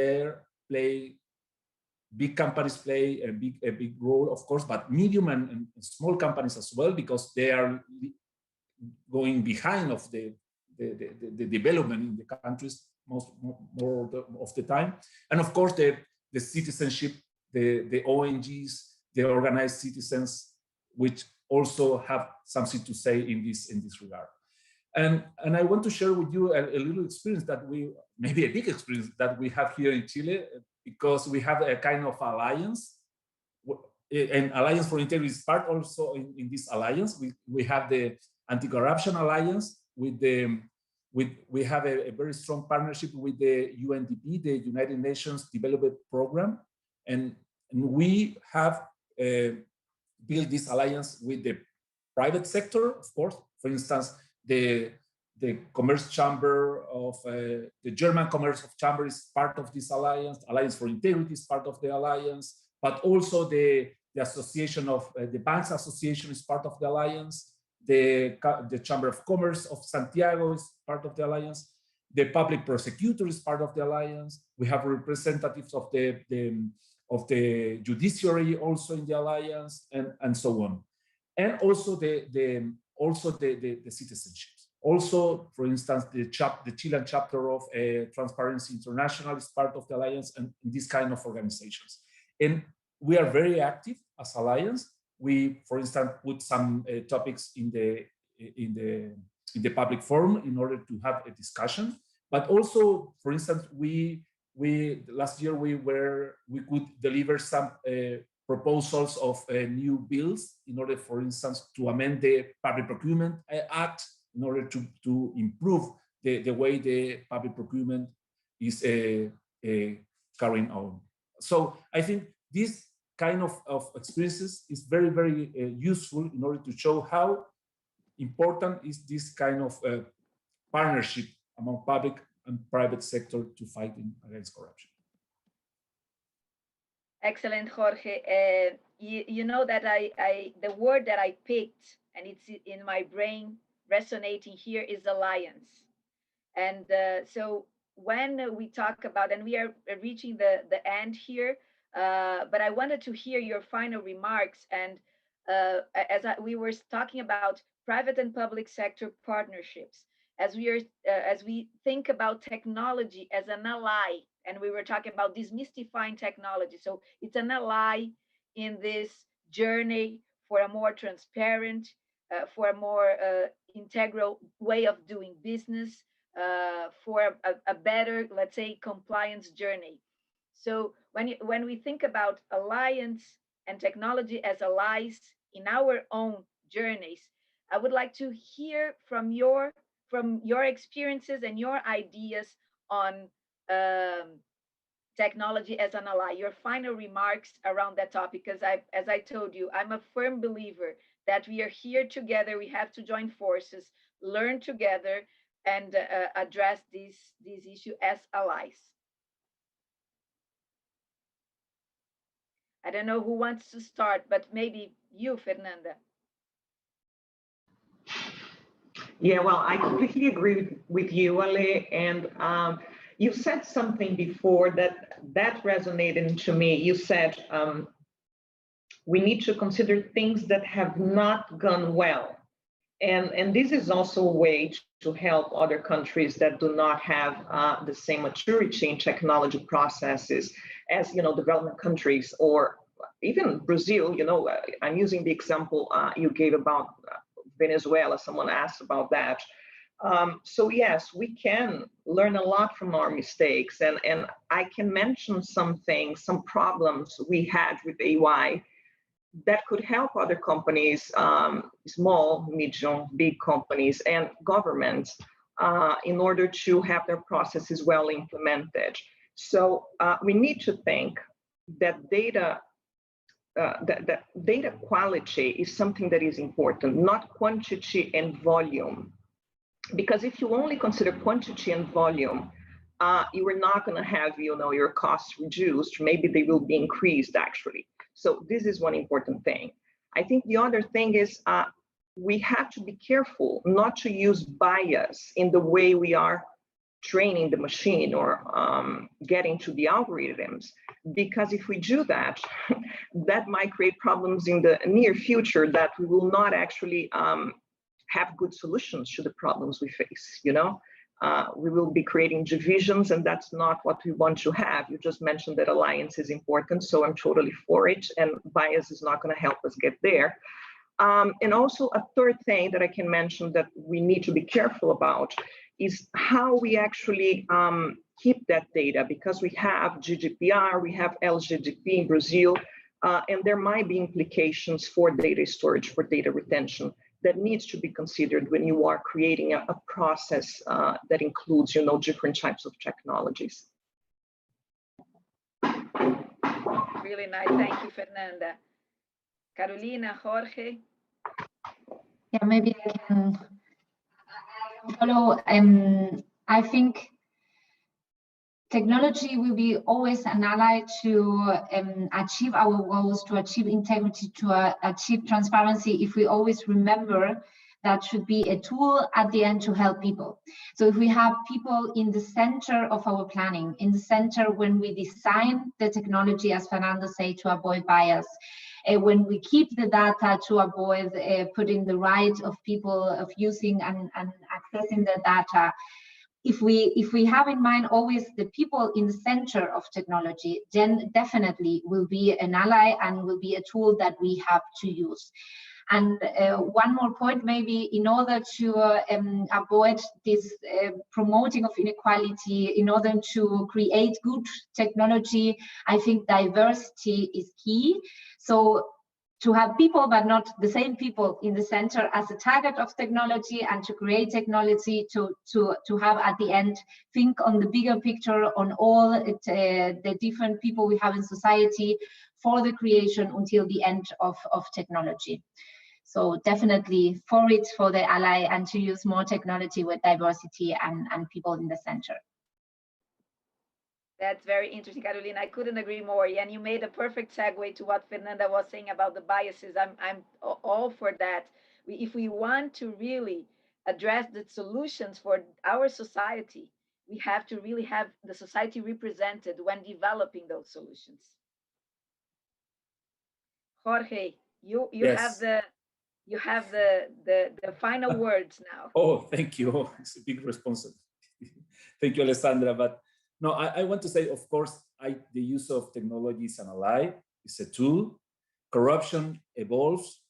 big companies play a big role, of course, but medium and small companies as well, because they are going behind of the development in the countries more of the time. And of course, the citizenship, the ONGs, the organized citizens, which also have something to say in this regard. And I want to share with you a little experience that maybe a big experience that we have here in Chile, because we have a kind of alliance, and Alliance for Integrity is part also in this alliance. We have the Anti-Corruption Alliance we have a very strong partnership with the UNDP, the United Nations Development Program, and we have built this alliance with the private sector, of course. For instance, the Commerce Chamber of the German Commerce Chamber is part of this alliance. Alliance for Integrity is part of the alliance, but also the association of the Banks Association is part of the alliance. The Chamber of Commerce of Santiago is part of the alliance. The Public Prosecutor is part of the alliance. We have representatives of the judiciary also in the alliance, and so on. And also the citizenships. Also, for instance, the Chilean chapter of Transparency International is part of the alliance, and these kind of organizations. And we are very active as alliance. We, for instance, put some topics in the public forum in order to have a discussion. But also, for instance, last year we could deliver some proposals of new bills in order, for instance, to amend the Public Procurement Act in order to improve the way the public procurement is carrying on. So I think this kind of experiences is very, very useful in order to show how important is this kind of partnership among public and private sector to fight against corruption. Excellent, Jorge. You know that the word that I picked, and it's in my brain resonating here, is alliance. And so when we talk about, and we are reaching the end here, but I wanted to hear your final remarks. And we were talking about private and public sector partnerships, as we think about technology as an ally, and we were talking about demystifying technology. So it's an ally in this journey for a more transparent, for a more integral way of doing business, for a better, let's say, compliance journey. So when we think about alliance and technology as allies in our own journeys, I would like to hear from your experiences and your ideas on technology as an ally, your final remarks around that topic, because as I told you, I'm a firm believer that we are here together. We have to join forces, learn together, and address this issue as allies. I don't know who wants to start, but maybe you, Fernanda. Yeah, well, I completely agree with you, Ale, and you said something before that resonated to me. You said we need to consider things that have not gone well. And this is also a way to help other countries that do not have the same maturity in technology processes as, development countries, or even Brazil. I'm using the example you gave about Venezuela. Someone asked about that. So yes, we can learn a lot from our mistakes. And I can mention some problems we had with AI that could help other companies, small, medium, big companies, and governments in order to have their processes well implemented. So we need to think that data quality is something that is important, not quantity and volume. Because if you only consider quantity and volume, you are not going to have your costs reduced. Maybe they will be increased, actually. So this is one important thing. I think the other thing is we have to be careful not to use bias in the way we are training the machine or getting to the algorithms, because if we do that, that might create problems in the near future that we will not actually have good solutions to the problems we face. We will be creating divisions, and that's not what we want to have. You just mentioned that alliance is important, so I'm totally for it, and bias is not going to help us get there. And also a third thing that I can mention that we need to be careful about is how we actually keep that data, because we have GDPR, we have LGDP in Brazil, and there might be implications for data storage, for data retention, that needs to be considered when you are creating a process that includes, different types of technologies. Really nice. Thank you, Fernanda. Carolina, Jorge. Yeah, maybe I can follow. I think technology will be always an ally to achieve our goals, to achieve integrity, to achieve transparency, if we always remember that should be a tool at the end to help people. So if we have people in the center of our planning, in the center when we design the technology, as Fernando said, to avoid bias, when we keep the data to avoid putting the right of people of using and accessing the data, if we have in mind always the people in the center of technology, then definitely will be an ally and will be a tool that we have to use. And one more point, maybe, in order to avoid this promoting of inequality, in order to create good technology, I think diversity is key. So to have people, but not the same people in the center as a target of technology, and to create technology to have at the end, think on the bigger picture, on all the different people we have in society for the creation until the end of technology. So definitely for it, for the ally, and to use more technology with diversity and people in the center. That's very interesting, Carolina. I couldn't agree more. And you made a perfect segue to what Fernanda was saying about the biases. I'm all for that. If we want to really address the solutions for our society, we have to really have the society represented when developing those solutions. Jorge, you Yes. have the final words now. Oh, thank you. It's a big responsibility. Thank you, Alessandra. But no, I want to say, of course, the use of technology is an ally, it's a tool. Corruption evolves.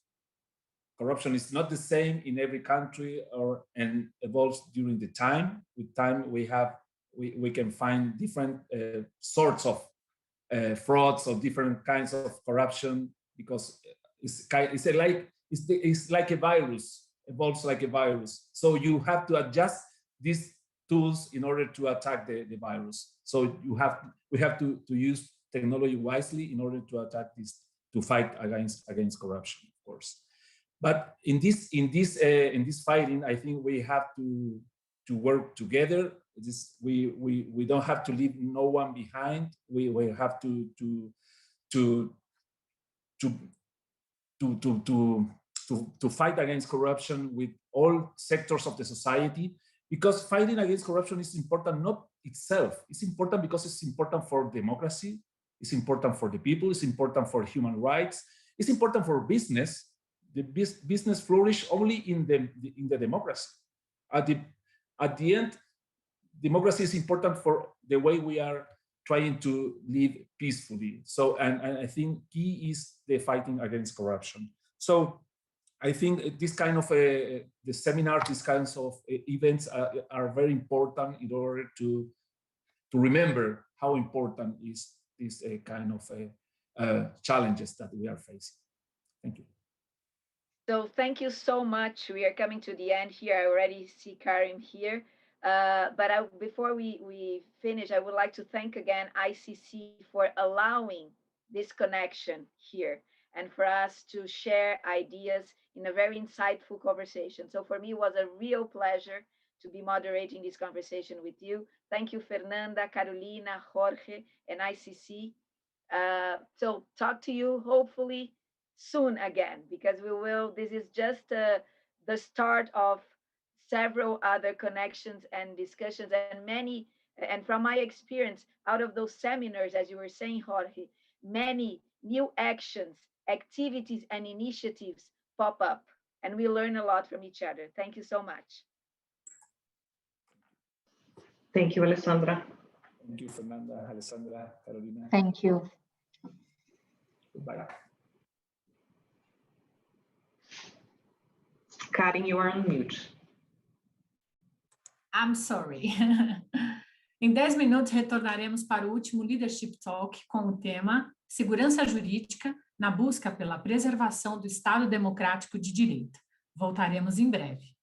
Corruption is not the same in every country and evolves during the time. With time, we can find different sorts of frauds or different kinds of corruption, because it's like a virus, evolves like a virus. So you have to adjust these tools in order to attack the virus. So we have to use technology wisely in order to attack this, to fight against corruption, of course. But in this fighting, I think we have to work together. We don't have to leave no one behind. We have to fight against corruption with all sectors of the society, because fighting against corruption is important not itself. It's important because it's important for democracy. It's important for the people. It's important for human rights. It's important for business. The business flourish only in the democracy. At the end, democracy is important for the way we are trying to live peacefully. So, and I think key is the fighting against corruption. So I think this kind of the seminars, these kinds of events are very important in order to remember how important is this kind of challenges that we are facing. Thank you. So thank you so much. We are coming to the end here. I already see Karim here. But before we finish, I would like to thank again ICC for allowing this connection here and for us to share ideas in a very insightful conversation. So for me, it was a real pleasure to be moderating this conversation with you. Thank you, Fernanda, Carolina, Jorge, and ICC. So talk to you hopefully soon again, because this is just the start of several other connections and discussions, and from my experience, out of those seminars, as you were saying, Jorge, many new actions, activities, and initiatives pop up, and we learn a lot from each other. Thank you so much. Thank you, Alessandra. Thank you, Fernanda, Alessandra, Carolina. Thank you. Goodbye. Karin, you are on mute. I'm sorry. Em 10 minutos, retornaremos para o último Leadership Talk com o tema Segurança Jurídica na busca pela preservação do Estado Democrático de Direito. Voltaremos em breve.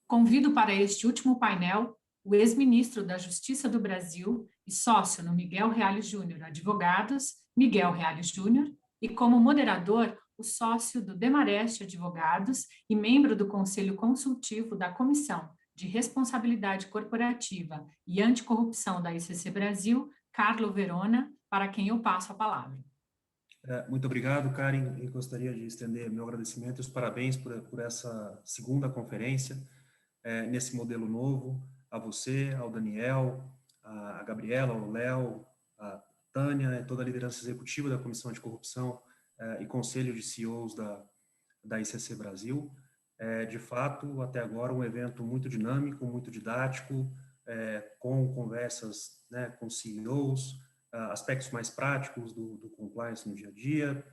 Convido para este último painel o ex-ministro da Justiça do Brasil e sócio no Miguel Reale Júnior Advogados, Miguel Reale Júnior, e como moderador, o sócio do Demareste Advogados e membro do Conselho Consultivo da Comissão de Responsabilidade Corporativa e Anticorrupção da ICC Brasil, Carlo Verona, para quem eu passo a palavra. Muito obrigado, Karen, e gostaria de estender meu agradecimento e os parabéns por essa segunda conferência, nesse modelo novo, a você, ao Daniel, a Gabriela, ao Léo, a Tânia, e toda a liderança executiva da Comissão Anticorrupção e Conselho de CEOs da ICC Brasil. De fato, até agora, um evento muito dinâmico, muito didático, com conversas, né, com CEOs, aspectos mais práticos do compliance no dia a dia,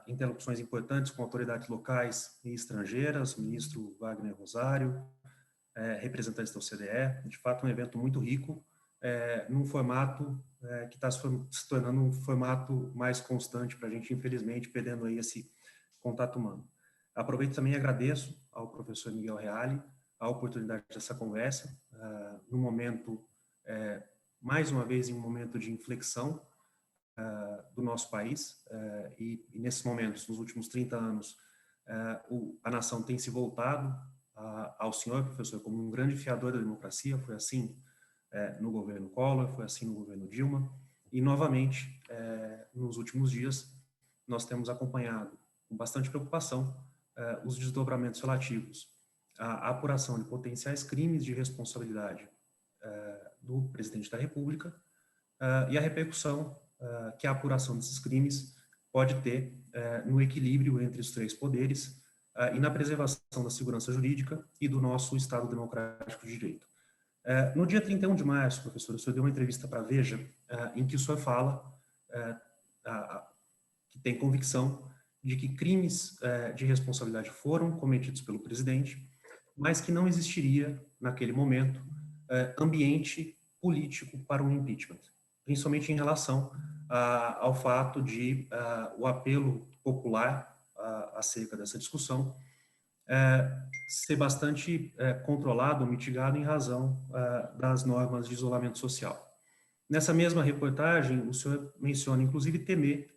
interlocuções importantes com autoridades locais e estrangeiras, ministro Wagner Rosário, representantes da OCDE. De fato, um evento muito rico, num formato que está se tornando um formato mais constante para a gente, infelizmente, perdendo aí esse contato humano. Aproveito também e agradeço ao professor Miguel Reale a oportunidade dessa conversa, no momento, mais uma vez, em um momento de inflexão do nosso país, e nesses momentos, nos últimos 30 anos, a nação tem se voltado ao senhor, professor, como um grande fiador da democracia. Foi assim no governo Collor, foi assim no governo Dilma, e novamente, nos últimos dias, nós temos acompanhado com bastante preocupação os desdobramentos relativos à apuração de potenciais crimes de responsabilidade do presidente da República e a repercussão que a apuração desses crimes pode ter no equilíbrio entre os três poderes e na preservação da segurança jurídica e do nosso Estado democrático de direito. No dia 31 de março, professor, o senhor deu uma entrevista para a Veja, em que o senhor fala que tem convicção de que crimes de responsabilidade foram cometidos pelo presidente, mas que não existiria, naquele momento, ambiente político para um impeachment, principalmente em relação ao fato de o apelo popular acerca dessa discussão ser bastante controlado, mitigado em razão das normas de isolamento social. Nessa mesma reportagem, o senhor menciona, inclusive, temer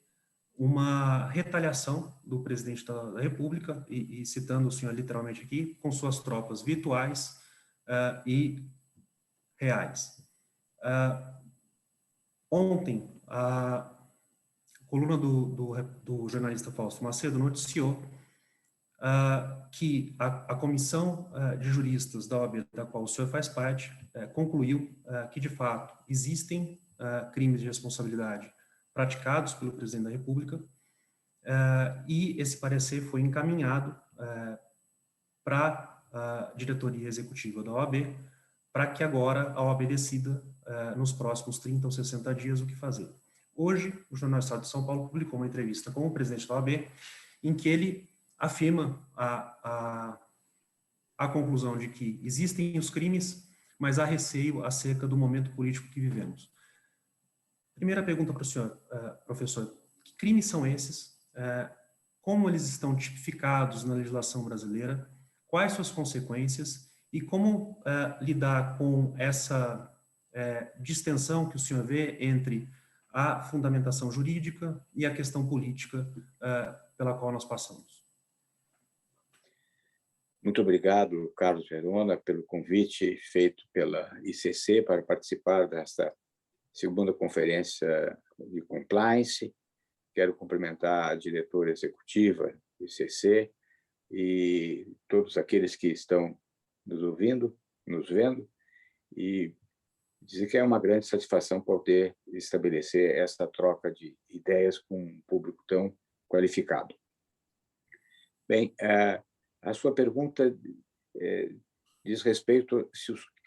uma retaliação do presidente da República, e citando o senhor literalmente aqui, com suas tropas virtuais e reais. Ontem, a coluna do jornalista Fausto Macedo noticiou que a comissão de juristas da OAB, da qual o senhor faz parte, concluiu que, de fato, existem crimes de responsabilidade praticados pelo presidente da República, e esse parecer foi encaminhado para a diretoria executiva da OAB, para que agora a OAB decida, nos próximos 30 ou 60 dias, o que fazer. Hoje, o Jornal Estado de São Paulo publicou uma entrevista com o presidente da OAB, em que ele afirma a conclusão de que existem os crimes, mas há receio acerca do momento político que vivemos. Primeira pergunta para o senhor, professor: que crimes são esses? Como eles estão tipificados na legislação brasileira? Quais suas consequências? E como lidar com essa distensão que o senhor vê entre a fundamentação jurídica e a questão política pela qual nós passamos? Muito obrigado, Carlos Verona, pelo convite feito pela ICC para participar desta segunda conferência de compliance. Quero cumprimentar a diretora executiva do ICC e todos aqueles que estão nos ouvindo, nos vendo, e dizer que é uma grande satisfação poder estabelecer esta troca de ideias com um público tão qualificado. Bem, a sua pergunta diz respeito a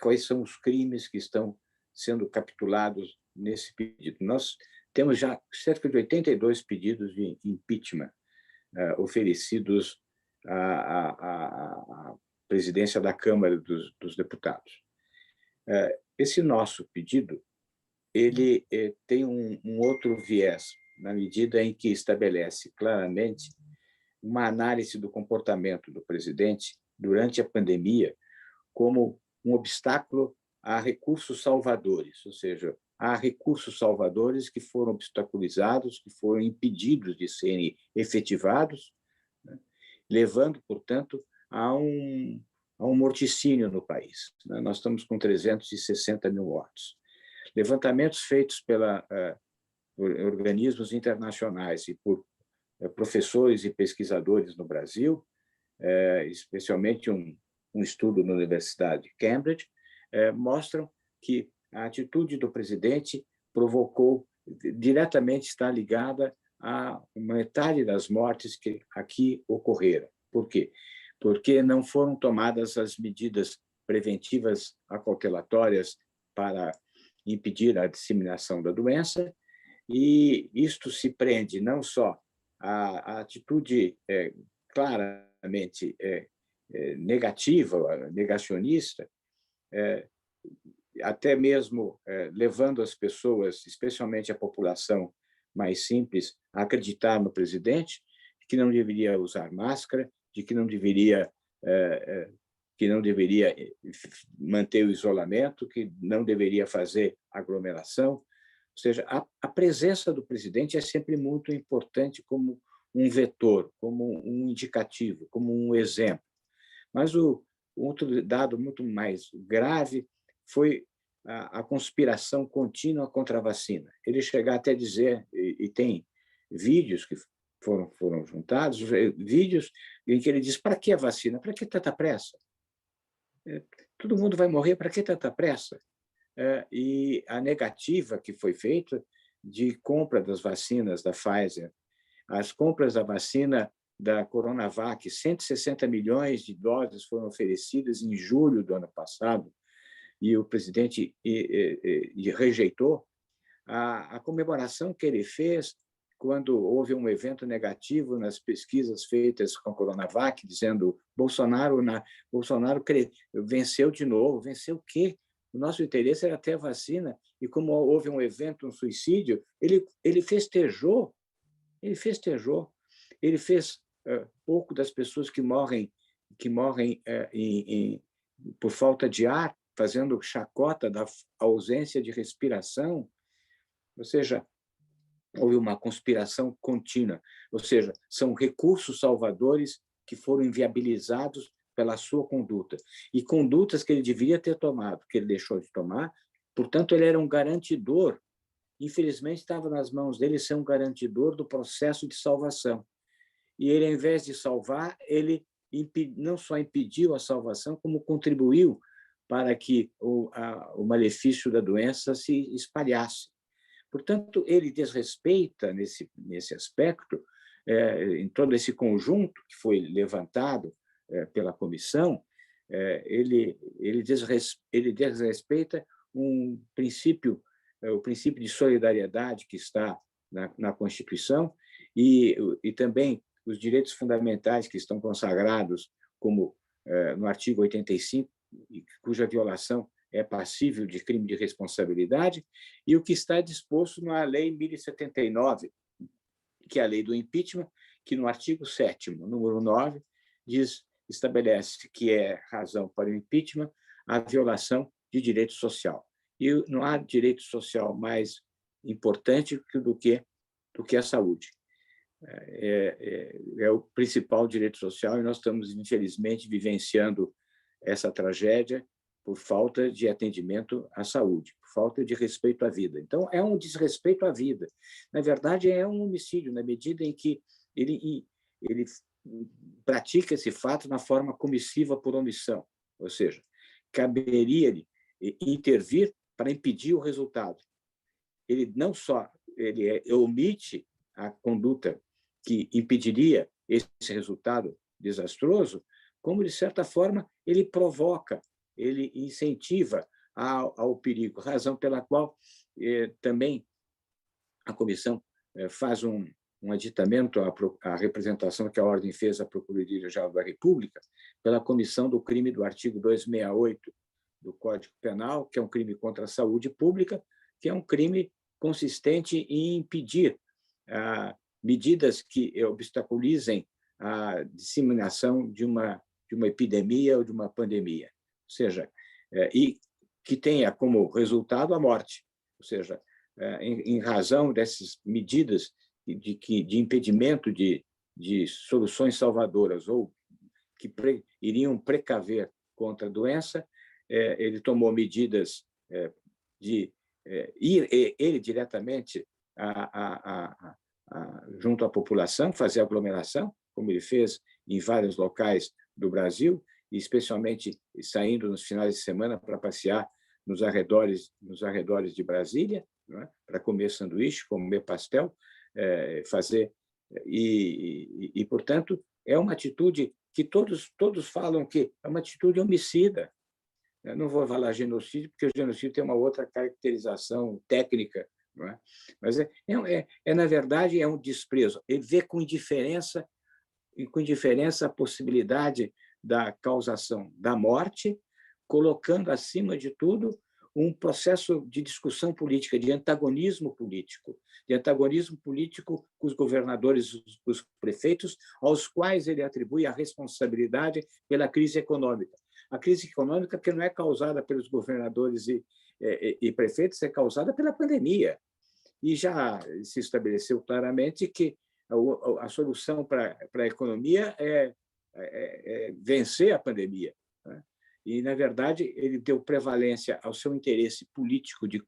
quais são os crimes que estão sendo capitulados nesse pedido. Nós temos já cerca de 82 pedidos de impeachment oferecidos à presidência da Câmara dos Deputados. Esse nosso pedido, ele tem um outro viés, na medida em que estabelece claramente uma análise do comportamento do presidente durante a pandemia, como um obstáculo a recursos salvadores, ou seja, há recursos salvadores que foram obstaculizados, que foram impedidos de serem efetivados, né, levando, portanto, a um morticínio no país. Nós estamos com 360 mil mortos. Levantamentos feitos por organismos internacionais e por professores e pesquisadores no Brasil, especialmente um estudo na Universidade de Cambridge, mostram que a atitude do presidente diretamente está ligada a metade das mortes que aqui ocorreram. Por quê? Porque não foram tomadas as medidas preventivas acautelatórias para impedir a disseminação da doença, e isto se prende não só à atitude claramente negativa, negacionista, até mesmo levando as pessoas, especialmente a população mais simples, a acreditar no presidente, que não deveria usar máscara, de que não deveria manter o isolamento, que não deveria fazer aglomeração. Ou seja, a presença do presidente é sempre muito importante como um vetor, como um indicativo, como um exemplo. Mas o outro dado muito mais grave foi a conspiração contínua contra a vacina. Ele chega até a dizer, e tem vídeos que foram juntados, vídeos em que ele diz: para que a vacina? Para que tanta pressa? Todo mundo vai morrer, para que tanta pressa? E a negativa que foi feita de compra das vacinas da Pfizer, as compras da vacina da Coronavac, 160 milhões de doses foram oferecidas em julho do ano passado, e o presidente rejeitou. A comemoração que ele fez quando houve um evento negativo nas pesquisas feitas com a Coronavac, dizendo Bolsonaro venceu de novo. Venceu o quê? O nosso interesse era ter a vacina, e como houve um evento, um suicídio, ele festejou. Ele fez pouco das pessoas que morrem por falta de ar, fazendo chacota da ausência de respiração. Ou seja, houve uma conspiração contínua. Ou seja, são recursos salvadores que foram inviabilizados pela sua conduta. E condutas que ele deveria ter tomado, que ele deixou de tomar. Portanto, ele era um garantidor. Infelizmente, estava nas mãos dele ser um garantidor do processo de salvação. E ele, ao invés de salvar, ele não só impediu a salvação, como contribuiu para que o malefício da doença se espalhasse. Portanto, ele desrespeita, nesse aspecto, em todo esse conjunto que foi levantado pela comissão, ele desrespeita um princípio, o princípio de solidariedade que está na Constituição, e também os direitos fundamentais que estão consagrados, como no artigo 85, cuja violação é passível de crime de responsabilidade, e o que está disposto na Lei 1079, que é a lei do impeachment, que no artigo 7º, número 9, estabelece que é razão para o impeachment a violação de direito social. E não há direito social mais importante do que a saúde. É o principal direito social, e nós estamos, infelizmente, vivenciando essa tragédia por falta de atendimento à saúde, por falta de respeito à vida. Então, é um desrespeito à vida. Na verdade, é um homicídio, na medida em que ele pratica esse fato na forma comissiva por omissão, ou seja, caberia-lhe intervir para impedir o resultado. Ele não só omite a conduta que impediria esse resultado desastroso, como, de certa forma, ele provoca, ele incentiva ao perigo, razão pela qual também a comissão faz um aditamento à representação que a Ordem fez à Procuradoria-Geral da República pela comissão do crime do artigo 268 do Código Penal, que é um crime contra a saúde pública, que é um crime consistente em impedir medidas que obstaculizem a disseminação de uma de uma epidemia ou de uma pandemia, ou seja, e que tenha como resultado a morte, ou seja, em razão dessas medidas de impedimento de soluções salvadoras ou que iriam precaver contra a doença, ele tomou medidas de ir ele diretamente junto à população, fazer aglomeração, como ele fez em vários locais do Brasil, e especialmente saindo nos finais de semana para passear nos arredores de Brasília, não é? Para comer sanduíche, comer pastel, fazer e, portanto, é uma atitude que todos falam que é uma atitude homicida. Eu não vou falar genocídio, porque o genocídio tem uma outra caracterização técnica, não é? Mas na verdade, é um desprezo. Ele vê com indiferença a possibilidade da causação da morte, colocando acima de tudo um processo de discussão política, de antagonismo político com os governadores, os prefeitos, aos quais ele atribui a responsabilidade pela crise econômica. A crise econômica que não é causada pelos governadores e prefeitos, é causada pela pandemia. E já se estabeleceu claramente que a solução para a economia é vencer a pandemia, né? E, na verdade, ele deu prevalência ao seu interesse político de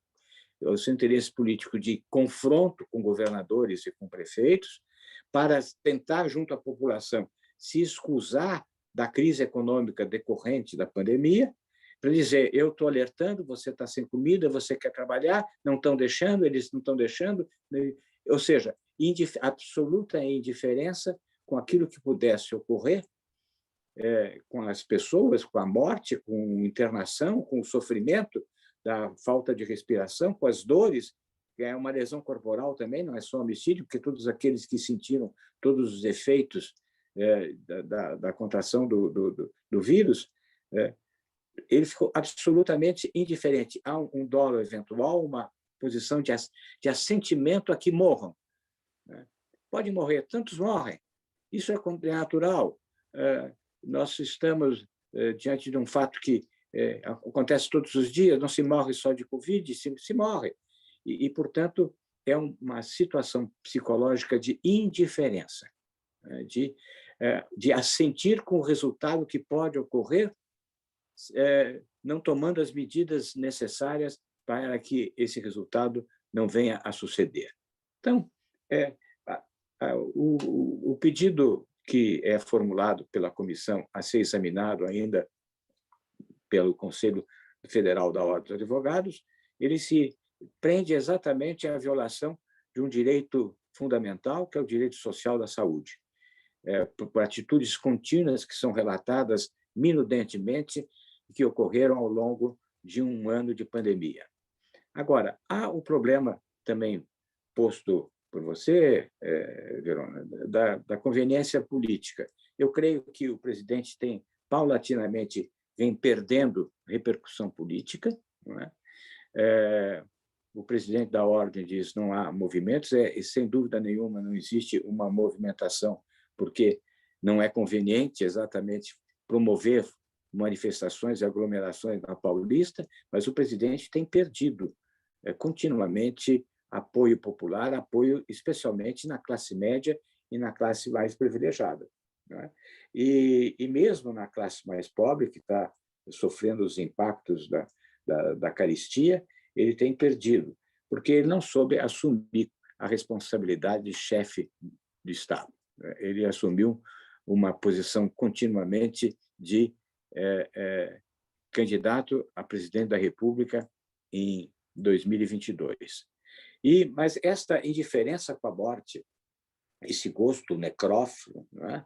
confronto com governadores e com prefeitos, para tentar, junto à população, se escusar da crise econômica decorrente da pandemia, para dizer, eu estou alertando, você está sem comida, você quer trabalhar, não estão deixando, eles não estão deixando, ou seja, absoluta indiferença com aquilo que pudesse ocorrer, com as pessoas, com a morte, com a internação, com o sofrimento da falta de respiração, com as dores, que é uma lesão corporal também, não é só homicídio, porque todos aqueles que sentiram todos os efeitos da contração do vírus, ele ficou absolutamente indiferente a um dolo eventual, uma posição de assentimento a que morram. Pode morrer, tantos morrem, isso é natural. Nós estamos diante de um fato que acontece todos os dias, não se morre só de Covid, se morre. E, portanto, é uma situação psicológica de indiferença, de assentir com o resultado que pode ocorrer, não tomando as medidas necessárias para que esse resultado não venha a suceder. Então, o pedido que é formulado pela comissão a ser examinado ainda pelo Conselho Federal da Ordem dos Advogados, ele se prende exatamente à violação de um direito fundamental, que é o direito social da saúde, por atitudes contínuas que são relatadas minudentemente e que ocorreram ao longo de um ano de pandemia. Agora, há o problema também posto por você, Verona, da conveniência política. Eu creio que o presidente paulatinamente vem perdendo repercussão política, não é? O presidente da ordem diz não há movimentos, e sem dúvida nenhuma não existe uma movimentação, porque não é conveniente exatamente promover manifestações e aglomerações na Paulista, mas o presidente tem perdido continuamente apoio popular, apoio especialmente na classe média e na classe mais privilegiada, não é? E mesmo na classe mais pobre, que está sofrendo os impactos da carestia, ele tem perdido, porque ele não soube assumir a responsabilidade de chefe de Estado. Ele assumiu uma posição continuamente de candidato a presidente da República em 2022. Mas esta indiferença com a morte, esse gosto necrófilo, não é?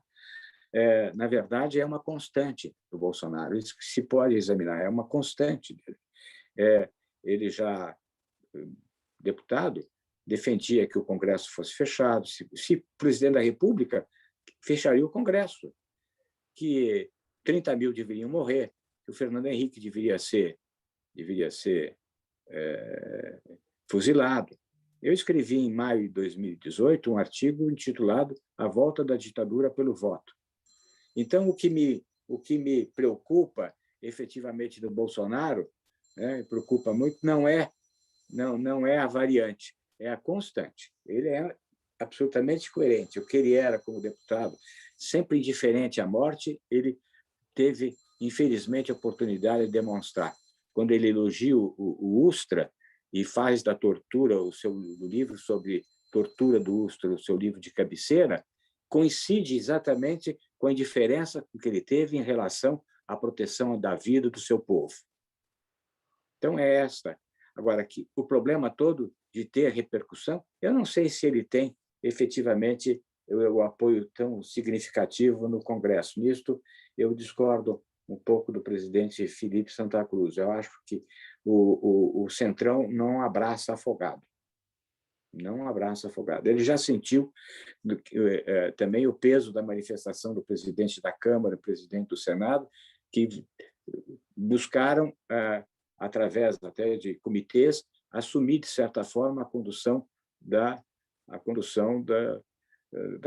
Na verdade, é uma constante do Bolsonaro. Isso que se pode examinar, é uma constante dele. Ele já, deputado, defendia que o Congresso fosse fechado. Se presidente da República, fecharia o Congresso, que 30 mil deveriam morrer, que o Fernando Henrique deveria ser fuzilado. Eu escrevi em maio de 2018 um artigo intitulado A Volta da Ditadura pelo Voto. Então, o que me o que me preocupa efetivamente do Bolsonaro, né, preocupa muito, não é a variante, é a constante. Ele é absolutamente coerente. O que ele era como deputado, sempre indiferente à morte, ele teve, infelizmente, a oportunidade de demonstrar. Quando ele elogia o Ustra e faz da tortura o livro sobre tortura do Ustra, o seu livro de cabeceira, coincide exatamente com a indiferença que ele teve em relação à proteção da vida do seu povo. Então, é esta. Agora, o problema todo de ter repercussão, eu não sei se ele tem efetivamente o apoio tão significativo no Congresso. Nisto, eu discordo um pouco do presidente Felipe Santa Cruz. Eu acho que o Centrão não abraça afogado. Não abraça afogado. Ele já sentiu também o peso da manifestação do presidente da Câmara, presidente do Senado, que buscaram, através até de comitês, assumir, de certa forma, a condução da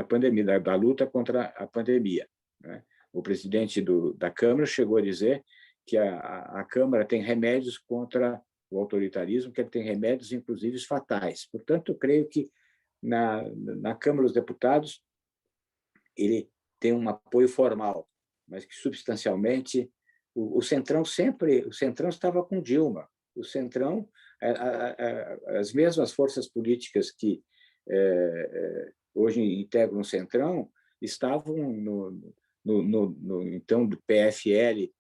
pandemia, da luta contra a pandemia, né? O presidente da Câmara chegou a dizer que a Câmara tem remédios contra o autoritarismo, que ele tem remédios, inclusive, fatais. Portanto, eu creio que na Câmara dos Deputados ele tem um apoio formal, mas que, substancialmente, o Centrão estava com Dilma. O Centrão, as mesmas forças políticas que hoje integram o Centrão estavam então, do PFL,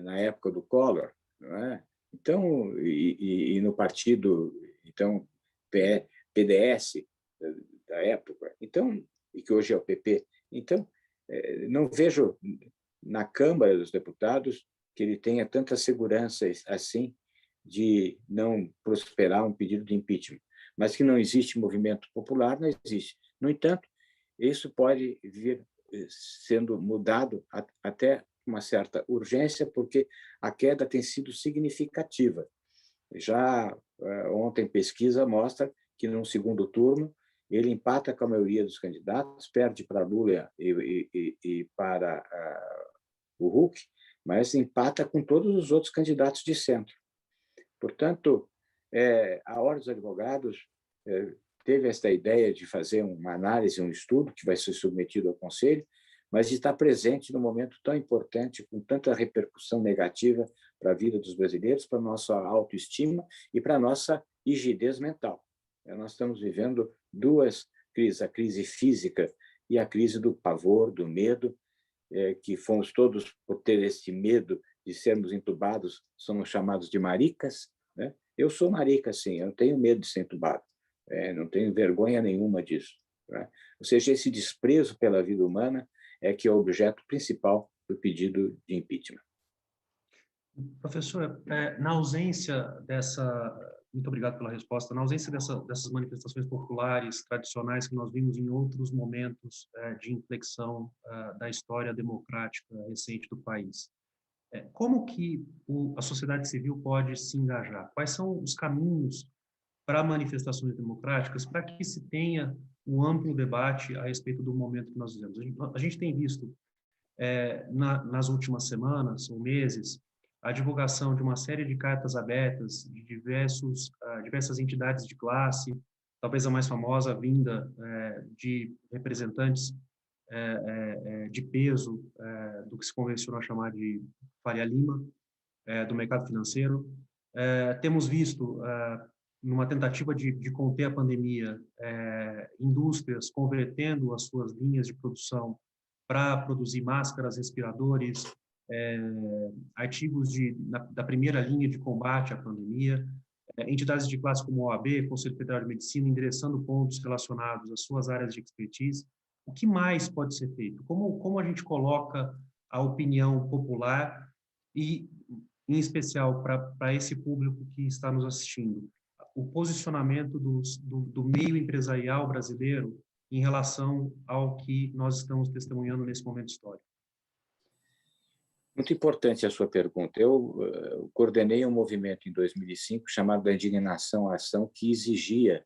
na época do Collor, não é? Então, e no partido, então, PDS da época, então, e que hoje é o PP. Então, não vejo na Câmara dos Deputados que ele tenha tanta segurança assim de não prosperar um pedido de impeachment. Mas que não existe movimento popular, não existe. No entanto, isso pode vir sendo mudado até uma certa urgência, porque a queda tem sido significativa. Já ontem, pesquisa mostra que, num segundo turno, ele empata com a maioria dos candidatos, perde para Lula e para o Huck, mas empata com todos os outros candidatos de centro. Portanto, a Ordem dos Advogados teve esta ideia de fazer uma análise, um estudo que vai ser submetido ao Conselho, mas de estar presente num momento tão importante, com tanta repercussão negativa para a vida dos brasileiros, para a nossa autoestima e para a nossa rigidez mental. Nós estamos vivendo duas crises, a crise física e a crise do pavor, do medo, que fomos todos, por ter este medo de sermos entubados, somos chamados de maricas, né? Eu sou marica, sim, eu não tenho medo de ser entubado, não tenho vergonha nenhuma disso, né? Ou seja, esse desprezo pela vida humana é que é o objeto principal do pedido de impeachment. Professor, na ausência muito obrigado pela resposta, na ausência dessas manifestações populares tradicionais que nós vimos em outros momentos de inflexão da história democrática recente do país, como que a sociedade civil pode se engajar? Quais são os caminhos para manifestações democráticas para que se tenha um amplo debate a respeito do momento que nós vivemos? A gente tem visto nas últimas semanas ou meses a divulgação de uma série de cartas abertas de diversas entidades de classe, talvez a mais famosa vinda de representantes de peso do que se convencionou a chamar de Faria Lima, do mercado financeiro. Temos visto, numa tentativa de conter a pandemia, indústrias convertendo as suas linhas de produção para produzir máscaras, respiradores, artigos da primeira linha de combate à pandemia, entidades de classe como a OAB, Conselho Federal de Medicina, endereçando pontos relacionados às suas áreas de expertise. O que mais pode ser feito? Como a gente coloca a opinião popular e, em especial, para esse público que está nos assistindo, o posicionamento do meio empresarial brasileiro em relação ao que nós estamos testemunhando nesse momento histórico? Muito importante a sua pergunta. Eu coordenei um movimento em 2005 chamado da Indignação à Ação, que exigia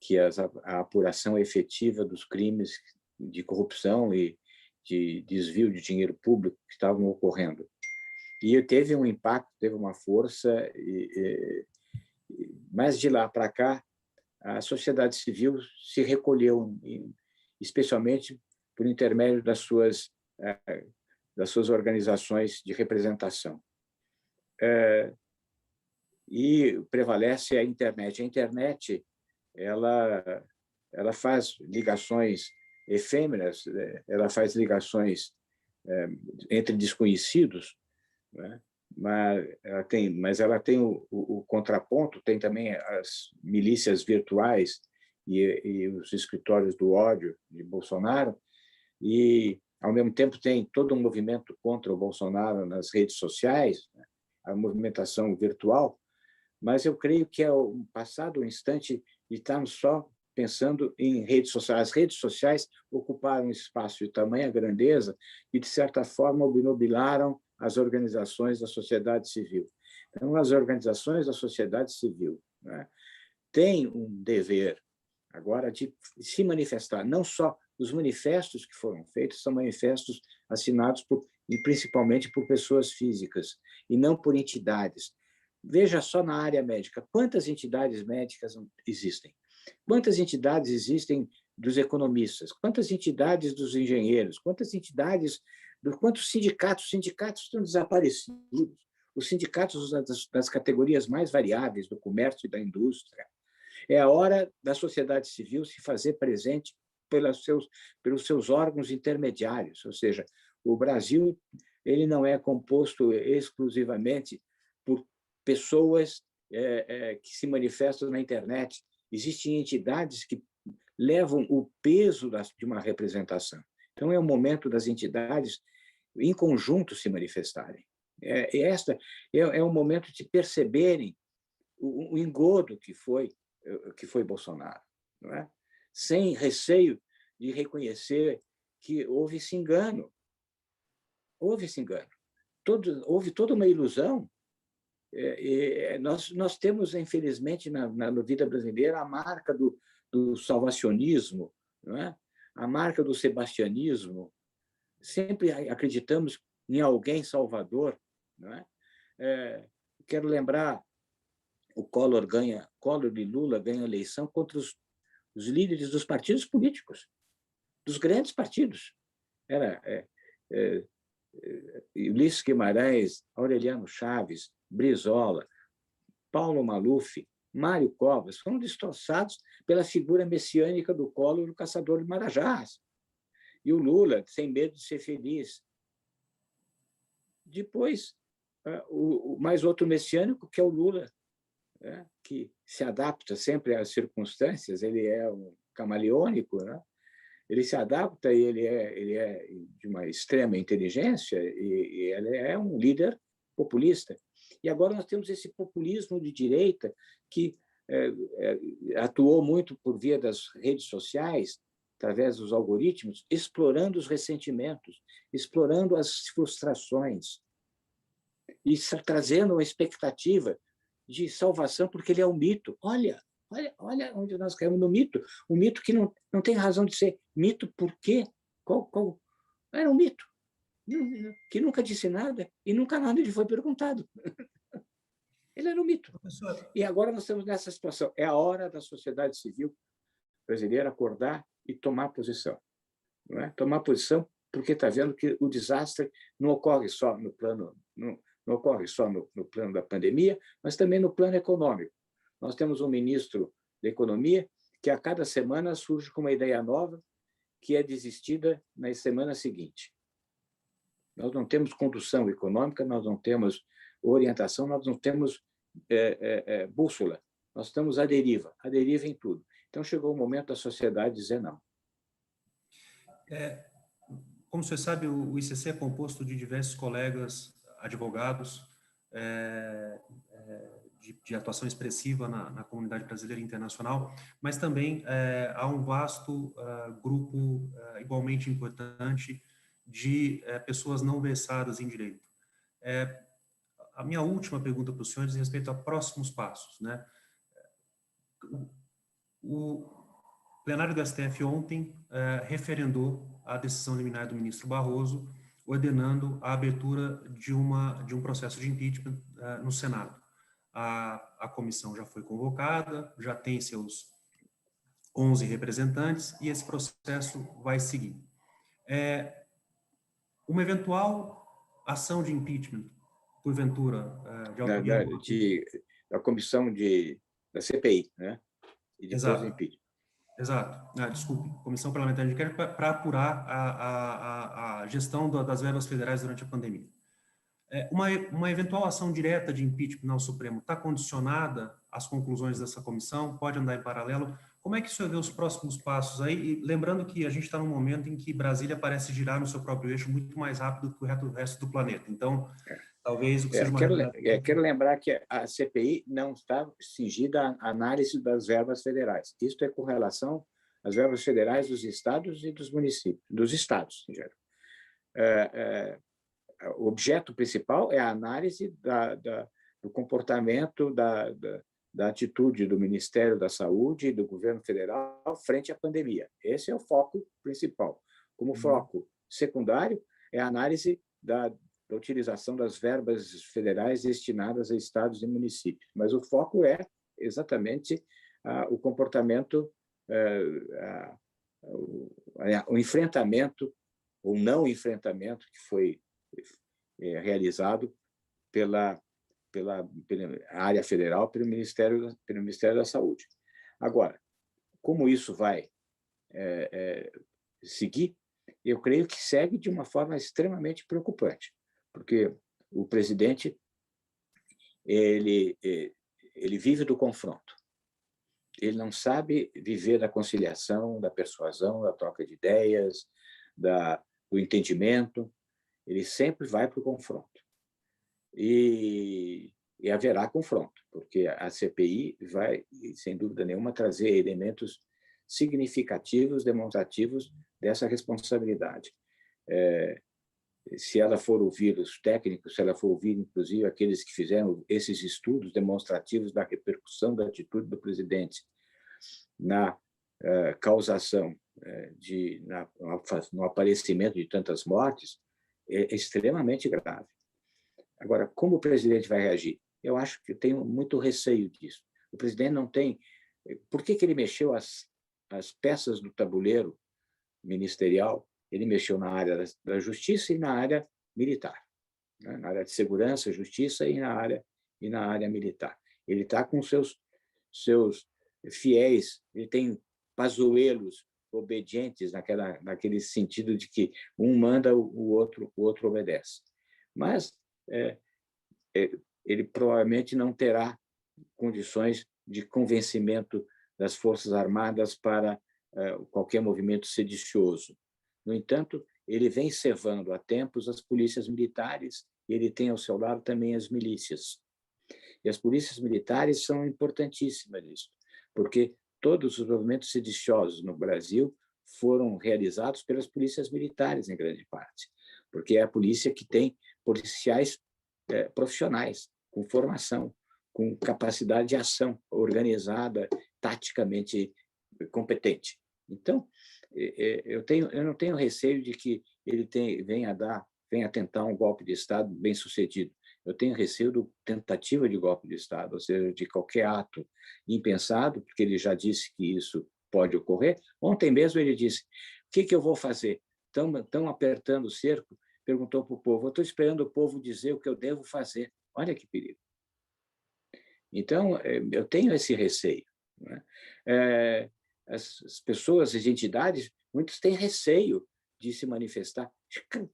que a apuração efetiva dos crimes de corrupção e de desvio de dinheiro público que estavam ocorrendo. E teve um impacto, teve uma força, mas de lá para cá, a sociedade civil se recolheu, especialmente por intermédio das suas organizações de representação. E prevalece a internet. A internet, ela faz ligações efêmeras, ela faz ligações entre desconhecidos, né? Mas ela tem o contraponto, tem também as milícias virtuais e os escritórios do ódio de Bolsonaro, e, ao mesmo tempo, tem todo um movimento contra o Bolsonaro nas redes sociais, né? A movimentação virtual, mas eu creio que é o passado instante de estarmos só pensando em redes sociais. As redes sociais ocuparam um espaço de tamanha grandeza e, de certa forma, obnubilaram as organizações da sociedade civil. Então, as organizações da sociedade civil, né, têm um dever agora de se manifestar. Não só os manifestos que foram feitos são manifestos assinados e principalmente por pessoas físicas e não por entidades. Veja só na área médica, quantas entidades médicas existem? Quantas entidades existem dos economistas? Quantas entidades dos engenheiros? Quantas entidades, quantos sindicatos? Os sindicatos estão desaparecidos. Os sindicatos das categorias mais variáveis, do comércio e da indústria. É a hora da sociedade civil se fazer presente pelos seus órgãos intermediários, ou seja, o Brasil ele não é composto exclusivamente por pessoas que se manifestam na internet. Existem entidades que levam o peso de uma representação. Então, é o momento das entidades, em conjunto, se manifestarem. Esta é o momento de perceberem o engodo que foi Bolsonaro, não é? Sem receio de reconhecer que houve esse engano. Houve esse engano. Houve toda uma ilusão. Nós temos, infelizmente, na vida brasileira, a marca do salvacionismo, não é? A marca do sebastianismo. Sempre acreditamos em alguém salvador. Não é? Quero lembrar, o Collor e Lula ganham a eleição contra os líderes dos partidos políticos, dos grandes partidos. Era Ulisses Guimarães, Aureliano Chaves, Brizola, Paulo Maluf, Mário Covas, foram destroçados pela figura messiânica do Collor, o caçador de marajás. E o Lula, sem medo de ser feliz. Depois, mais outro messiânico, que é o Lula, que se adapta sempre às circunstâncias, ele é um camaleônico, né? Ele se adapta e ele é de uma extrema inteligência e ele é um líder populista. E agora nós temos esse populismo de direita que atuou muito por via das redes sociais, através dos algoritmos, explorando os ressentimentos, explorando as frustrações e trazendo uma expectativa de salvação, porque ele é um mito. Olha onde nós caímos no mito. Um mito que não tem razão de ser mito, por quê? Era um mito, que nunca disse nada e nunca nada lhe foi perguntado. Ele era um mito. Professor. E agora nós estamos nessa situação. É a hora da sociedade civil brasileira acordar e tomar posição. Não é? Tomar posição porque está vendo que o desastre não ocorre só no plano... Não ocorre só no plano da pandemia, mas também no plano econômico. Nós temos um ministro da Economia que a cada semana surge com uma ideia nova que é desistida na semana seguinte. Nós não temos condução econômica, nós não temos orientação, nós não temos bússola. Nós estamos à deriva em tudo. Então, chegou o momento da sociedade dizer não. Como você sabe, o ICC é composto de diversos colegas advogados de atuação expressiva na comunidade brasileira e internacional, mas também há um vasto grupo igualmente importante de pessoas não versadas em direito. A minha última pergunta para os senhores diz respeito a próximos passos, né? plenário do STF ontem referendou a decisão liminar do ministro Barroso, ordenando a abertura de um processo de impeachment no Senado. A comissão já foi convocada, já tem seus 11 representantes e esse processo vai seguir. Uma eventual ação de impeachment, porventura, de autoria... Da comissão da CPI, né? E depois Exato. do impeachment. Exato. Desculpe, Comissão Parlamentar de Inquérito para apurar a gestão das verbas federais durante a pandemia. Uma eventual ação direta de impeachment ao Supremo está condicionada às conclusões dessa comissão? Pode andar em paralelo? Como é que o senhor vê os próximos passos aí? E lembrando que a gente está num momento em que Brasília parece girar no seu próprio eixo muito mais rápido que o resto do planeta. Então, talvez o que seja quero lembrar que a CPI não está cingida à análise das verbas federais. Isto é com relação às verbas federais dos estados e dos municípios, dos estados, em geral. O objeto principal é a análise do comportamento, da atitude do Ministério da Saúde e do governo federal frente à pandemia. Esse é o foco principal. Como foco secundário, é a análise da utilização das verbas federais destinadas a estados e municípios. Mas o foco é exatamente o comportamento, o enfrentamento ou não enfrentamento que foi realizado pela área federal, pelo Ministério da Saúde. Agora, como isso vai seguir, eu creio que segue de uma forma extremamente preocupante, porque o presidente ele vive do confronto. Ele não sabe viver da conciliação, da persuasão, da troca de ideias, do entendimento. Ele sempre vai para o confronto. E haverá confronto, porque a CPI vai, sem dúvida nenhuma, trazer elementos significativos, demonstrativos dessa responsabilidade. Se ela for ouvir os técnicos, se ela for ouvir, inclusive, aqueles que fizeram esses estudos demonstrativos da repercussão da atitude do presidente na causação, no aparecimento de tantas mortes, é extremamente grave. Agora, como o presidente vai reagir? Eu acho que eu tenho muito receio disso. O presidente não tem... Por que ele mexeu as peças do tabuleiro ministerial? Ele mexeu na área da justiça e na área militar, né? Na área de segurança, justiça e na área militar. Ele está com seus fiéis, ele tem pazuelos obedientes naquele sentido de que um manda, o outro obedece. Mas ele provavelmente não terá condições de convencimento das Forças Armadas para qualquer movimento sedicioso. No entanto, ele vem cevando há tempos as polícias militares e ele tem ao seu lado também as milícias. E as polícias militares são importantíssimas nisso, porque todos os movimentos sediciosos no Brasil foram realizados pelas polícias militares, em grande parte, porque é a polícia que tem policiais profissionais, com formação, com capacidade de ação organizada, taticamente competente. Então, eu não tenho receio de que ele venha tentar um golpe de Estado bem-sucedido. Eu tenho receio da tentativa de golpe de Estado, ou seja, de qualquer ato impensado, porque ele já disse que isso pode ocorrer. Ontem mesmo ele disse, o que eu vou fazer? Estão apertando o cerco? Perguntou para o povo, eu estou esperando o povo dizer o que eu devo fazer. Olha que perigo. Então, eu tenho esse receio, né? As pessoas, as entidades, muitos têm receio de se manifestar.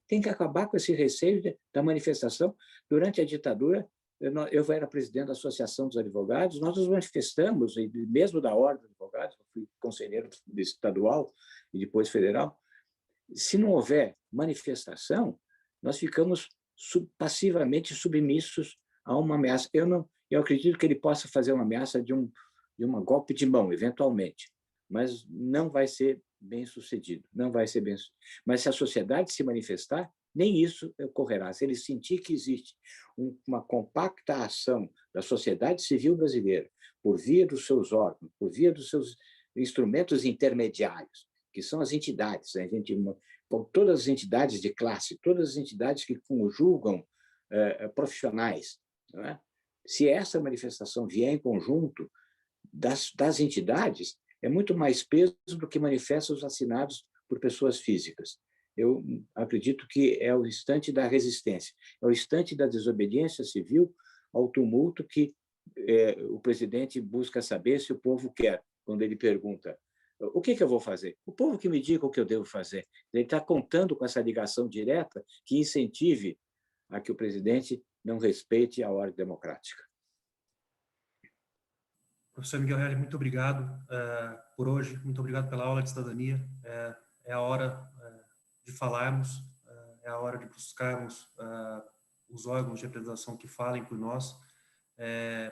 Tem que acabar com esse receio da manifestação. Durante a ditadura, eu era presidente da Associação dos Advogados, nós nos manifestamos, mesmo da Ordem dos Advogados, eu fui conselheiro estadual e depois federal. Se não houver manifestação, nós ficamos passivamente submissos a uma ameaça. Eu acredito que ele possa fazer uma ameaça de um golpe de mão, eventualmente, mas não vai ser bem-sucedido, não vai ser bem-sucedido. Mas se a sociedade se manifestar, nem isso ocorrerá. Se ele sentir que existe uma compacta ação da sociedade civil brasileira, por via dos seus órgãos, por via dos seus instrumentos intermediários, que são as entidades, né? Todas as entidades de classe, todas as entidades que conjugam profissionais. Não é? Se essa manifestação vier em conjunto das entidades, é muito mais peso do que manifestos assinados por pessoas físicas. Eu acredito que é o instante da resistência, é o instante da desobediência civil ao tumulto que o presidente busca saber se o povo quer, quando ele pergunta: o que eu vou fazer? O povo que me diga o que eu devo fazer. Ele está contando com essa ligação direta que incentive a que o presidente não respeite a ordem democrática. Professor Miguel Reale, muito obrigado por hoje, muito obrigado pela aula de cidadania. É a hora de falarmos, é a hora de buscarmos os órgãos de representação que falem por nós.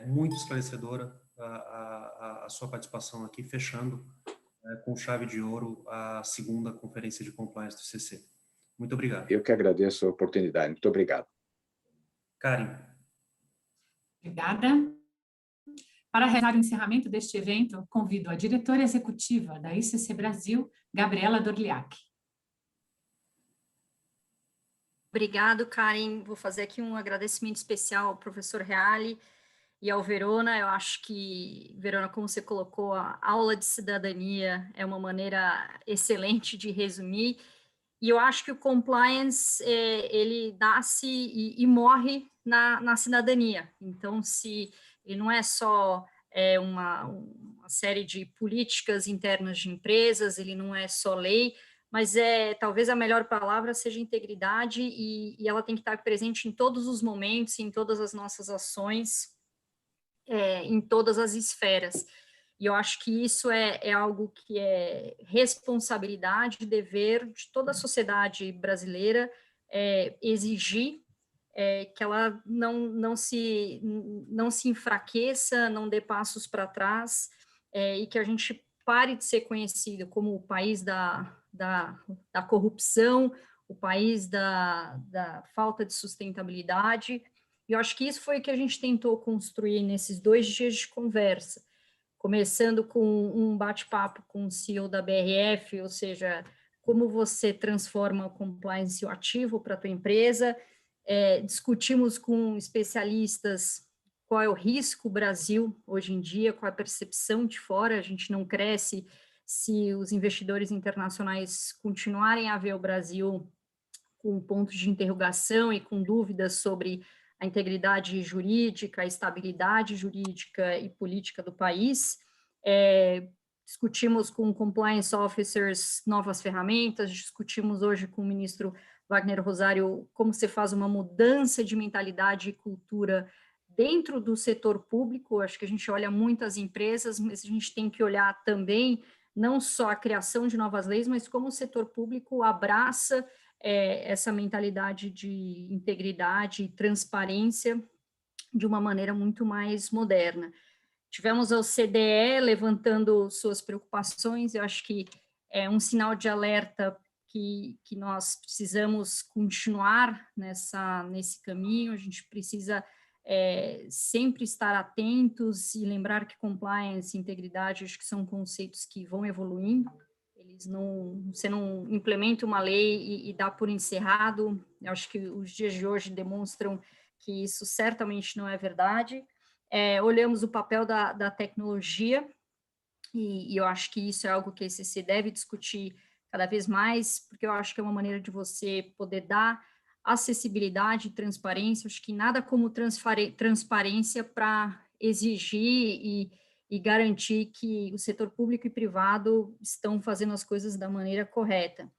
Muito esclarecedora a sua participação aqui, fechando com chave de ouro a segunda conferência de compliance do ICC. Muito obrigado. Eu que agradeço a oportunidade. Muito obrigado. Karen. Obrigada. Para realizar o encerramento deste evento, convido a diretora executiva da ICC Brasil, Gabriela Dorliac. Obrigado, Karen. Vou fazer aqui um agradecimento especial ao professor Reale e ao Verona. Eu acho que, Verona, como você colocou, a aula de cidadania é uma maneira excelente de resumir. E eu acho que o compliance, ele nasce e morre na cidadania. Então, se ele não é só uma série de políticas internas de empresas, ele não é só lei, mas talvez a melhor palavra seja integridade, e ela tem que estar presente em todos os momentos, em todas as nossas ações, em todas as esferas. E eu acho que isso é algo que é responsabilidade, dever de toda a sociedade brasileira, exigir que ela não se enfraqueça, não dê passos para trás, e que a gente pare de ser conhecido como o país da corrupção, o país da falta de sustentabilidade. E eu acho que isso foi o que a gente tentou construir nesses 2 dias de conversa, começando com um bate-papo com o CEO da BRF, ou seja, como você transforma o compliance ativo para a tua empresa. Discutimos com especialistas qual é o risco Brasil hoje em dia, qual é a percepção de fora. A gente não cresce se os investidores internacionais continuarem a ver o Brasil com pontos de interrogação e com dúvidas sobre a integridade jurídica, a estabilidade jurídica e política do país. Discutimos com compliance officers novas ferramentas, discutimos hoje com o ministro Wagner Rosário como você faz uma mudança de mentalidade e cultura dentro do setor público. Acho que a gente olha muito as empresas, mas a gente tem que olhar também não só a criação de novas leis, mas como o setor público abraça essa mentalidade de integridade e transparência de uma maneira muito mais moderna. Tivemos a OCDE levantando suas preocupações. Eu acho que é um sinal de alerta que nós precisamos continuar nesse caminho. A gente precisa sempre estar atentos e lembrar que compliance e integridade, acho que são conceitos que vão evoluindo. Você não implementa uma lei e dá por encerrado. Eu acho que os dias de hoje demonstram que isso certamente não é verdade. Olhamos o papel da tecnologia, e eu acho que isso é algo que a ICC deve discutir cada vez mais, porque eu acho que é uma maneira de você poder dar acessibilidade e transparência. Acho que nada como transparência para exigir e garantir que o setor público e privado estão fazendo as coisas da maneira correta.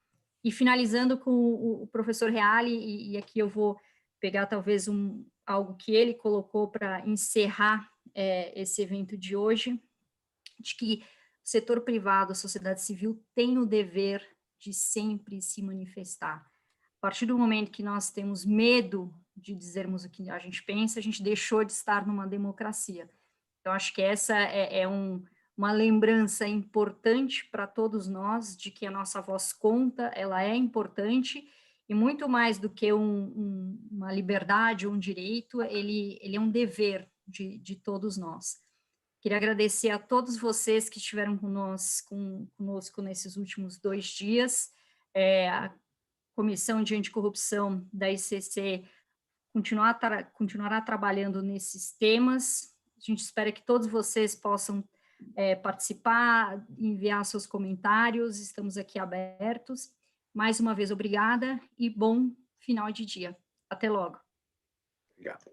E finalizando com o professor Reale, e aqui eu vou pegar talvez algo que ele colocou para encerrar esse evento de hoje, de que o setor privado, a sociedade civil, tem o dever de sempre se manifestar. A partir do momento que nós temos medo de dizermos o que a gente pensa, a gente deixou de estar numa democracia. Então, acho que essa é uma lembrança importante para todos nós, de que a nossa voz conta, ela é importante, e muito mais do que uma liberdade ou um direito, ele é um dever de todos nós. Queria agradecer a todos vocês que estiveram conosco nesses últimos 2 dias. A Comissão de Anticorrupção da ICC continuará trabalhando nesses temas. A gente espera que todos vocês possam participar, enviar seus comentários, estamos aqui abertos. Mais uma vez, obrigada e bom final de dia. Até logo. Obrigado.